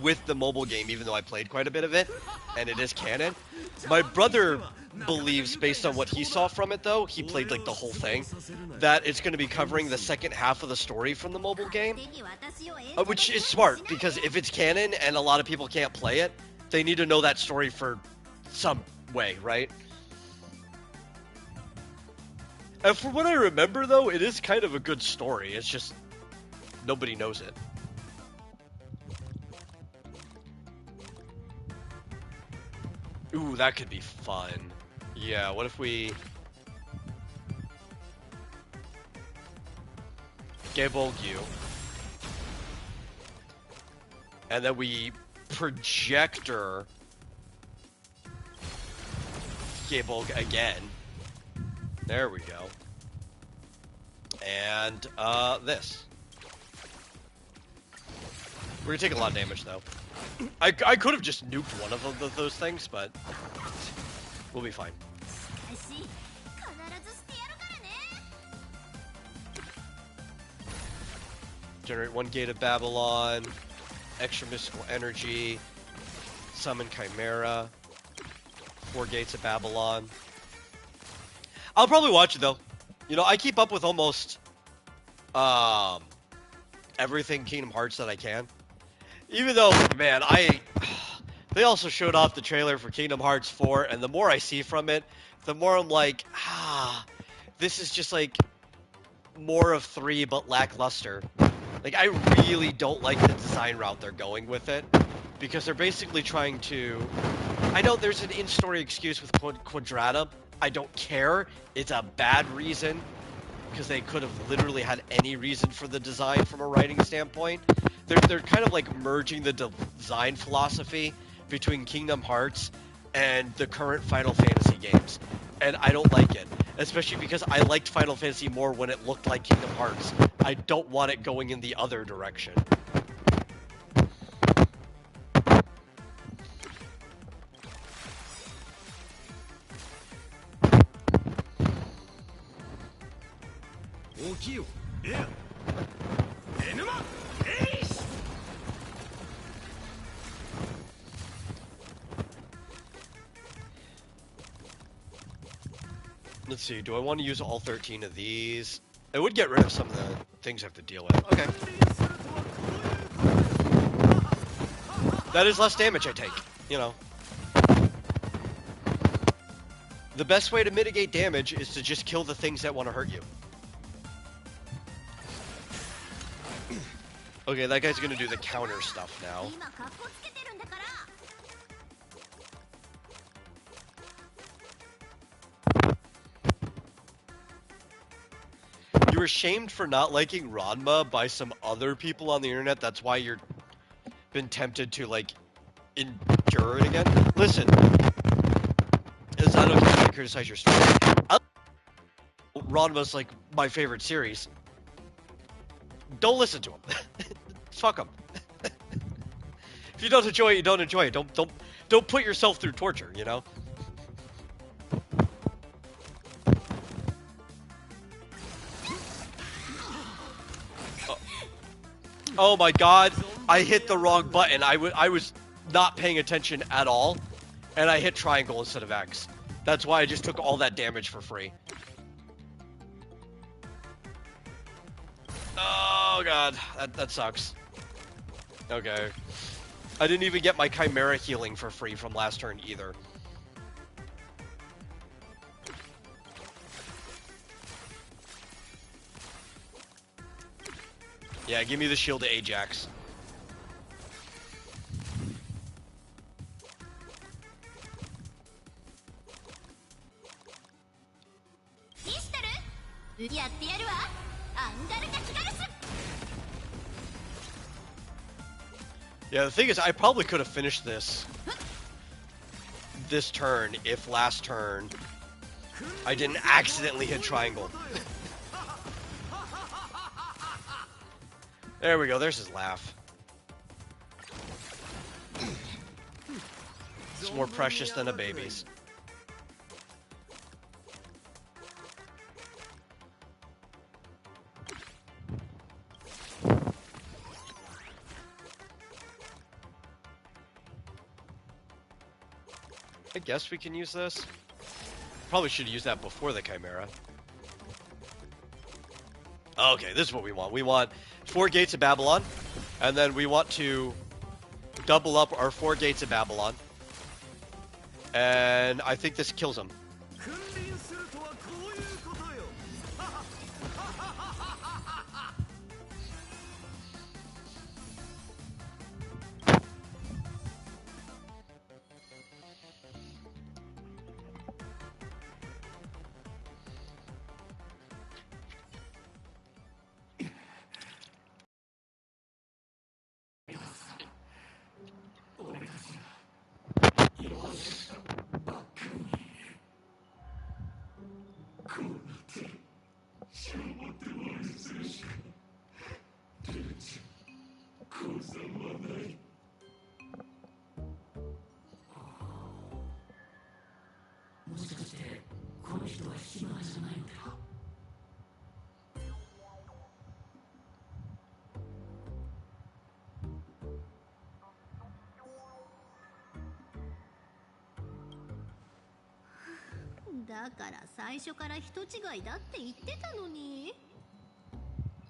with the mobile game, even though I played quite a bit of it, and it is canon. My brother believes, based on what he saw from it, though, he played like the whole thing, that it's going to be covering the second half of the story from the mobile game, which is smart, because if it's canon and a lot of people can't play it, they need to know that story for some way, right? And from what I remember, though, it is kind of a good story. It's just nobody knows it. Ooh, that could be fun. Yeah, what if we... Gebolgu. And then we projector Gebolg again. There we go. And, this. We're gonna take a lot of damage though. I could have just nuked one of those things, but we'll be fine. Generate 1 gate of Babylon, extra mystical energy, summon Chimera, 4 gates of Babylon. I'll probably watch it though. You know, I keep up with almost everything Kingdom Hearts that I can. Even though, man, they also showed off the trailer for Kingdom Hearts 4, and the more I see from it, the more I'm like, this is just like more of 3 but lackluster. Like, I really don't like the design route they're going with it, because they're basically trying to... I know there's an in-story excuse with Quadrata. I don't care. It's a bad reason, because they could have literally had any reason for the design from a writing standpoint. They're kind of like merging the design philosophy between Kingdom Hearts and the current Final Fantasy games. And I don't like it, especially because I liked Final Fantasy more when it looked like Kingdom Hearts. I don't want it going in the other direction. Let's see, do I want to use all 13 of these? I would get rid of some of the things I have to deal with. Okay. That is less damage I take, you know. The best way to mitigate damage is to just kill the things that want to hurt you. Okay, that guy's gonna do the counter stuff now. You were shamed for not liking Ranma by some other people on the internet. That's why you're been tempted to, like, endure it again. Listen, it's not okay to criticize your story. Ranma's, like, my favorite series. Don't listen to him. Fuck him. If you don't enjoy it, you don't enjoy it. Don't put yourself through torture, you know? Oh my god, I hit the wrong button. I was not paying attention at all, and I hit triangle instead of X. That's why I just took all that damage for free. Oh god, that sucks. Okay. I didn't even get my Chimera healing for free from last turn either. Yeah, give me the shield to Ajax. Yeah, the thing is, I probably could have finished this turn if last turn I didn't accidentally hit triangle. There we go, there's his laugh. It's more precious than a baby's. I guess we can use this. Probably should use that before the Chimera. Okay, this is what we want. We want 4 gates of Babylon, and then we want to double up our 4 gates of Babylon. And I think this kills him. だから最初から人違いだって言ってたのに。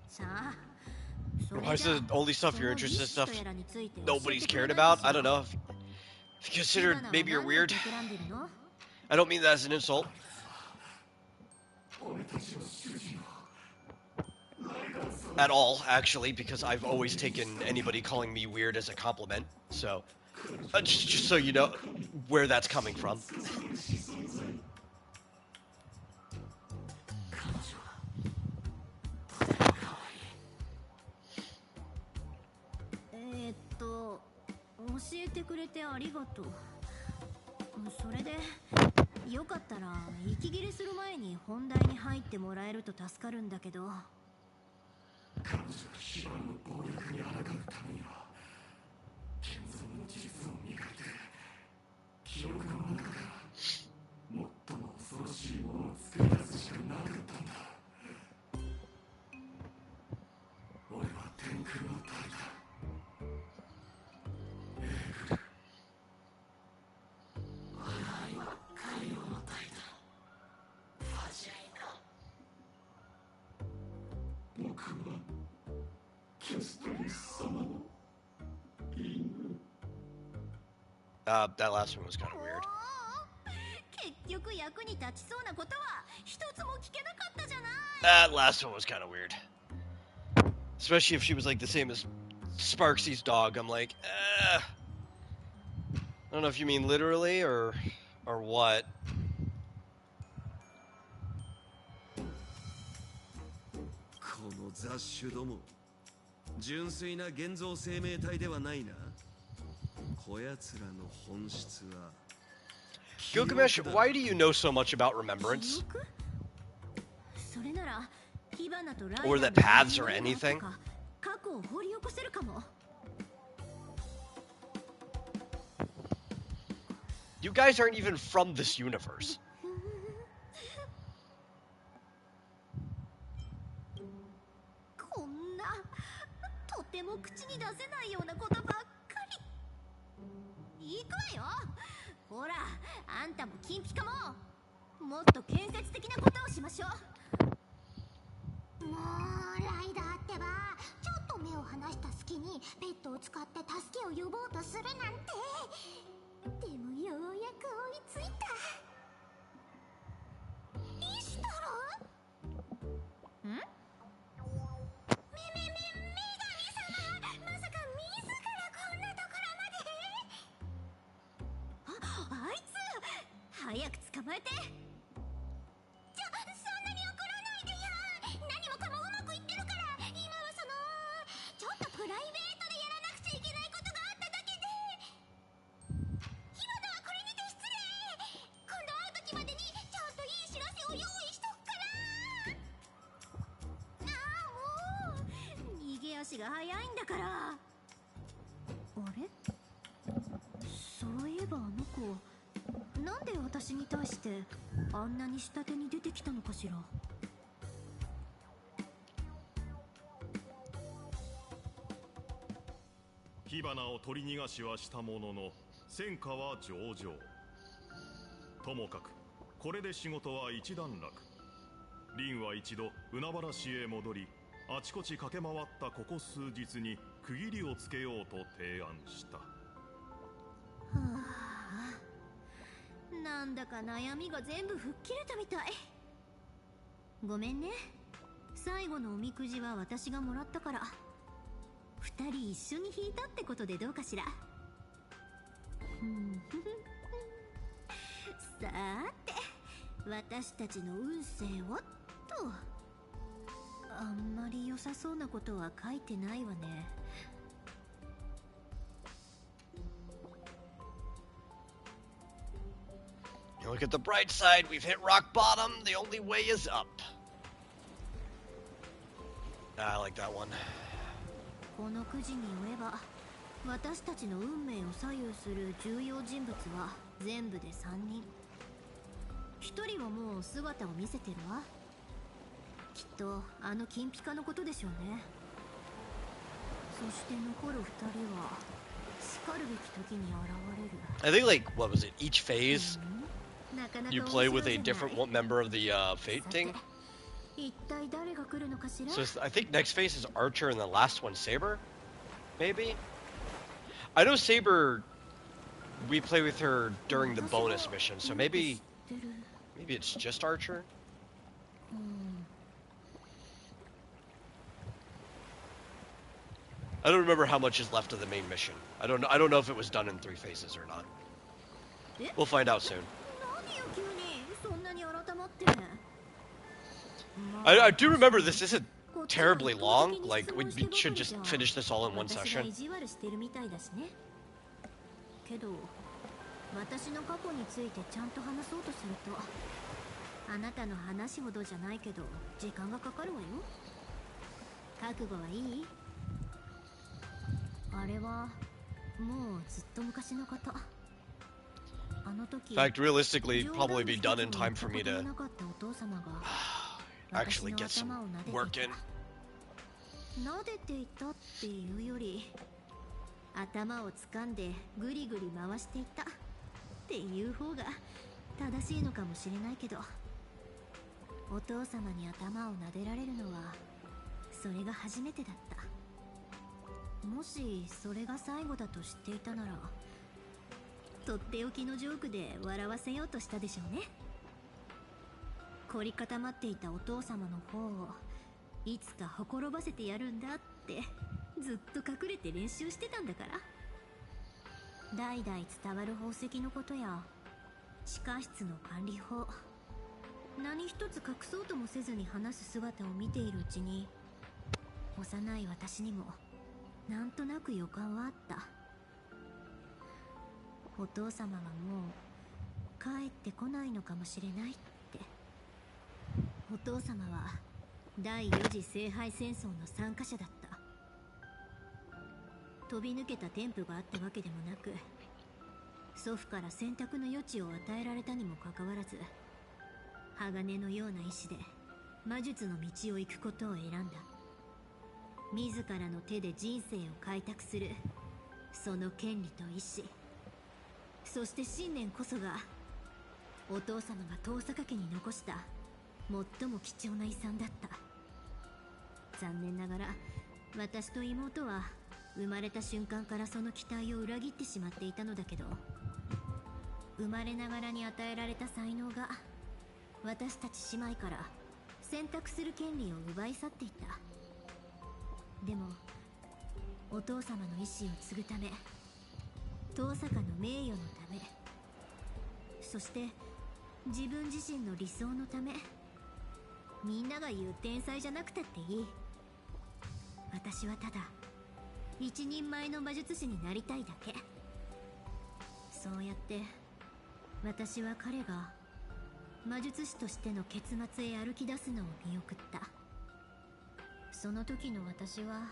さあ、 Why is it only stuff you're interested in stuff nobody's cared about? I don't know. If you consider maybe you're weird. I don't mean that as an insult. At all, actually, because I've always taken anybody calling me weird as a compliment. So, just so you know where that's coming from. That last one was kind of weird. That last one was kind of weird. Especially if she was like the same as Sparksy's dog. I'm like, I don't know if you mean literally or what. この雑種ども、純粋な現像生命体ではないな。こやつらの本質は。Gilgamesh, why do you know so much about remembrance? Or the paths or anything? You guys aren't even from this universe.火花を取り逃がしはしたものの戦果は上々。ともかくこれで仕事は一段落。凛は一度海原市へ戻り、あちこち駆け回ったここ数日に区切りをつけようと提案した。なんだか悩みが全部吹っ切れたみたい。ごめんね。最後のおみくじは私がもらったから、二人一緒に引いたってことでどうかしら。さーて、私たちの運勢はと。あんまり良さそうなことは書いてないわね。Look at the bright side, we've hit rock bottom, the only way is up. I like that one. このくじによれば、私たちの運命を左右する重要人物は全部で3人。1人はもう姿を見せてるわ。きっとあの金ピカのことでしょうね。そして残る2人はしかるべき時に現れる。I think like what was it? Each phase You play with a different member of the Fate team. So I think next phase is Archer and the last one Saber? Maybe? I know Saber, we play with her during the bonus mission, so maybe it's just Archer? I don't remember how much is left of the main mission. I don't know if it was done in 3 phases or not. We'll find out soon. I do remember this isn't terribly long. Like, we should just finish this all in one session. けど、私の過去についてちゃんと話そうとすると、あなたの話ほどじゃないけど時間がかかるわよ。覚悟はいい？あれはもうずっと昔のこと。In fact, realistically, it'd probably be done in time for me to actually get some work in. 撫でていたっていうより、頭を掴んでグリグリ回していたっていう方が正しいのかもしれないけど、お父様に頭を撫でられるのはそれが初めてだった。もしそれが最後だと知っていたなら、とっておきのジョークで笑わせようとしたでしょうね。凝り固まっていたお父様の方をいつかほころばせてやるんだってずっと隠れて練習してたんだから。代々伝わる宝石のことや地下室の管理法、何一つ隠そうともせずに話す姿を見ているうちに、幼い私にもなんとなく予感はあった。お父様はもう帰ってこないのかもしれないって。お父様は第4次聖杯戦争の参加者だった。飛び抜けた天賦があったわけでもなく、祖父から選択の余地を与えられたにもかかわらず、鋼のような意志で魔術の道を行くことを選んだ。自らの手で人生を開拓するその権利と意志、そして信念こそがお父様が遠坂家に残した最も貴重な遺産だった。残念ながら私と妹は生まれた瞬間からその期待を裏切ってしまっていたのだけど、生まれながらに与えられた才能が私たち姉妹から選択する権利を奪い去っていた。でもお父様の意志を継ぐため、遠坂の名誉のため、そして自分自身の理想のため、みんなが言う天才じゃなくたっていい。私はただ一人前の魔術師になりたいだけ。そうやって私は彼が魔術師としての結末へ歩き出すのを見送った。その時の私は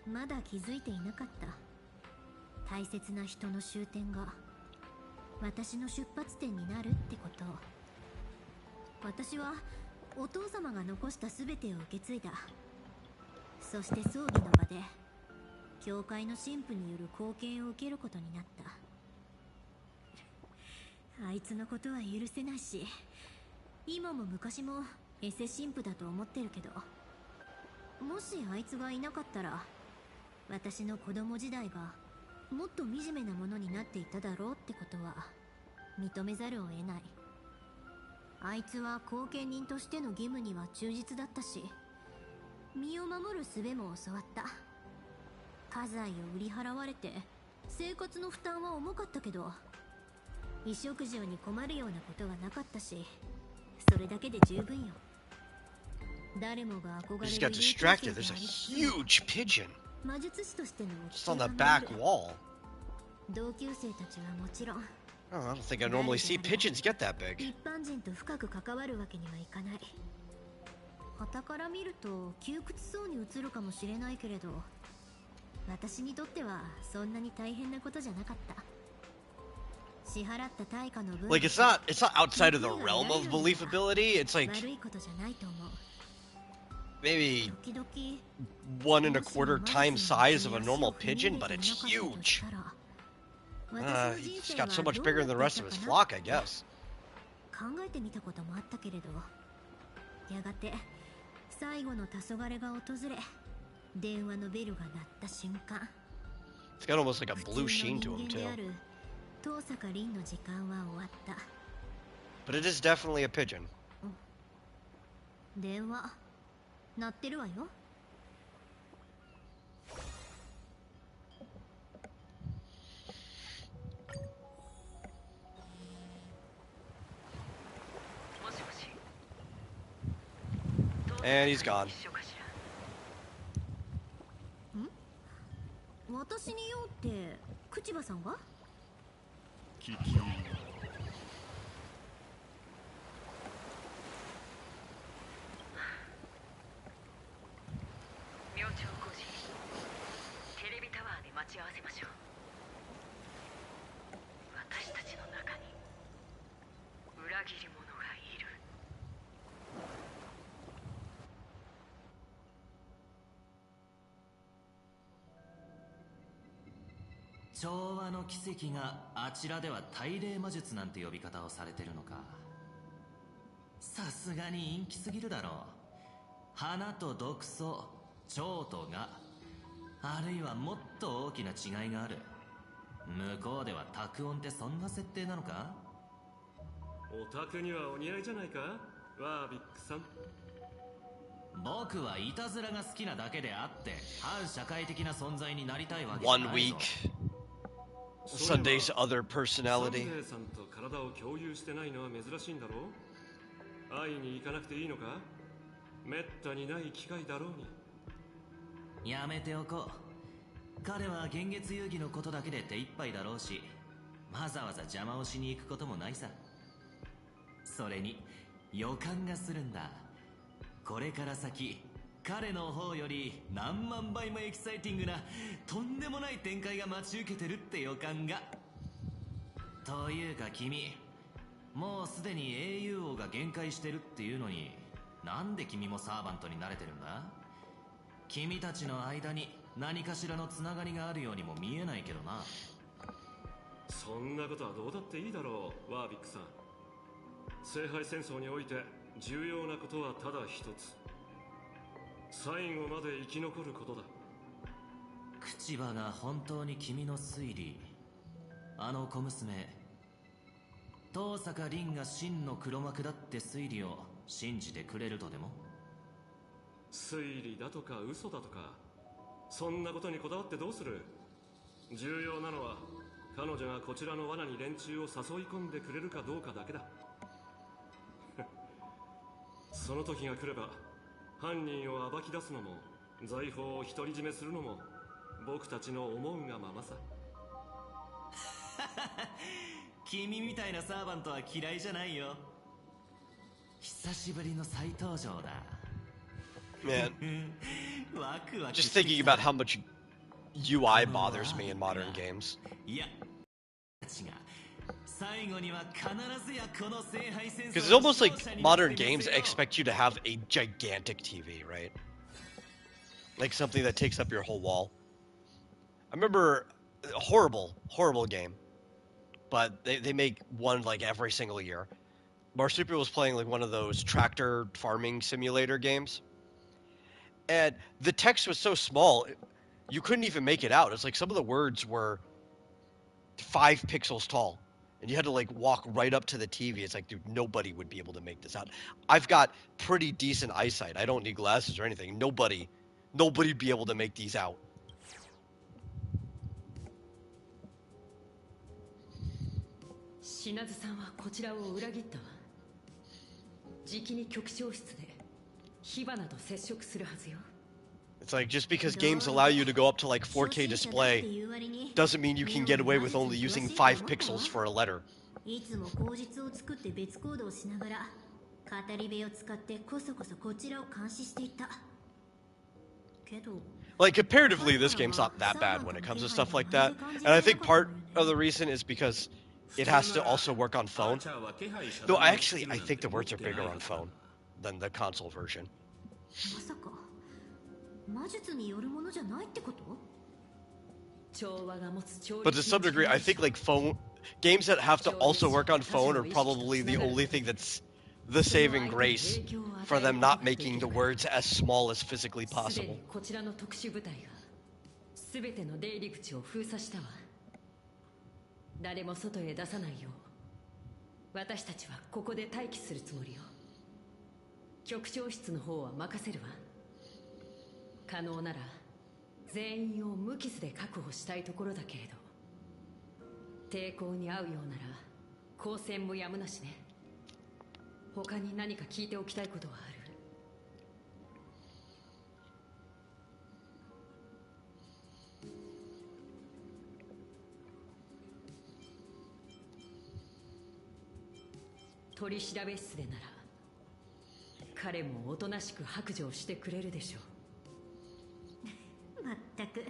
まだ気づいていなかった。大切な人の終点が私の出発点になるってことを。私はお父様が残した全てを受け継いだ。そして葬儀の場で教会の神父による貢献を受けることになった。あいつのことは許せないし、今も昔もエセ神父だと思ってるけど、もしあいつがいなかったら私の子供時代がもっと惨めなものになっていただろうってことは認めざるを得ない。あいつは後見人としての義務には忠実だったし、身を守る術も教わった。家財を売り払われて生活の負担は重かったけど、衣食住に困るようなことはなかったし、それだけで十分よ。誰もが憧れる Just got distracted. There's a huge pigeon 魔術師としての just on the back wall. 同級生たちはもちろん、 I don't think I normally see pigeons get that big. 一般人と深く関わるわけにはいかない。傍から見ると窮屈そうに映るかもしれないけれど、私にとってはそんなに大変なことじゃなかった。支払った対価の分、 Like, it's not outside of the realm of believability. It's like 悪いことじゃないと思う。 maybe 1 1/4 times size of a normal pigeon, but it's huge. He's got so much bigger than the rest of his flock, I guess. えてみたこともあったけれど、やがて最後の黄昏が訪れ、電話のベルが鳴った瞬間、 It's got almost like a blue sheen to him 普通 too. の人間である遠坂凛の時間は終わった。 But it is definitely a pigeon. 電話鳴ってるわよ。And he's gone. 私に用って口場さんが？聞き明朝5時、テレビタワーで待ち合わせましょう。私たちの中に裏切り者がいる。調和の奇跡があちらでは大霊魔術なんて呼び方をされてるのか。さすがに陰気すぎるだろう。花と毒素、蝶とが、あるいはもっと大きな違いがある。向こうでは濁音ってそんな設定なのか？オタクにはお似合いじゃないか、ワービックさん。僕はいたずらが好きなだけであって反社会的な存在になりたいわけじゃ One ないぞ。 week. Sunday's other personality. サンデーさんと体を共有してないのは珍しいんだろう。会いに行かなくていいのか？めったにない機会だろうに。やめておこう。彼は現月遊戯のことだけで手一杯だろうし、わざわざ邪魔をしに行くこともないさ。それに予感がするんだ。これから先、彼の方より何万倍もエキサイティングなとんでもない展開が待ち受けてるって予感が。というか君、もうすでに英雄王が限界してるっていうのに、なんで君もサーバントになれてるんだ？君たちの間に何かしらのつながりがあるようにも見えないけどな。そんなことはどうだっていいだろう、ワービックさん。聖杯戦争において重要なことはただ一つ。最後まで生き残ることだ。口場が本当に君の推理、あの小娘遠坂凛が真の黒幕だって推理を信じてくれるとでも？推理だとか嘘だとか、そんなことにこだわってどうする？重要なのは彼女がこちらの罠に連中を誘い込んでくれるかどうかだけだ。その時が来れば犯人を暴き出すのも財宝を独り占めするのも僕たちの思うがままさ。君みたいなサーバントは嫌いじゃないよ。久しぶりの再登場だ。Man, ワクワク just thinking about how much UI bothers me in modern games. いや、最後には必ずやこの聖杯戦争 Because it's almost like modern games expect you to have a gigantic TV, right? Like something that takes up your whole wall. I remember a horrible game, but they make one like every single year. Marsupial was playing like one of those tractor farming simulator games. And the text was so small, you couldn't even make it out. It's like some of the words were 5 pixels tall. And you had to like walk right up to the TV. It's like, dude, nobody would be able to make this out. I've got pretty decent eyesight. I don't need glasses or anything. Nobody'd be able to make these out. 品津さんはこちらを裏切ったわ。じきに局長室で火花と接触するはずよ。 It's like just because games allow you to go up to like 4K display doesn't mean you can get away with only using 5 pixels for a letter. いつも口実を作って別行動しながら語り部を使ってこそこそこちらを監視していた。けど Like comparatively, this game's not that bad when it comes to stuff like that. And I think part of the reason is because it has to also work on phone. Though I think the words are bigger on phone than the console version. まさか魔術によるものじゃないってこと？ But to some degree, I think like phone, games that have to also work on phone are probably the only thing that's the saving grace for them not making the words as small as physically possible. 全ての出入り口を封鎖したわ。誰も外へ出さないよう私たちはここで待機するつもりよ。局長室の方は任せるわ。可能なら全員を無傷で確保したいところだけれど、抵抗に遭うようなら交戦もやむなしね。他に何か聞いておきたいことはある？取り調べ室でなら彼もおとなしく白状してくれるでしょう。まったく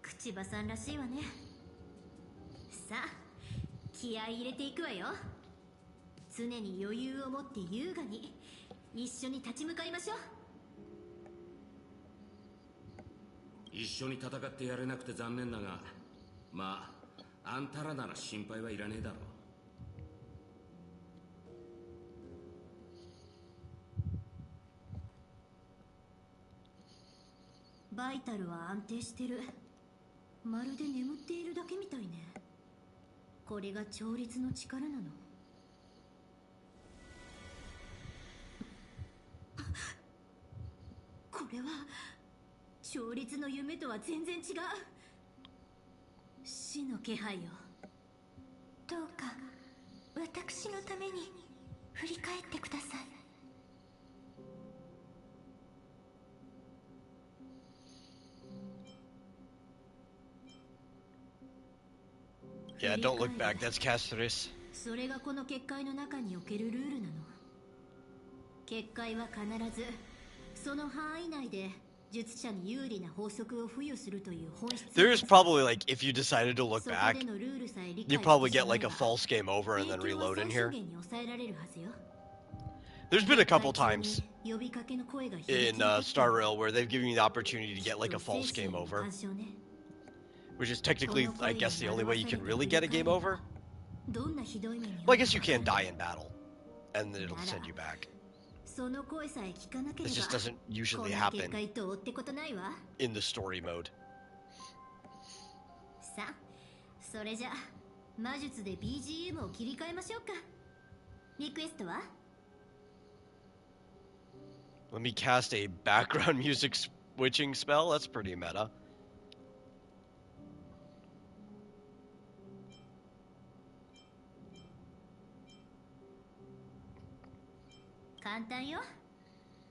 口場さんらしいわね。さあ気合い入れていくわよ。常に余裕を持って優雅に一緒に立ち向かいましょう。一緒に戦ってやれなくて残念だが、まああんたらなら心配はいらねえだろう。バイタルは安定してる。まるで眠っているだけみたいね。これが調律の力なの。これは調律の夢とは全然違う。死の気配よ。どうか私のために振り返ってください。Yeah, don't look back. That's Cáceres. それがこの結界の中におけるルールなの。結界は必ずその範囲内で術者に有利な法則を付与するという本質。There's probably like if you decided to look back, you probably get like a false game over and then reload in here. There's been a couple times in Star Rail where they've given you the opportunity to get like a false game over, which is technically, I guess, the only way you can really get a game over. Well, I guess you can die in battle, and then it'll send you back. This just doesn't usually happen in the story mode. さあ、それじゃ魔術で BGM を切り替えましょうか。リクエストは？ Let me cast a background music switching spell. That's pretty meta. 簡単よ。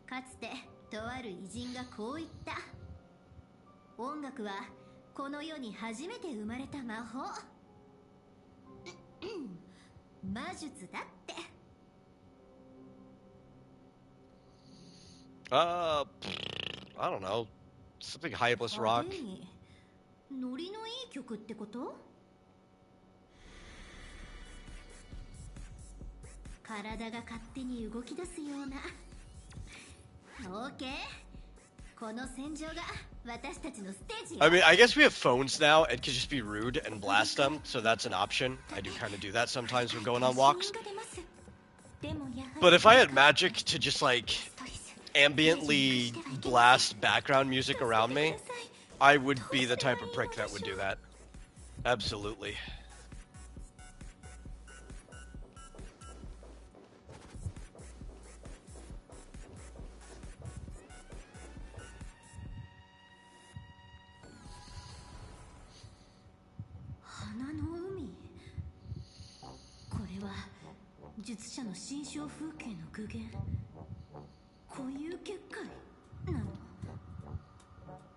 かつてとある偉人がこう言った。音楽はこの世に初めて生まれた魔法。魔術だって。I don't know. Something hypeless rock. ノリのいい曲ってこと？体が勝手に動き出すような。オーケー。この戦場が私たちのステージ。I mean, I guess we have phones now and could just be rude and blast them, so that's an option. I do kind of do that sometimes when going on walks. But if I had magic to just like ambiently blast background music around me, I would be the type of prick that would do that. Absolutely. Hanano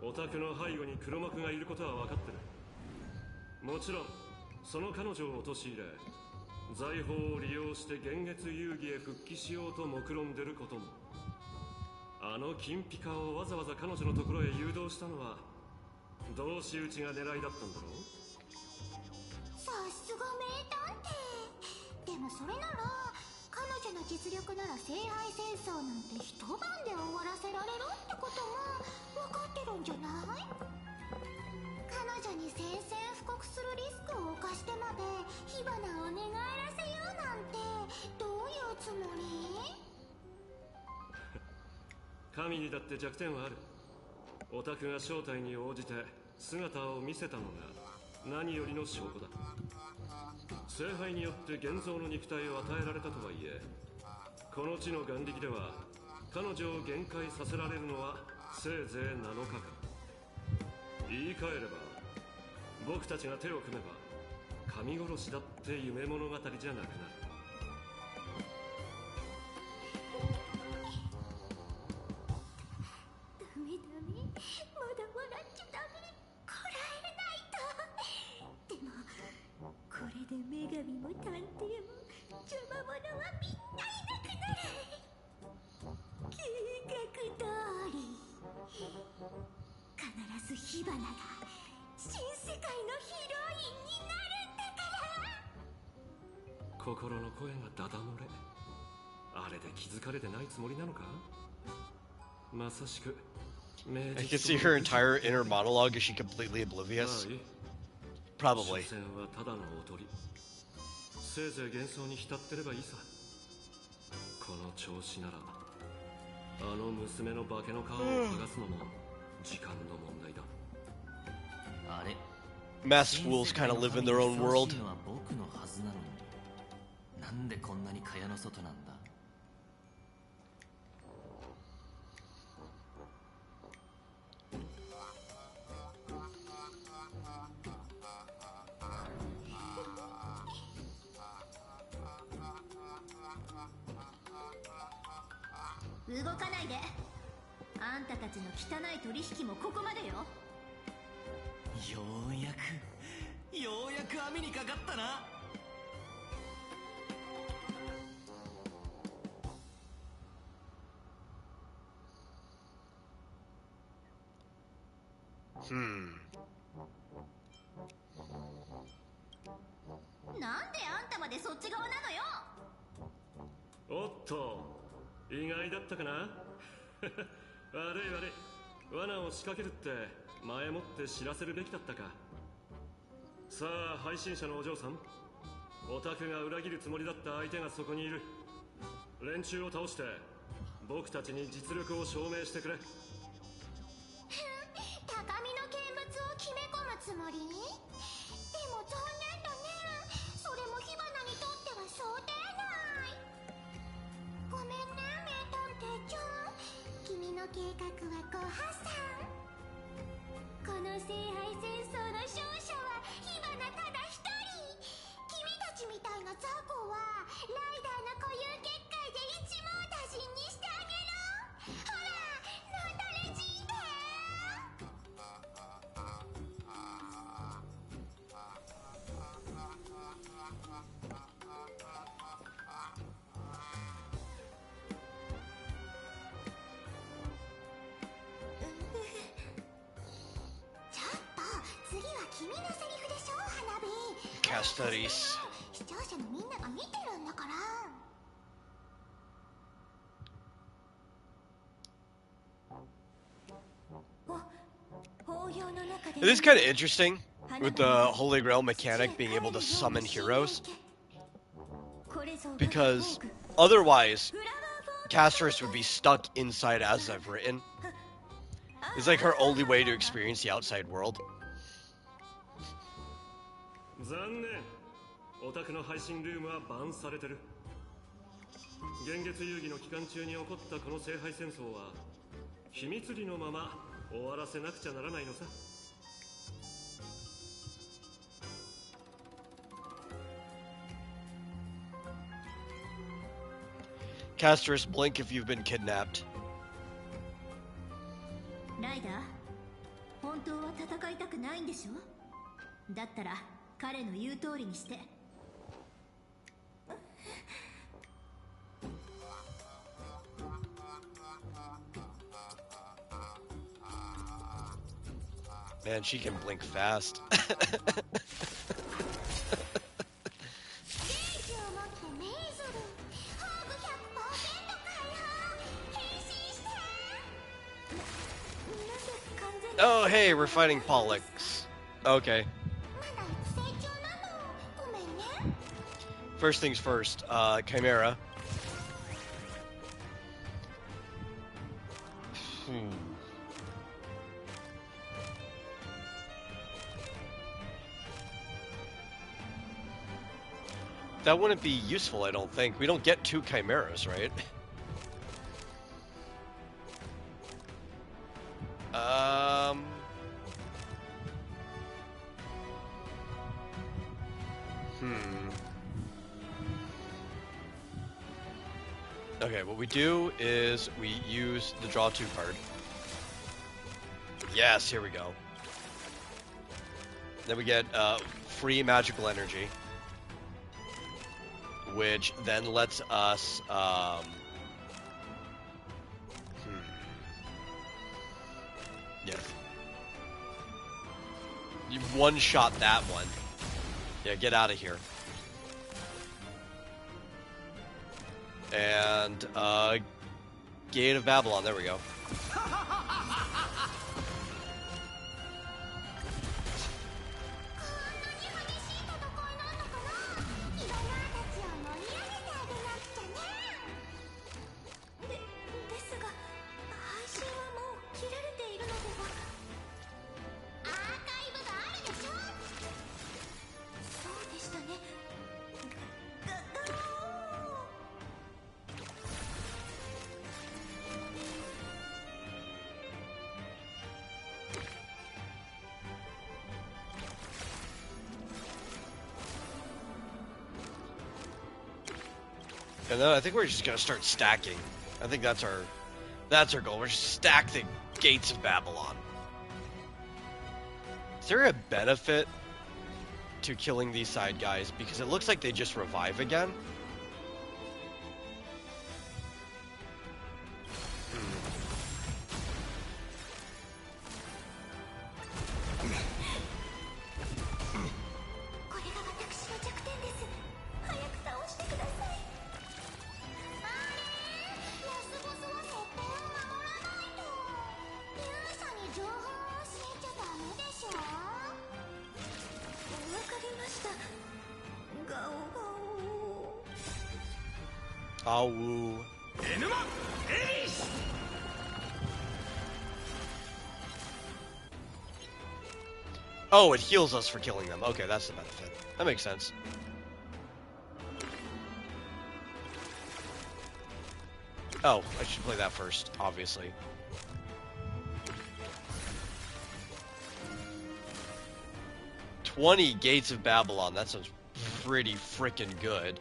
オタクの背後に黒幕がいることは分かってる。もちろんその彼女を陥れ財宝を利用して幻月遊戯へ復帰しようと目論んでることも。あの金ピカをわざわざ彼女のところへ誘導したのは同士討ちが狙いだったんだろう。さすが名探偵。でもそれなら彼女の実力なら聖杯戦争なんて一晩で終わらせられるってことも分かってるんじゃない？彼女に宣戦布告するいうリスクを冒してまで火花を寝返らせようなんてどういうつもり？神にだって弱点はある。オタクが正体に応じて姿を見せたのが何よりの証拠だ。聖杯によって現像の肉体を与えられたとはいえ、この地の眼力では彼女を限界させられるのはせいぜい7日間。言い換えれば僕たちが手を組めば神殺しだって夢物語じゃなくなる。ダメダメ、まだ笑っちゃダメ、こらえないと。でもこれで女神も探偵も邪魔者はみんないなくなる。計画通り必ず火花が新世界のヒロインになるんだから。心の声がダダ漏れ。あれで気づかれてないつもりなのか？まさしく I can see her entire inner monologue. Is she completely oblivious? Probably. 所詮はただのおとり。せいぜい幻想に浸ってればいいさ。この調子ならあの娘の化けの皮を剥がすのも時間の問題だ。あれ Masked fools kind of live in their own world. 僕のはずなのになんでこんなに蚊帳の外なんだ。動かないで。あんたたちの汚い取引もここまでよ。ようやく網にかかったな。なんであんたまでそっち側なのよ。おっと、意外だったかな。悪い悪い、罠を仕掛けるって前もって知らせるべきだったか。さあ配信者のお嬢さん、オタクが裏切るつもりだった相手がそこにいる。連中を倒して僕たちに実力を証明してくれ。高みの見物を決め込むつもり？でも残念だね。それも火花にとっては想定内。ごめんね、名探偵ちゃん。君の計画はご破産。この聖杯戦争の勝者は火花ただ一人。君たちみたいな雑魚はライダーの固有結界で一網打尽にしてあげる。ほら、なんだレジーで。ちょっと次は君のセリフでしょ、花火。Cast studies. 視聴者のみんなが見てるんだから。It is kind of interesting with the Holy Grail mechanic being able to summon heroes, because otherwise Casteress would be stuck inside as I've written. It's like her only way to experience the outside world. 残念、オタクの配信ルームはバンされてる。現月遊戯の期間中に起こったこの聖杯戦争は秘密裏のまま終わらせなくちゃならないのさ。Casteress, blink if you've been kidnapped. ライダー、本当は戦いたくないんでしょ？だったら彼の言う通りにして。Man, she can blink fast. まだ Oh, hey, we're fighting Pollux. Okay. 育成 First things first, Chimera. That wouldn't be useful, I don't think. We don't get 2 chimeras, right? Okay, what we do is we use the draw 2 card. Yes, here we go. Then we get free magical energy, which then lets us yes. You one-shot that one. Yeah, get out of here. And Gate of Babylon, there we go. And then I think we're just gonna start stacking. I think that's our goal. We're just stack the Gates of Babylon. Is there a benefit to killing these side guys? Because it looks like they just revive again. Awu. Oh, it heals us for killing them. Okay, that's the benefit. That makes sense. Oh, I should play that first, obviously. "20 Gates of Babylon." That sounds pretty freaking good.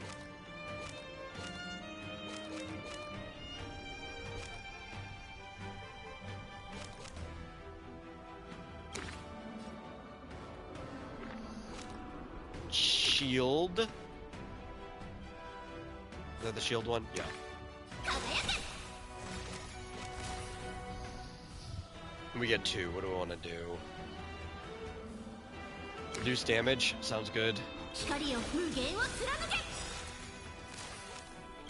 Shield. Is that the shield one? Yeah. We get 2. What do we want to do? Reduce damage. Sounds good.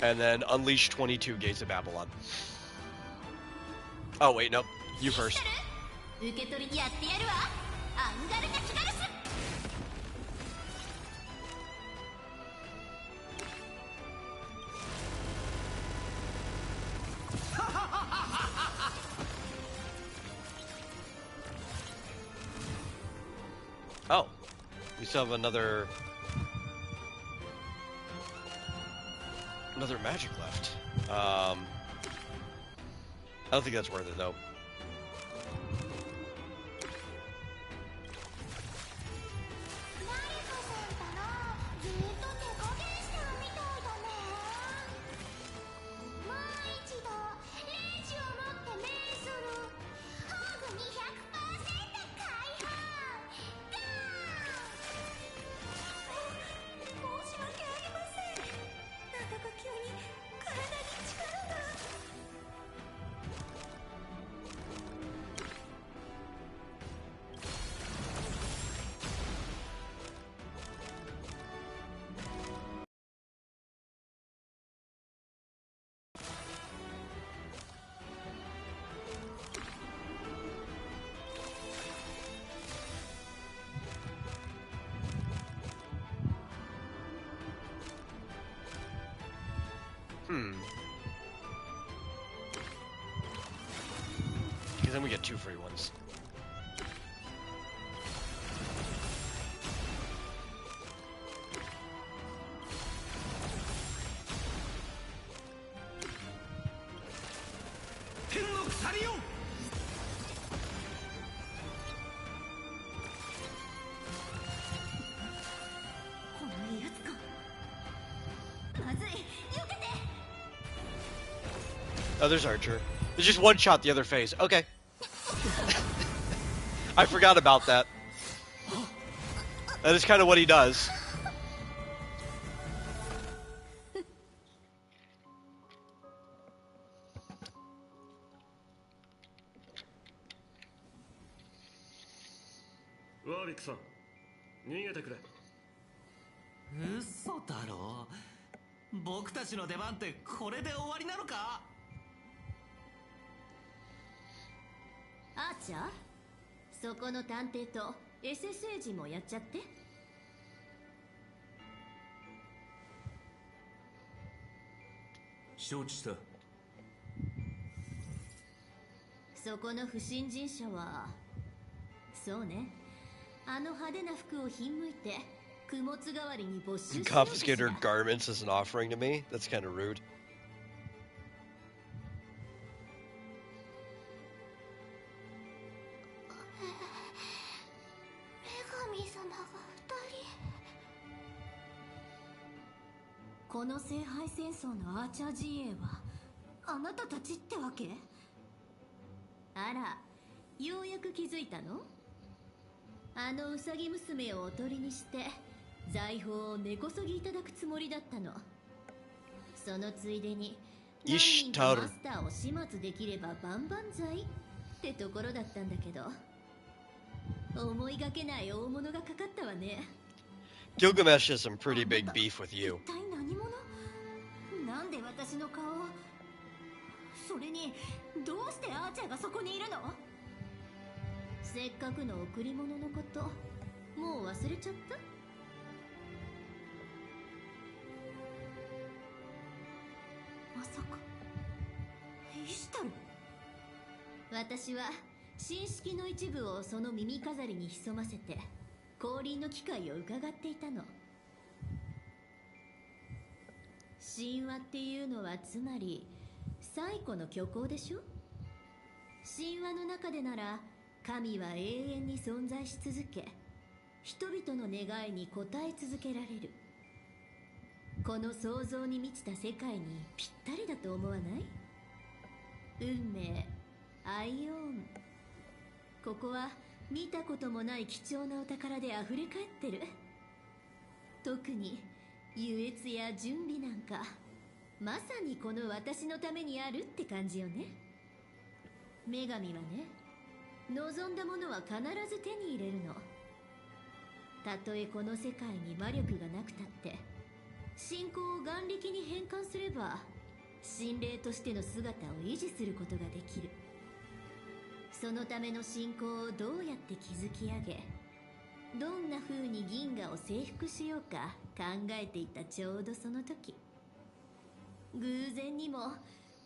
And then unleash 22 Gates of Babylon. Oh, wait, nope. You first. Oh, we still have another magic left. I don't think that's worth it though. then we get 2 free ones. Oh, there's Archer. There's just one shot the other phase. Okay. I forgot about that. That is kind of what he does.嘘だろ。僕たちの出番ってこれで終わりなのか？アーチャー、そこの探偵と SSA 陣もやっちゃって。承知した。そこの不審人者は、そうね、あの派手な服をひんむいて供物代わりに没収しようとした。Confiscate her garments as an offering to me? That's kind of rude. この聖杯戦争のアーチャー陣営はあなたたちってわけ？あら、ようやく気づいたの？あのウサギ娘をおとりにして財宝を根こそぎいただくつもりだったの。そのついでに何人かマスターを始末できれば万々歳ってところだったんだけど、思いがけない大物がかかったわね。Gilgamesh has some pretty big beef with you. 一体何者？なんで私の顔？それにどうしてアーチャーがそこにいるの？せっかくの贈り物のこと、もう忘れちゃった？まさかイシュタル？私は神式の一部をその耳飾りに潜ませて降臨の機会を伺っていたの。神話っていうのはつまり最古の虚構でしょ？神話の中でなら神は永遠に存在し続け、人々の願いに応え続けられる。この想像に満ちた世界にぴったりだと思わない？運命、アイオン。ここは見たこともない貴重なお宝で溢れ返ってる。特に優越や準備なんかまさにこの私のためにあるって感じよね。女神はね、望んだものは必ず手に入れるの。たとえこの世界に魔力がなくたって信仰を眼力に変換すれば神霊としての姿を維持することができる。そのための信仰をどうやって築き上げ、どんな風に銀河を征服しようか考えていたちょうどその時、偶然にも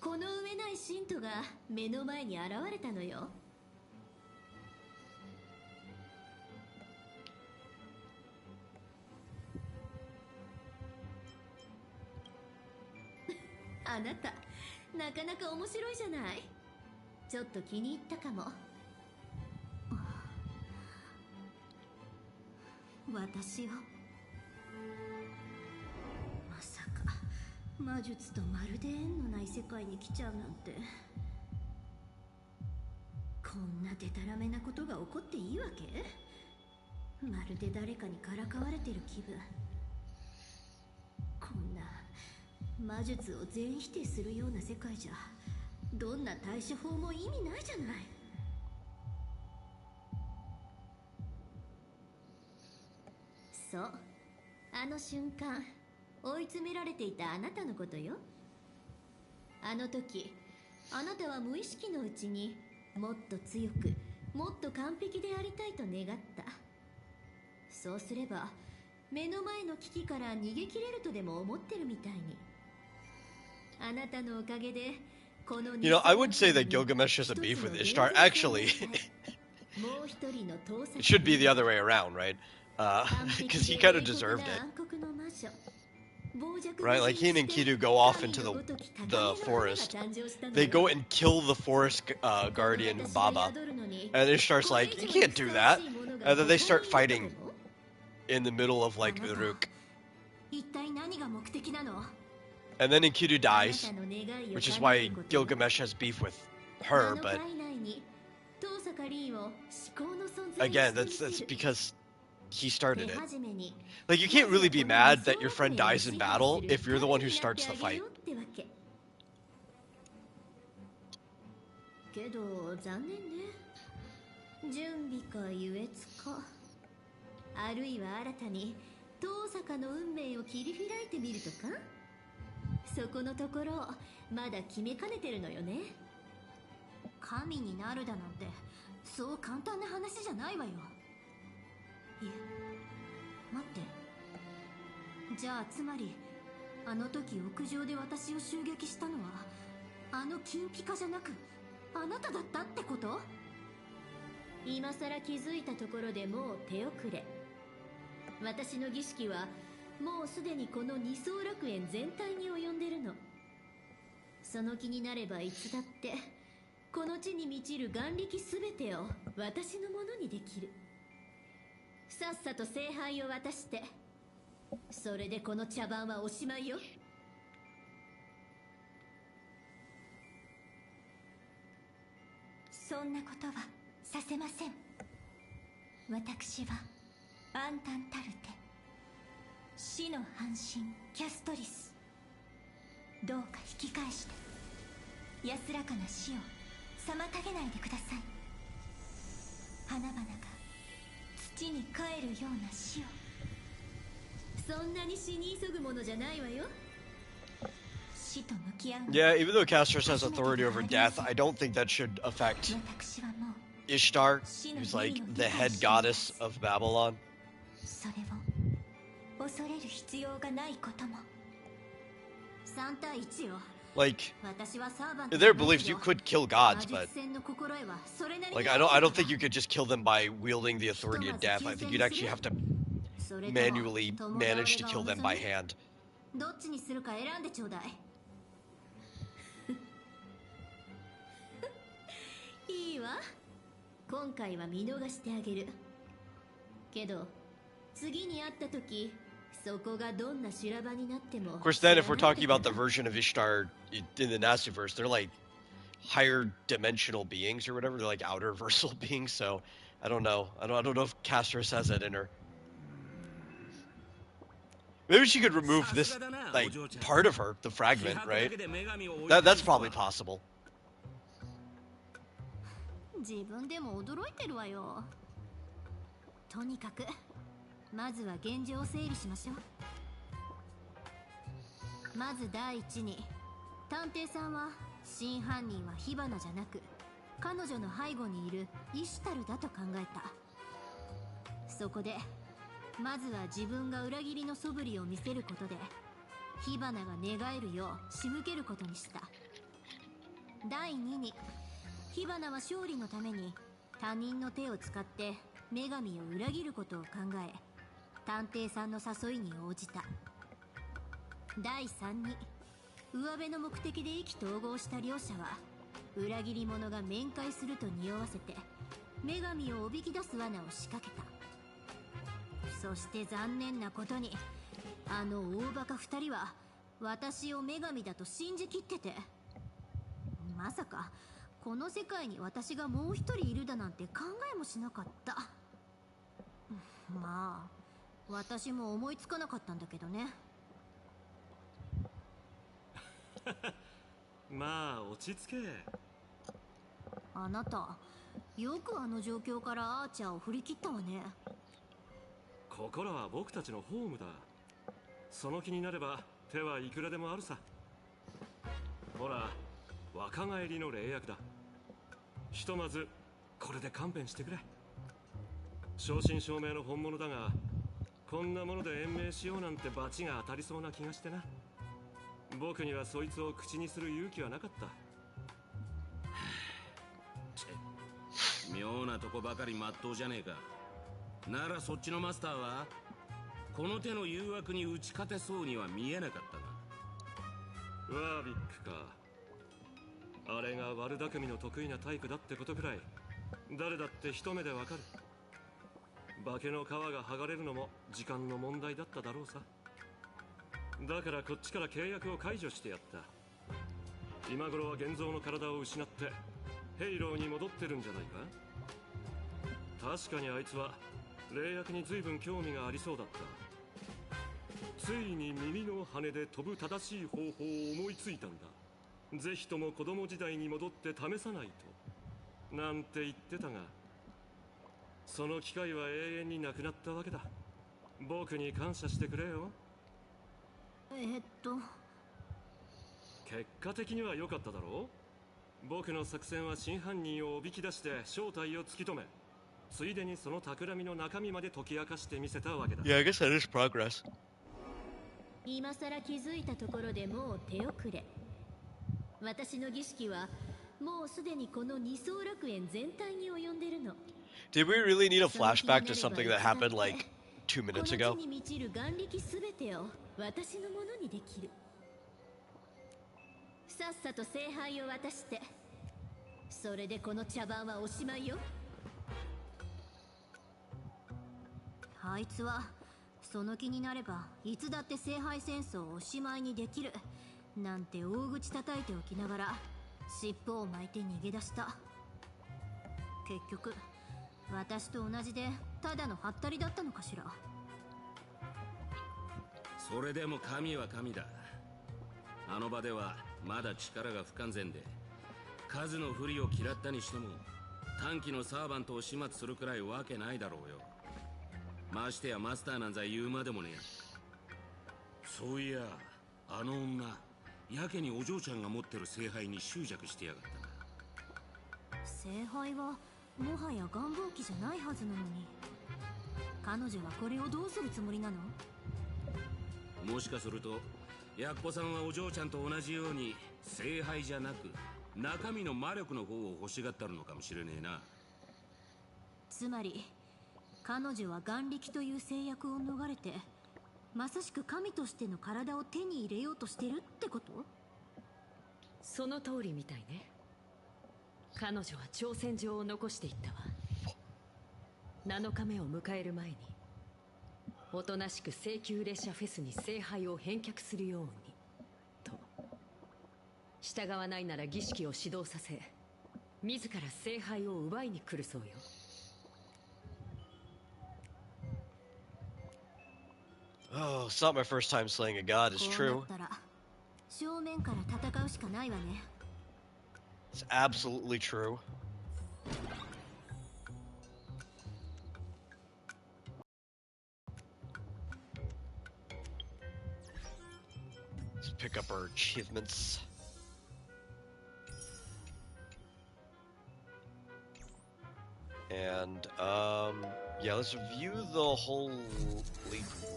この上ない信徒が目の前に現れたのよ。あなた、なかなか面白いじゃない。ちょっと気に入ったかも。私をまさか魔術とまるで縁のない世界に来ちゃうなんて。こんなデタラメなことが起こっていいわけ？まるで誰かにからかわれてる気分。こんな魔術を全否定するような世界じゃどんな対処法も意味ないじゃない。そう、あの瞬間追い詰められていたあなたのことよ。あの時あなたは無意識のうちにもっと強くもっと完璧でありたいと願った。そうすれば目の前の危機から逃げ切れるとでも思ってるみたいに。あなたのおかげで You know, I would say that Gilgamesh has a beef with Ishtar. Actually, it should be the other way around, right? Because he kind of deserved it. Right, like he and Enkidu go off into the forest. They go and kill the forest guardian Baba, and Ishtar's like, "You can't do that." And then they start fighting in the middle of like Uruk. And then Enkidu dies, which is why Gilgamesh has beef with her. But again, that's because he started it. Like, you can't really be mad that your friend dies in battle if you're the one who starts the fight. けど残念ね。準備か優越か、あるいは新たに遠坂の運命を切り開いてみるとか、そこのところまだ決めかねてるのよね。神になるだなんてそう簡単な話じゃないわよ。いえ、待って。じゃあつまりあの時屋上で私を襲撃したのはあの金ピカじゃなくあなただったってこと？今さら気づいたところでもう手遅れ。私の儀式はもうすでにこの二層楽園全体に及んでるの。その気になればいつだってこの地に満ちる眼力すべてを私のものにできる。さっさと聖杯を渡して、それでこの茶番はおしまいよ。そんなことはさせません。私はアンタンタルテ、死の半身キャストリス。どうか引き返して安らかな死を妨げないでください。花々が土に帰るような死を。そんなに死に急ぐものじゃないわよ。Yeah, even though Castros has authority over death, I don't think that should affect Ishtar, who's like the head goddess of Babylon. Like, in their beliefs, you could kill gods, but like I don't think you could just kill them by wielding the authority of death. I think you'd actually have to manually manage to kill them by hand. どっちにするか選んでちょうだい。いいわ。今回は見逃してあげる。けど次に会った時、そこがどんな修羅場になっても。Of course, then if we're talking about the version of Ishtar in the Nasiverse, they're like higher dimensional beings or whatever. They're like outer versal beings. So I don't know. I don't know if Castros has that in her. Maybe she could remove this, like, part of her, the fragment, right? That's probably possible. 自分でも驚いてるわよ。とにかくまずは現状を整理しましょう。まず第一に、探偵さんは真犯人は火花じゃなく彼女の背後にいるイシュタルだと考えた。そこでまずは自分が裏切りの素振りを見せることで火花が寝返るよう仕向けることにした。第2に、火花は勝利のために他人の手を使って女神を裏切ることを考え、探偵さんの誘いに応じた。第3に、上辺の目的で意気投合した両者は裏切り者が面会すると匂わせて女神をおびき出す罠を仕掛けた。そして残念なことに、あの大バカ2人は私を女神だと信じきってて、まさかこの世界に私がもう一人いるだなんて考えもしなかった。まあ私も思いつかなかったんだけどね。まあ落ち着け。あなたよくあの状況からアーチャーを振り切ったわね。ここらは僕たちのホームだ。その気になれば手はいくらでもあるさ。ほら、若返りの霊薬だ。ひとまずこれで勘弁してくれ。正真正銘の本物だが、こんなもので延命しようなんて罰が当たりそうな気がしてな。僕にはそいつを口にする勇気はなかった。妙なとこばかりまっとうじゃねえか。ならそっちのマスターはこの手の誘惑に打ち勝てそうには見えなかったな。ワービックか。あれが悪巧みの得意なタイプだってことくらい誰だって一目でわかる。化けの皮が剥がれるのも時間の問題だっただろうさ。だからこっちから契約を解除してやった。今頃は現像の体を失ってヘイローに戻ってるんじゃないか。確かにあいつは霊薬に随分興味がありそうだった。ついに耳の羽で飛ぶ正しい方法を思いついたんだ。ぜひとも子供時代に戻って試さないとなんて言ってたが、その機会は永遠になくなったわけだ。僕に感謝してくれよ。結果的には良かっただろう。僕の作戦は真犯人をおびき出して正体を突き止め、ついでにその企みの中身まで解き明かしてみせたわけだ。Yeah, I guess that is progress. 今さら気づいたところでもう手遅れ。私の儀式はもうすでにこの二層楽園全体に及んでるの。Did we really need a flashback to something that happened like 2 minutes ago? この地に満ちる眼力すべてを私のものにできる。さっさと聖杯を渡して、それでこの茶番はおしまいよ。あいつはその気になればいつだって聖杯戦争をおしまいにできるなんて大口叩いておきながら尻尾を巻いて逃げ出した。結局私と同じでただのハッタリだったのかしら。それでも神は神だ。あの場ではまだ力が不完全で数の不利を嫌ったにしても短期のサーバントを始末するくらいわけないだろうよ。ましてやマスターなんざ言うまでもねえ。そういやあの女やけにお嬢ちゃんが持ってる聖杯に執着してやがったな。聖杯はもはや願望機じゃないはずなのに、彼女はこれをどうするつもりなの？もしかするとやっこさんはお嬢ちゃんと同じように聖杯じゃなく中身の魔力の方を欲しがってるのかもしれねえな。つまり彼女は眼力という制約を逃れてまさしく神としての体を手に入れようとしてるってこと？その通りみたいね。彼女は挑戦状を残していったわ。7日目を迎える前におとなしく聖宮列車フェスに聖杯を返却するようにと。従わないなら儀式を指導させ自ら聖杯を奪いに来るそうよ。Oh, it's not my first time slaying a god, it's true. 正面から戦うしかないわね。It's absolutely true. Let's pick up our achievements. And, yeah, let's view the Holy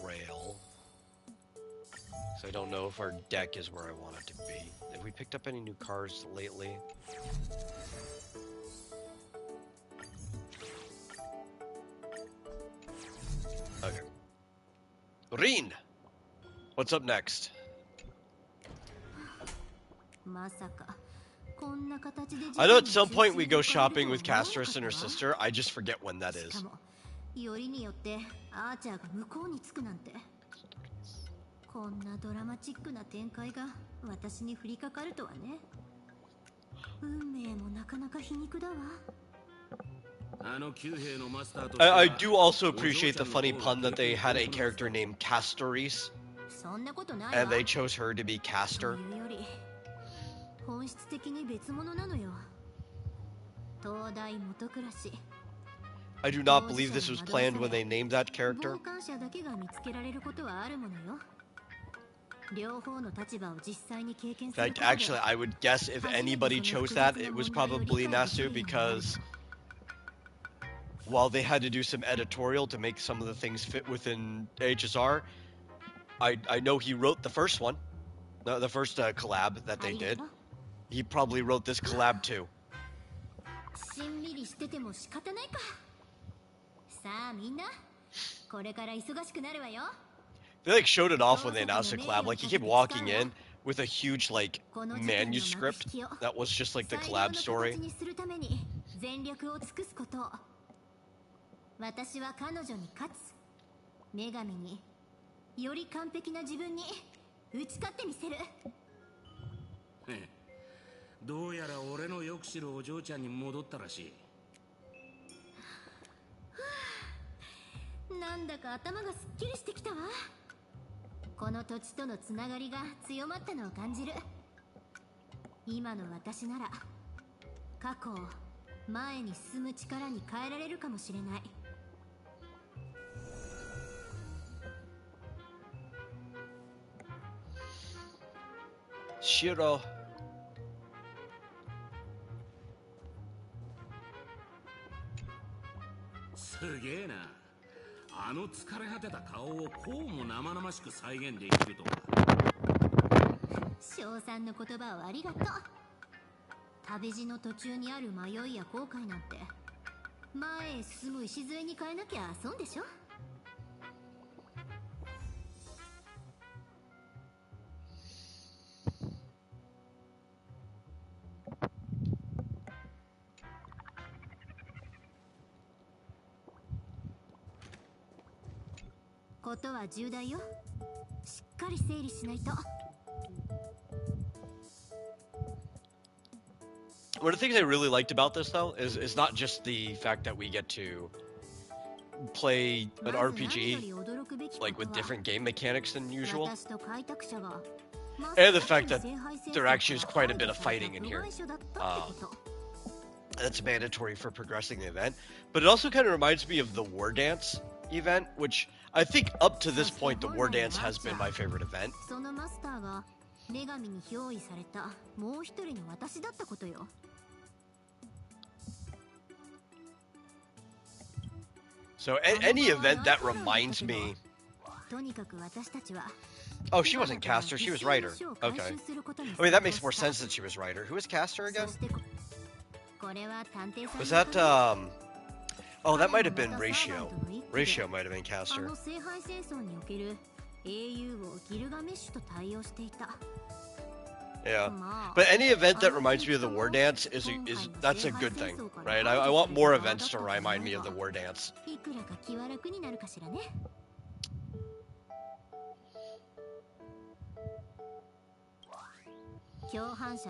Grail. So I don't know if our deck is where I want it to be. Have we picked up any new cars lately? Okay. Rin! What's up next? I know at some point we go shopping with Castris and her sister. I just forget when that is. I do also appreciate the funny pun that they had a character named Castoris, and they chose her to be Castor. I do not believe this was planned when they named that character. In fact, actually, I would guess if anybody chose that, it was probably Nasu, because while they had to do some editorial to make some of the things fit within HSR, I know he wrote the first one, the first collab that they did. He probably wrote this collab too. りしてても仕方ないか。さあみんな、これから忙しくなるわよ。They like showed it off when they announced the collab. Like he kept walking in with a huge like manuscript that was just like the collab story. 全力を尽くすこと。私は彼女に勝つ。女神により完璧な自分に打ち勝ってみせる。どうやら俺のよく知るお嬢ちゃんに戻ったらしい。なんだか頭がすっきりしてきたわ。この土地とのつながりが強まったのを感じる。今の私なら過去を前に進む力に変えられるかもしれない。シロ。すげえな。あの疲れ果てた顔をこうも生々しく再現できるとは。称賛の言葉をありがとう。旅路の途中にある迷いや後悔なんて前へ進む礎に変えなきゃ損でしょ。ことは重大よ。しっかり整理しないと。One of the things I really liked about this, though, is not just the fact that we get to play an RPG like with different game mechanics than usual, and the fact that there actually is quite a bit of fighting in here. That's mandatory for progressing the event, but it also kind of reminds me of the War Dance event, which I think up to this point the War Dance has been my favorite event. So any event that reminds me... Oh, she wasn't caster, she was writer. Okay. I mean, that makes more sense that she was writer. Who was caster again? Was that, Oh, that might have been Ratio. Ratio might have been caster. Yeah, but any event that reminds me of the War Dance that's a good thing, right? I want more events to remind me of the War Dance.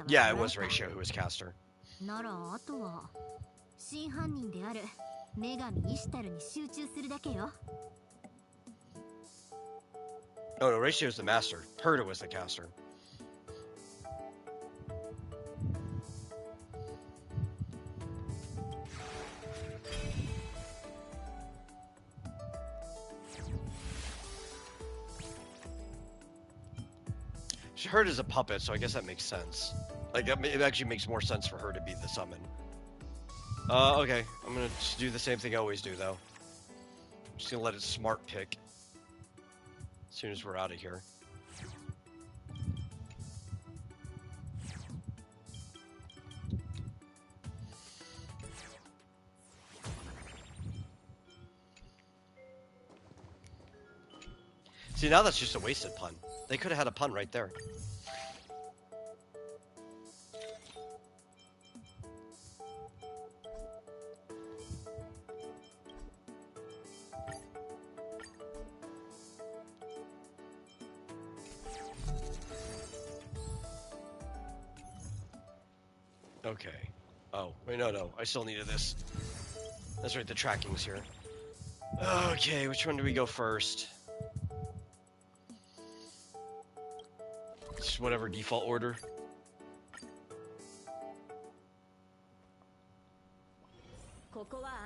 Yeah, it was Ratio who was caster. Oh no, Ratio was the master. Herta was the caster. Herta is a puppet, so I guess that makes sense. Like, it actually makes more sense for her to be the summon. Okay. I'm gonna just do the same thing I always do, though. I'm just gonna let it smart pick as soon as we're out of here. See, now that's just a wasted pun. They could have had a pun right there. Okay. Oh, wait, no. I still needed this. That's right, the tracking's here. Okay, which one do we go first? Just whatever default order.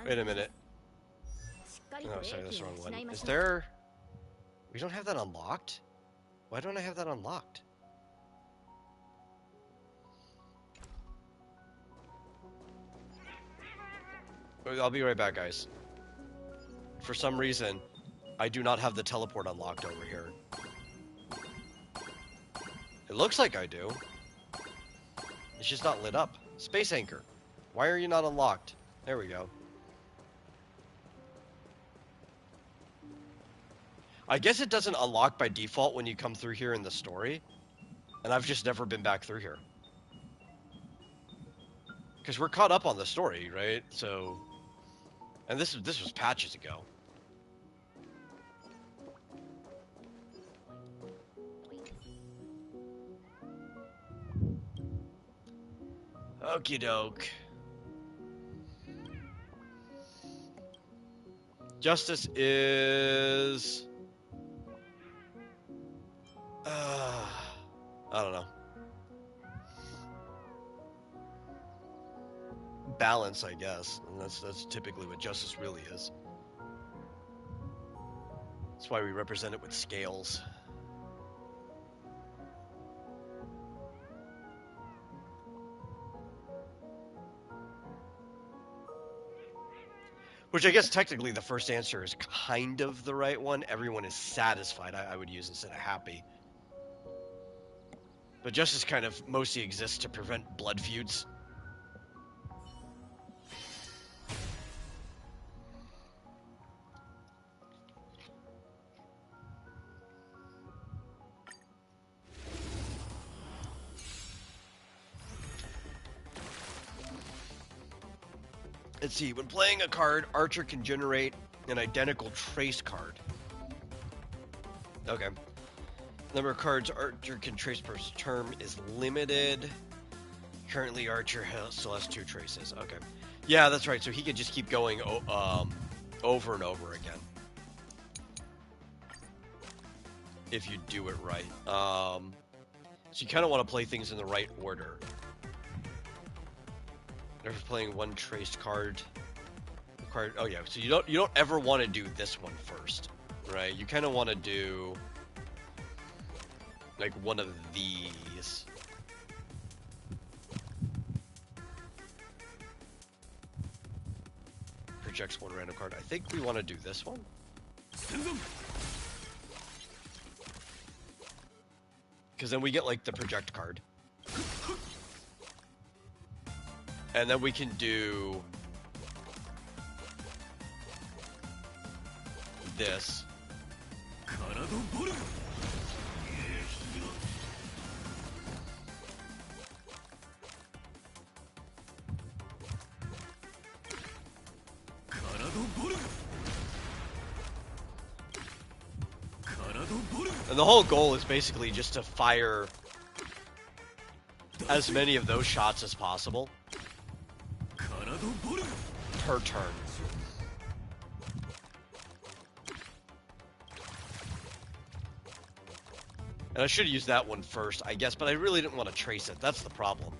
Wait a minute. Oh, sorry, that's the wrong one. Is there... We don't have that unlocked? Why don't I have that unlocked? I'll be right back, guys. For some reason, I do not have the teleport unlocked over here. It looks like I do. It's just not lit up. Space Anchor. Why are you not unlocked? There we go. I guess it doesn't unlock by default when you come through here in the story. And I've just never been back through here. Because we're caught up on the story, right? So... And this was patches ago. Okie doke. Justice is... I don't know. Balance, I guess. And that's typically what justice really is. That's why we represent it with scales. Which I guess technically the first answer is kind of the right one. Everyone is satisfied, I would use instead of happy. But justice kind of mostly exists to prevent blood feuds. Let's see, when playing a card, Archer can generate an identical trace card. Okay. Number of cards Archer can trace per term is limited. Currently, Archer still has 2 traces. Okay. Yeah, that's right. So he could just keep going over and over again. If you do it right. So you kind of want to play things in the right order. Never playing one traced card. Oh yeah, so you don't ever want to do this one first, right? You kind of want to do like one of these. Projects one random card. I think we want to do this one. Because then we get like the project card. And then we can do this. And the whole goal is basically just to fire as many of those shots as possible per turn. And I should have used that one first, I guess, but I really didn't want to trace it. That's the problem.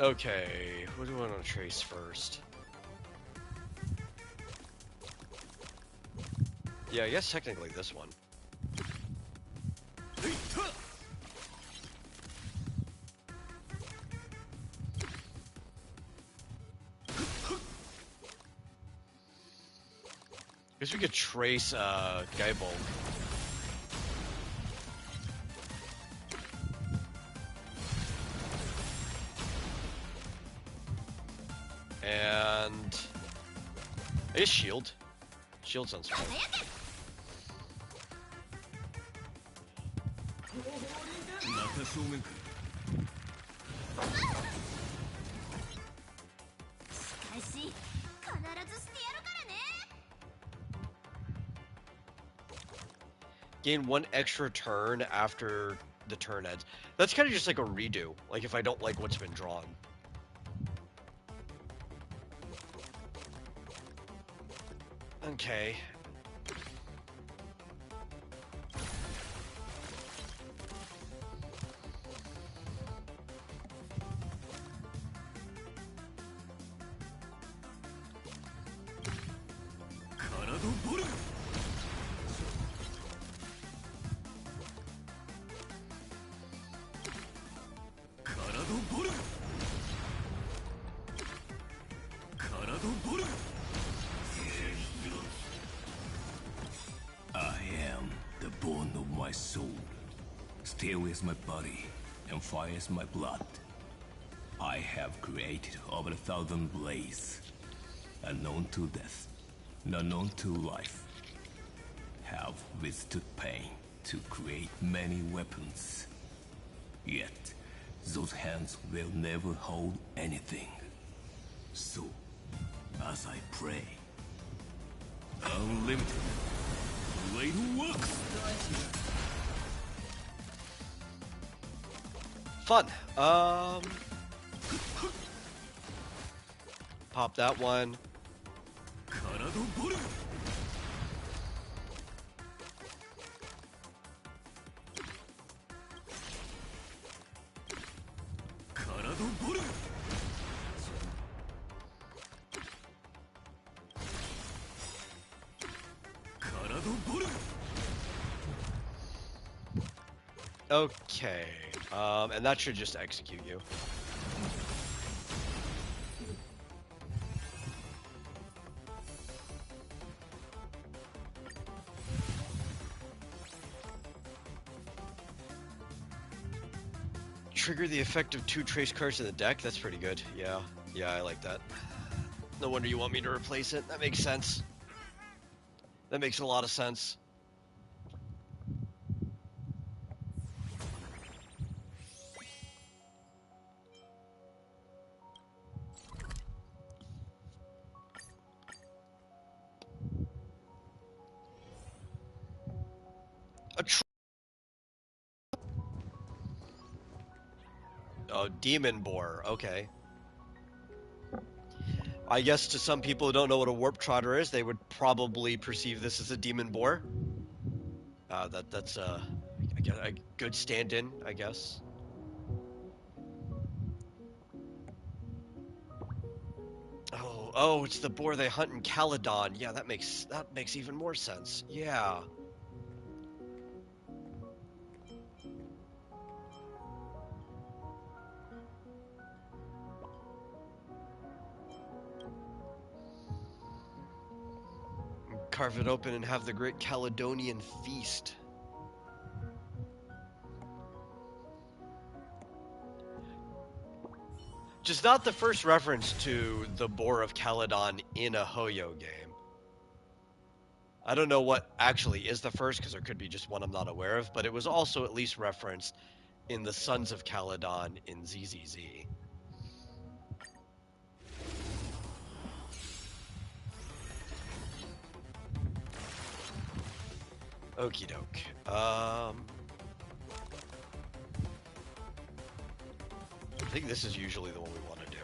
Okay, what do I want to trace first? Yeah, I guess technically this one. Guess we could trace Gaibolg. And I guess shield. Shield sounds fun. Gain 1 extra turn after the turn ends. That's kind of just like a redo. Like if I don't like what's been drawn. Okay. Steel is my body, and fire is my blood. I have created over 1,000 blades, unknown to death, unknown to life. Have withstood pain to create many weapons. Yet, those hands will never hold anything. So, as I pray, unlimited blade works. Fun. Pop that one. Okay, and that should just execute you. Trigger the effect of 2 trace cards in the deck? That's pretty good. Yeah, I like that. No wonder you want me to replace it. That makes sense. That makes a lot of sense. Oh, demon boar. Okay. I guess to some people who don't know what a warp trotter is, they would probably perceive this as a demon boar. That's a good stand-in, I guess. Oh, it's the boar they hunt in Caledon. Yeah, that makes even more sense. Yeah. Carve it open and have the great Caledonian feast. Just not the first reference to the Boar of Caledon in a Hoyo game. I don't know what actually is the first, because there could be just one I'm not aware of, but it was also at least referenced in the Sons of Caledon in ZZZ. Okie doke. I think this is usually the one we want to do.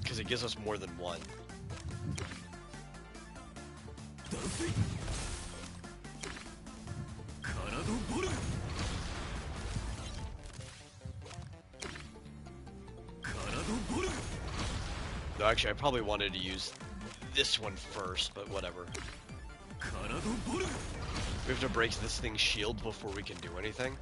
Because it gives us more than one. No, actually, I probably wanted to use this one first, but whatever. We have to break this thing's shield before we can do anything.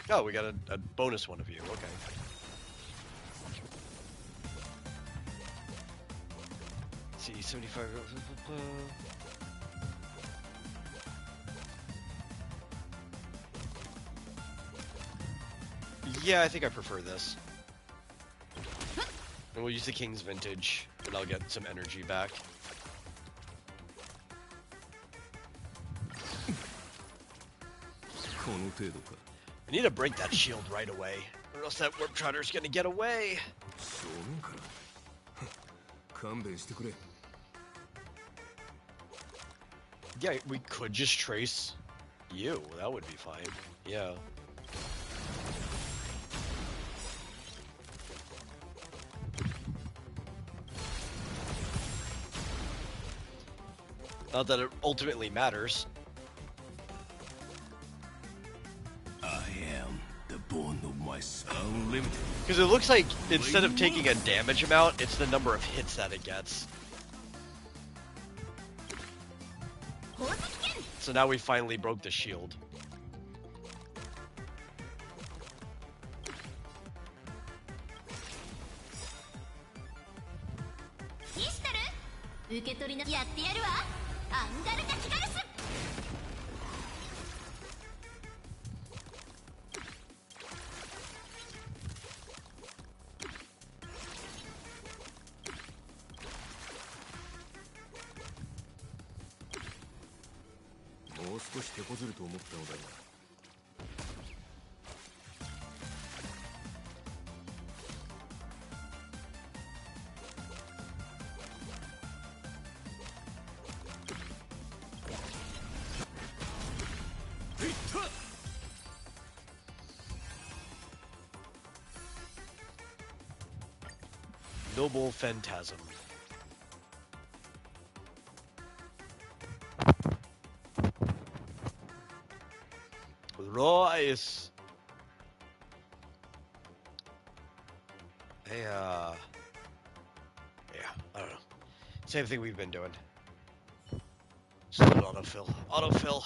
Oh, we got a bonus one of you. Okay. Let's see, 75. Yeah, I think I prefer this. And we'll use the King's Vintage, and I'll get some energy back. I need to break that shield right away, or else that Warp Trotter's gonna get away. Yeah, we could just trace you. That would be fine. Yeah. Not that it ultimately matters. I am the bone of my unlimited. Because it looks like instead of taking a damage amount, it's the number of hits that it gets. So now we finally broke the shield. Noble Phantasm. Royce. Hey, yeah, I don't know. Same thing we've been doing. Just an autofill. Autofill.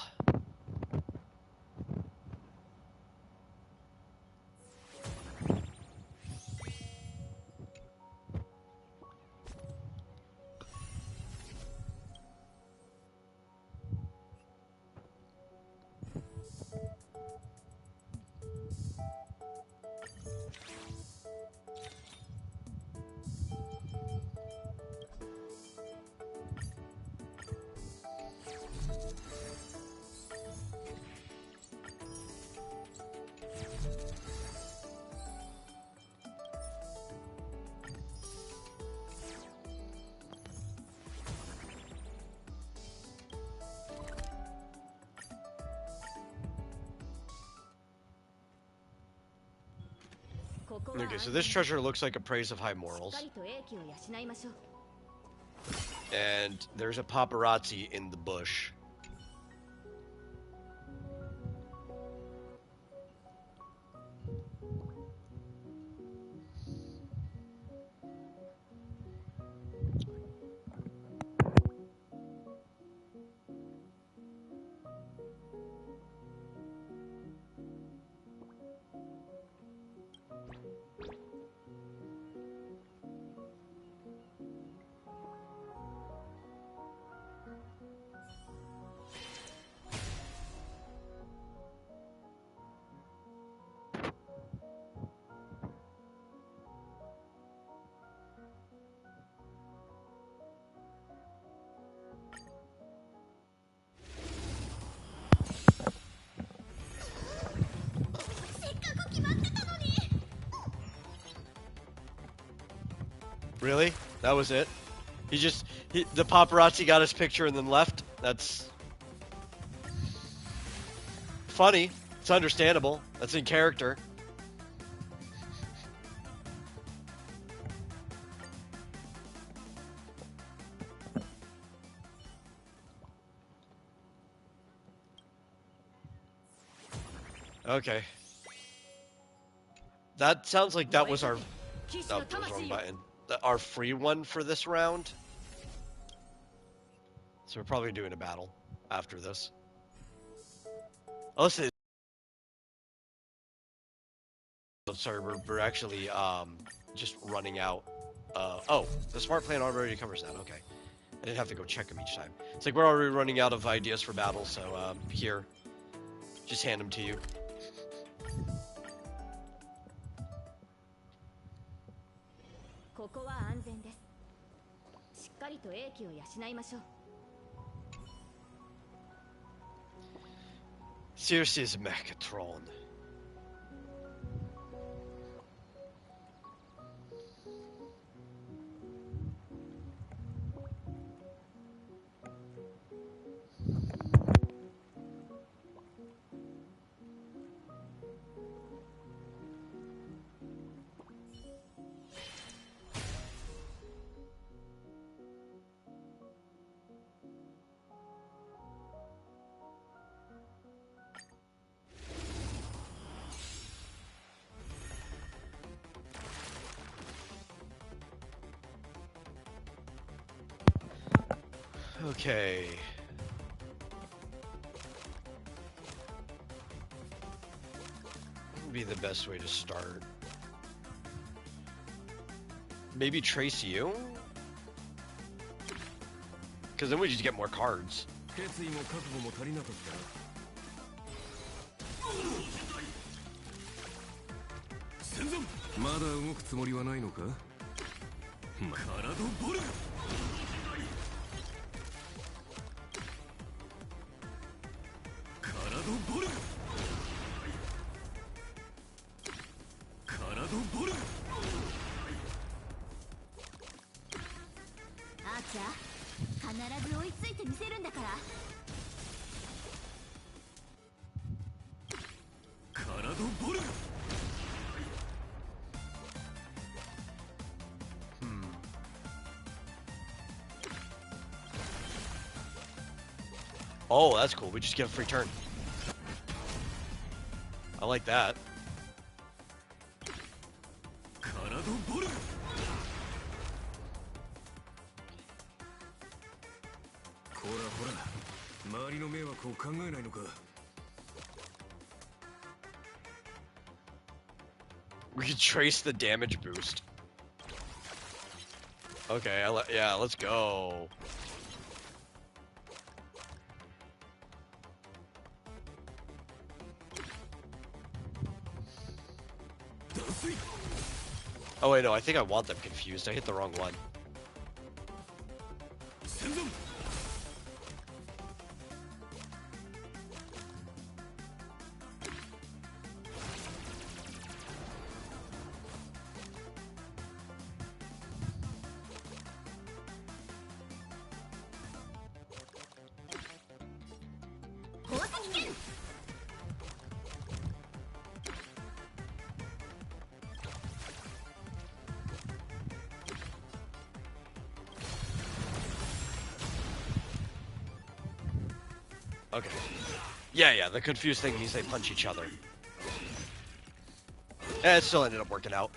Okay, so this treasure looks like a praise of high morals. And there's a paparazzi in the bush. Really? That was it? The paparazzi got his picture and then left? That's funny. It's understandable. That's in character. Okay. That sounds like that was our... Oh, that was the wrong button. Our free one for this round. So we're probably doing a battle after this. Unless sorry, we're actually just running out. Oh, the smart plan already covers that. Okay. I didn't have to go check them each time. It's like we're already running out of ideas for battles, so here. Just hand them to you. Circe's Mechatron. Okay. be the best way to start? Maybe trace you? Because then we just get more cards. Oh, that's cool. We just get a free turn. I like that. We can trace the damage boost. Okay, yeah, let's go. Oh wait, no, I think I want them confused. I hit the wrong one. Okay. Yeah, the confused thing means they punch each other. It still ended up working out.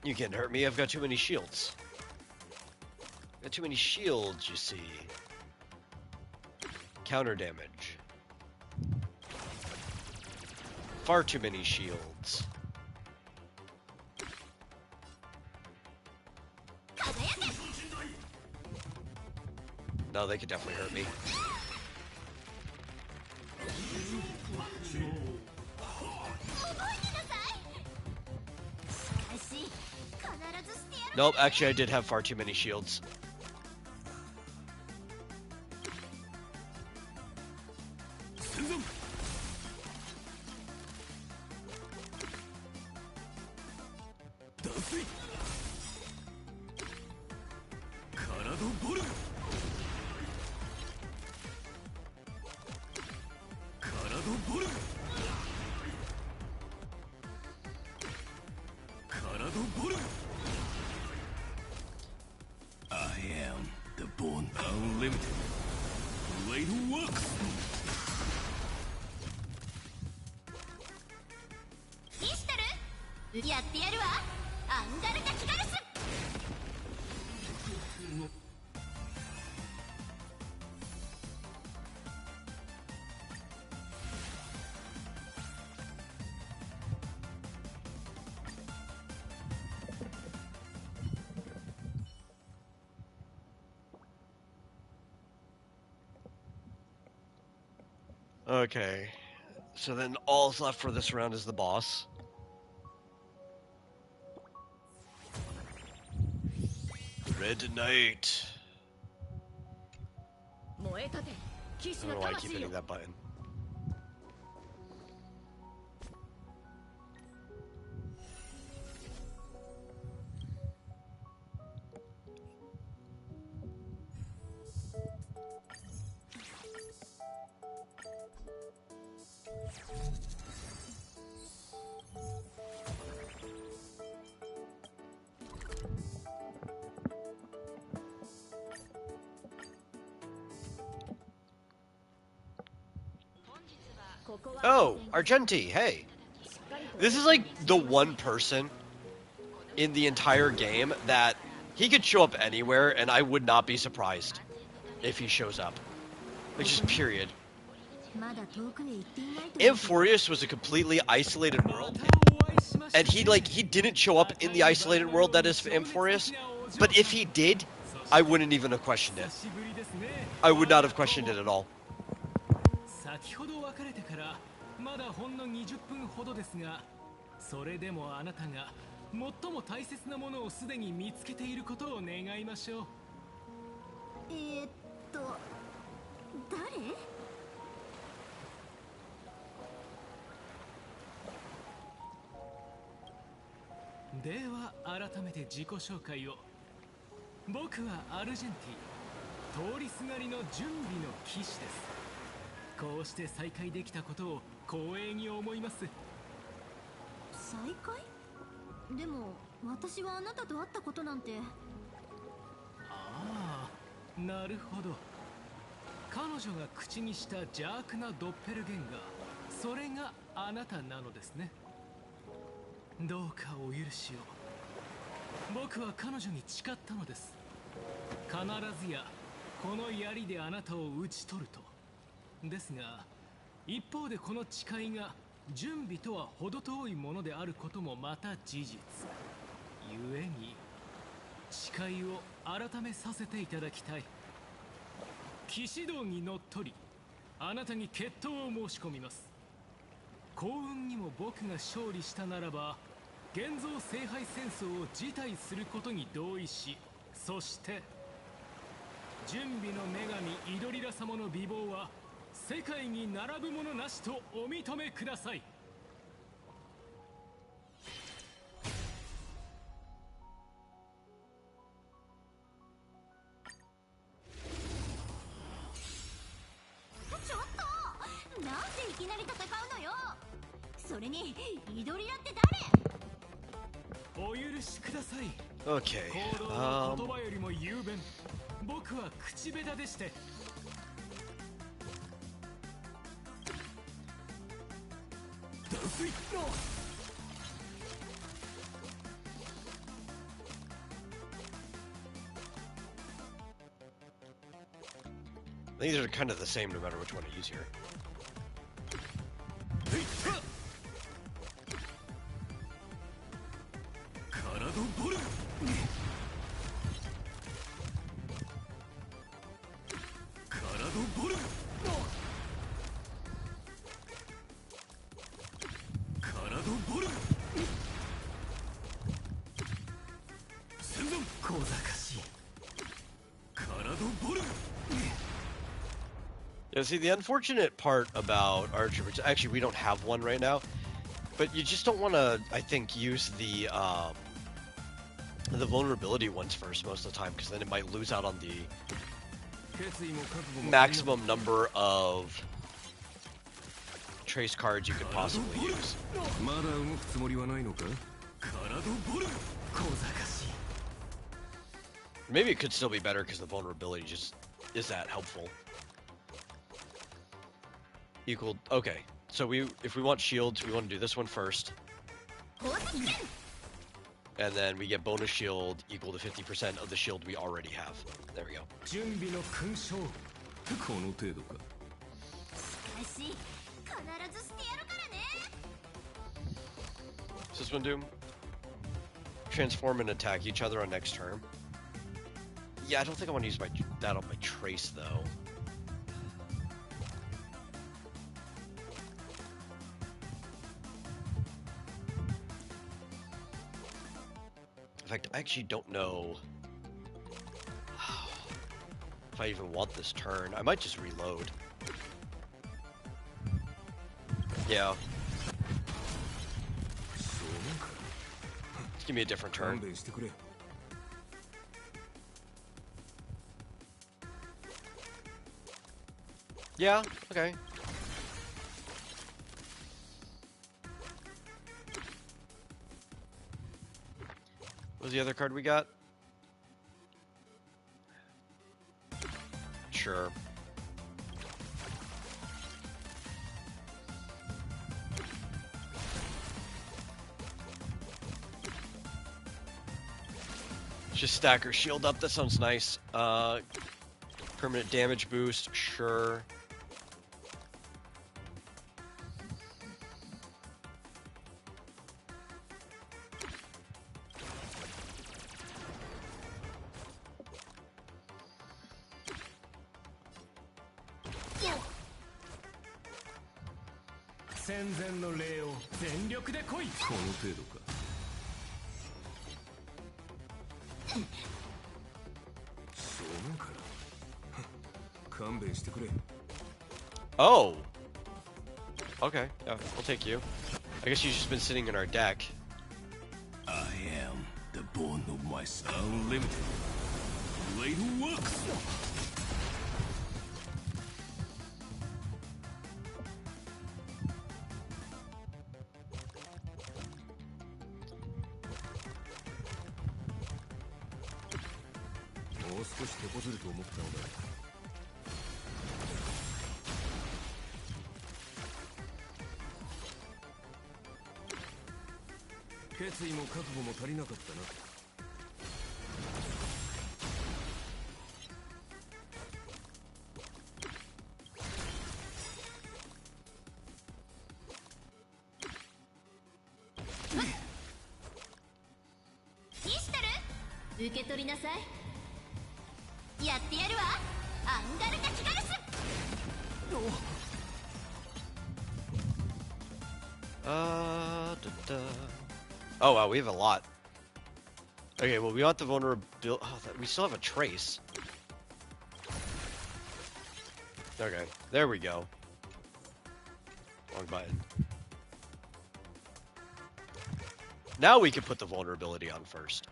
You can't hurt me, I've got too many shields. Got too many shields, you see. Counter damage. Far too many shields. No, they could definitely hurt me. Nope, actually I did have far too many shields. Okay, so then all's left for this round is the boss. Red Knight. I don't know why I keep hitting that button. Oh, Argenti, hey. This is like the one person in the entire game that he could show up anywhere and I would not be surprised if he shows up. Like, just period. Amphorius was a completely isolated world. And he didn't show up in the isolated world that is Amphorius. But if he did, I wouldn't even have questioned it. I would not have questioned it at all. 先ほど別れてからまだほんの20分ほどですが、それでもあなたが最も大切なものをすでに見つけていることを願いましょう。誰？では改めて自己紹介を。僕はアルジェンティ、通りすがりの準備の騎士です。こうして再会できたことを光栄に思います。再会？でも私はあなたと会ったことなんて。ああ、なるほど。彼女が口にした邪悪なドッペルゲンガー、それがあなたなのですね。どうかお許しを。僕は彼女に誓ったのです。必ずやこの槍であなたを討ち取ると。ですが、一方でこの誓いが準備とは程遠いものであることもまた事実。故に誓いを改めさせていただきたい。騎士道にのっとり、あなたに決闘を申し込みます。幸運にも僕が勝利したならば、現像聖杯戦争を辞退することに同意し、そして準備の女神イドリラ様の美貌は世界に並ぶものなしとお認めください。ちょっと！なんでいきなり戦うのよ。それにイドリラって誰？お許しください。Okay. 行動は言葉よりも雄弁。僕は口下手でして。These are kind of the same no matter which one I use here. Yeah, see, the unfortunate part about Archer, which actually we don't have one right now, but you just don't want to, I think, use the vulnerability ones first most of the time, because then it might lose out on the maximum number of trace cards you could possibly use. Maybe it could still be better because the vulnerability just is that helpful. Equal. Okay, so if we want shields, we want to do this one first, and then we get bonus shield equal to 50% of the shield we already have. There we go. Does this one do? Transform and attack each other on next turn. Yeah, I don't think I want to use that on my trace though. In fact, I actually don't know if I even want this turn. I might just reload. Yeah. Just give me a different turn. Yeah, okay. What was the other card we got? Sure. Just stack her shield up. That sounds nice. Permanent damage boost. Sure. Oh! Okay, yeah, we'll take you. I guess you've just been sitting in our deck. I am the bone of my unlimited. Blade works! Oh wow, we have a lot. Okay, well we want the vulnerability. Oh, we still have a trace. Okay, there we go. Wrong button. Now we can put the vulnerability on first.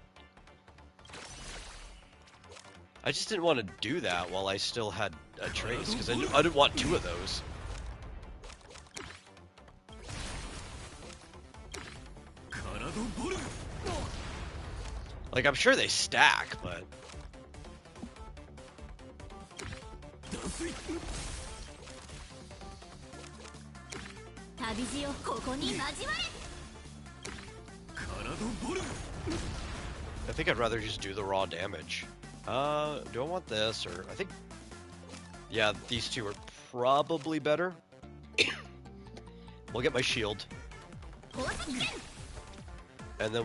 I just didn't want to do that while I still had a trace, because I didn't want two of those. Like, I'm sure they stack, but... I think I'd rather just do the raw damage. Do I want this, or... I think... Yeah, these two are probably better. We'll get my shield.